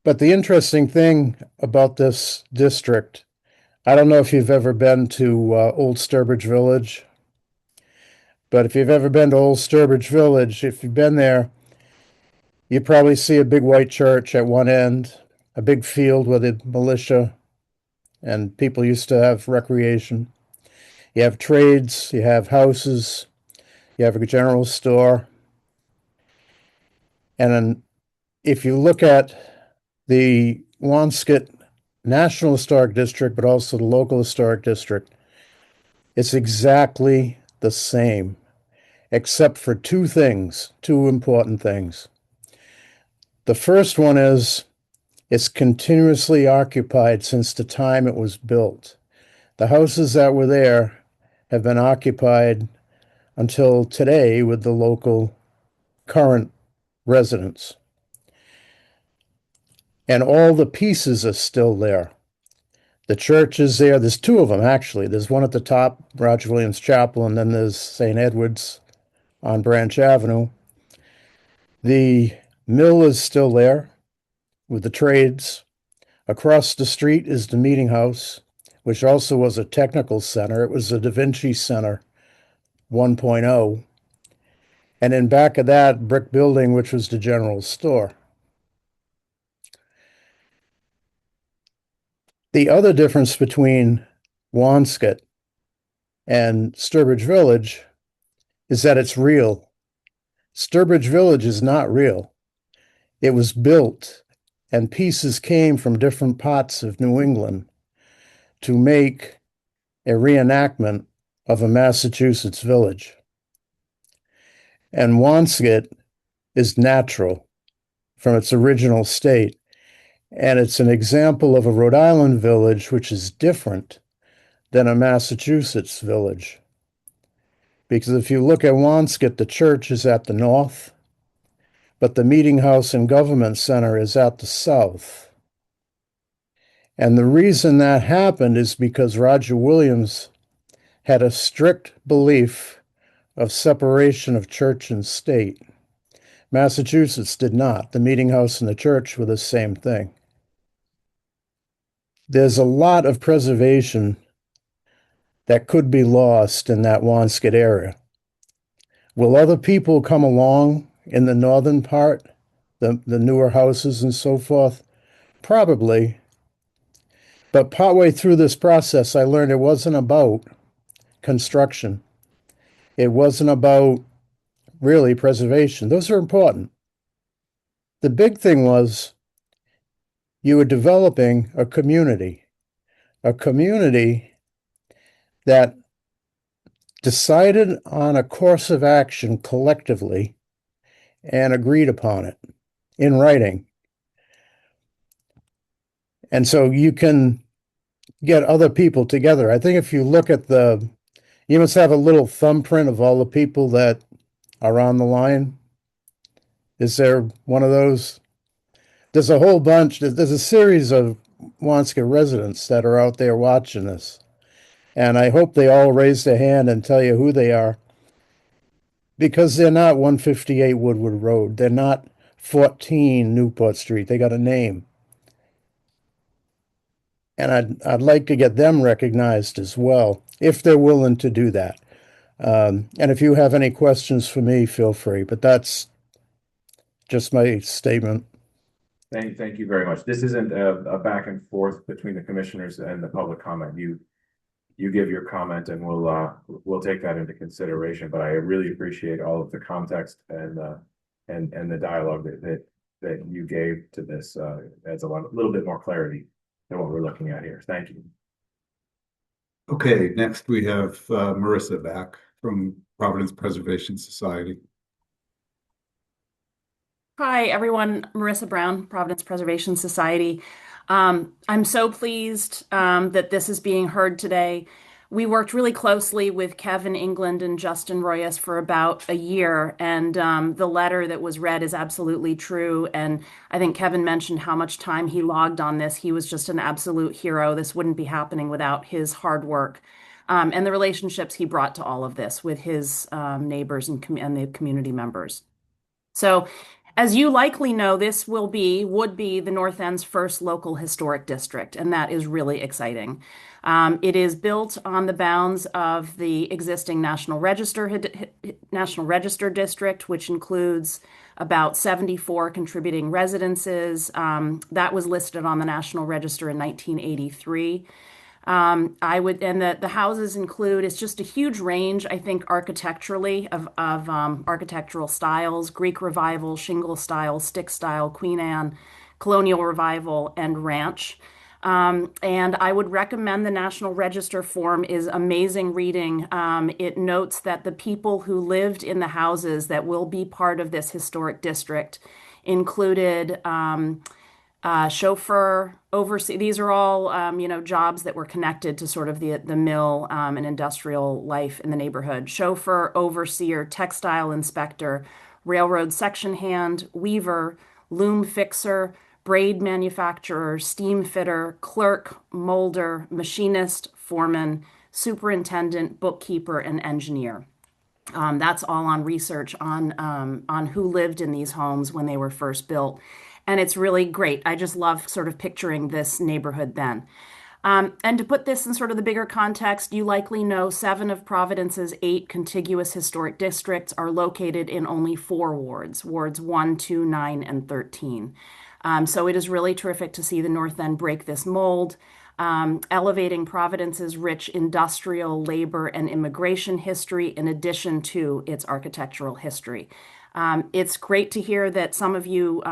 But the interesting thing about this district, I don't know if you've ever been to Old Sturbridge Village, but if you've ever been to Old Sturbridge Village, if you've been there, you probably see a big white church at one end, a big field where the militia and people used to have recreation. You have trades, you have houses, you have a general store. And then if you look at the Wanskuck National Historic District, but also the local historic district, it's exactly the same, except for two important things. The first one is it's continuously occupied since the time it was built. The houses that were there have been occupied until today with the local current residents. And all the pieces are still there. The church is there. There's two of them, actually. There's one at the top, Roger Williams Chapel, and then there's St. Edward's on Branch Avenue. The mill is still there with the trades. Across the street is the meeting house, which also was a technical center. It was a Da Vinci Center 1.0. And in back of that, brick building, which was the general store. The other difference between Wanskuck and Sturbridge Village is that it's real. Sturbridge Village is not real. It was built, and pieces came from different parts of New England to make a reenactment of a Massachusetts village. And Wanskuck is natural from its original state. And it's an example of a Rhode Island village which is different than a Massachusetts village. Because if you look at Wanskuck, the church is at the north, but the meeting house and government center is at the south. And the reason that happened is because Roger Williams had a strict belief of separation of church and state. Massachusetts did not. The meeting house and the church were the same thing. There's a lot of preservation that could be lost in that Wanskuck area. Will other people come along in the northern part, the newer houses and so forth? Probably. But partway through this process, I learned it wasn't about construction. It wasn't about really preservation. Those are important. The big thing was you were developing a community that decided on a course of action collectively and agreed upon it in writing. And so you can get other people together. I think if you look at you must have a little thumbprint of all the people that are on the line. Is there one of those? There's a whole bunch. There's a series of Wanskuck residents that are out there watching this. And I hope they all raise their hand and tell you who they are. Because they're not 158 Woodward Road. They're not 14 Newport Street. They got a name. And I'd like to get them recognized as well, if they're willing to do that. And if you have any questions for me, feel free. But that's just my statement. Thank you very much. This isn't a back and forth between the commissioners and the public comment. You give your comment and we'll take that into consideration. But I really appreciate all of the context and the dialogue that you gave to this. Adds a little bit more clarity than what we're looking at here. Thank you. Okay, next we have Marissa back from Providence Preservation Society. Hi, everyone. Marissa Brown, Providence Preservation Society. I'm so pleased that this is being heard today. We worked really closely with Kevin England and Justin Royas for about a year, and the letter that was read is absolutely true. And I think Kevin mentioned how much time he logged on this. He was just an absolute hero. This wouldn't be happening without his hard work and the relationships he brought to all of this with his neighbors and the community members. So, as you likely know, this would be the North End's first local historic district, and that is really exciting. It is built on the bounds of the existing National Register district, which includes about 74 contributing residences. That was listed on the National Register in 1983. The houses include, it's just a huge range, I think, architecturally of architectural styles: Greek Revival, shingle style, stick style, Queen Anne, Colonial Revival, and ranch. And I would recommend the National Register form is amazing reading. It notes that the people who lived in the houses that will be part of this historic district included chauffeur, overseer. These are all, jobs that were connected to sort of the mill and industrial life in the neighborhood. Chauffeur, overseer, textile inspector, railroad section hand, weaver, loom fixer, braid manufacturer, steam fitter, clerk, molder, machinist, foreman, superintendent, bookkeeper, and engineer. That's all on research on who lived in these homes when they were first built. And it's really great. I just love sort of picturing this neighborhood then. And to put this in sort of the bigger context, you likely know 7 of Providence's 8 contiguous historic districts are located in only 4 wards, wards 1, 2, 9, and 13. So it is really terrific to see the North End break this mold. elevating Providence's rich industrial, labor, and immigration history in addition to its architectural history. It's great to hear that some of you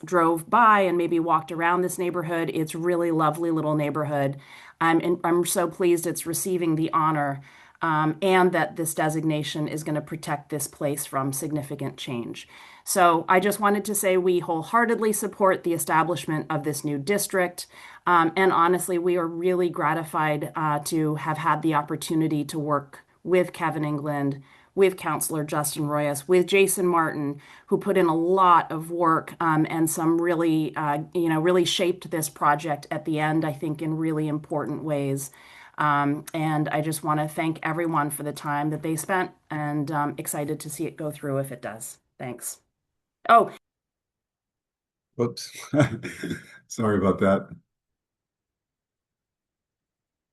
drove by and maybe walked around this neighborhood. It's really lovely little neighborhood. I'm so pleased it's receiving the honor and that this designation is going to protect this place from significant change. So I just wanted to say we wholeheartedly support the establishment of this new district. And honestly, we are really gratified to have had the opportunity to work with Kevin England, with Councillor Justin Royas, with Jason Martin, who put in a lot of work and some really, really shaped this project at the end, I think, in really important ways. And I just want to thank everyone for the time that they spent and excited to see it go through if it does. Thanks. Oh, Whoops. Sorry about that.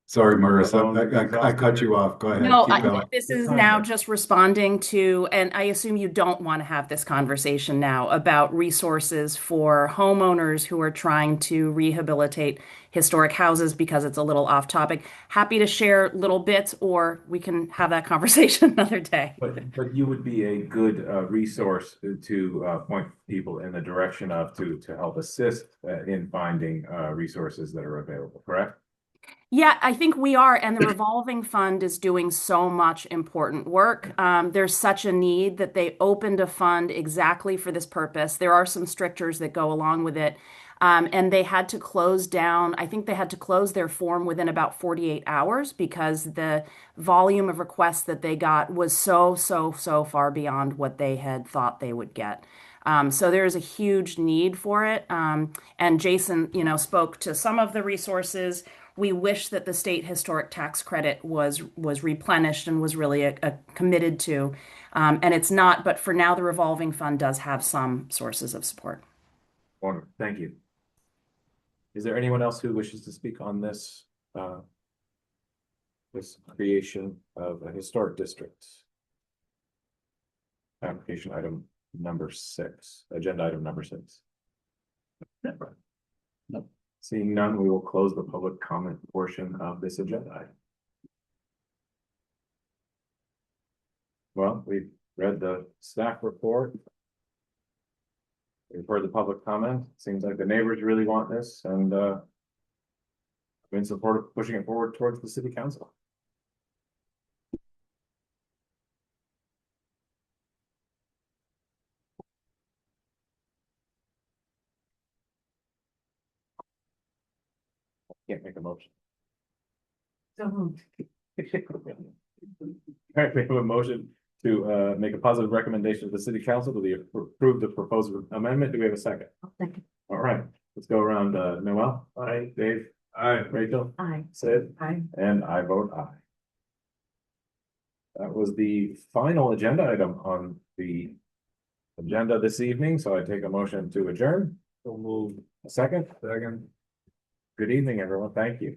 Sorry, Marissa, I cut you off. Go ahead. no, Keep going. this is now just responding to, and I assume you don't want to have this conversation now about resources for homeowners who are trying to rehabilitate historic houses because it's a little off topic. Happy to share little bits, or we can have that conversation another day. But you would be a good resource to point people in the direction of to help assist in finding resources that are available, correct? Yeah, I think we are. And the revolving fund is doing so much important work. There's such a need that they opened a fund exactly for this purpose. There are some strictures that go along with it. And they had to close down, I think they had to close their form within about 48 hours because the volume of requests that they got was so far beyond what they had thought they would get. So there's a huge need for it. And Jason, spoke to some of the resources. We wish that the state historic tax credit was replenished and was really committed to. And it's not, but for now, the revolving fund does have some sources of support. Wonderful. Thank you. Is there anyone else who wishes to speak on this this creation of a historic district? Application item number 6, agenda item number 6. No. Seeing none, we will close the public comment portion of this agenda item. Well, we've read the staff report. We've heard the public comment. Seems like the neighbors really want this and been supportive of pushing it forward towards the city council. Can't make a motion. So moved. All right, we have a motion to make a positive recommendation to the city council to approve the proposed amendment. Do we have a second? Second. All right, let's go around. Noel. Aye. Dave. Aye. Rachel. Aye. Sid. Aye. And I vote aye. That was the final agenda item on the agenda this evening, so I take a motion to adjourn. So move. A second. Second. Good evening, everyone. Thank you.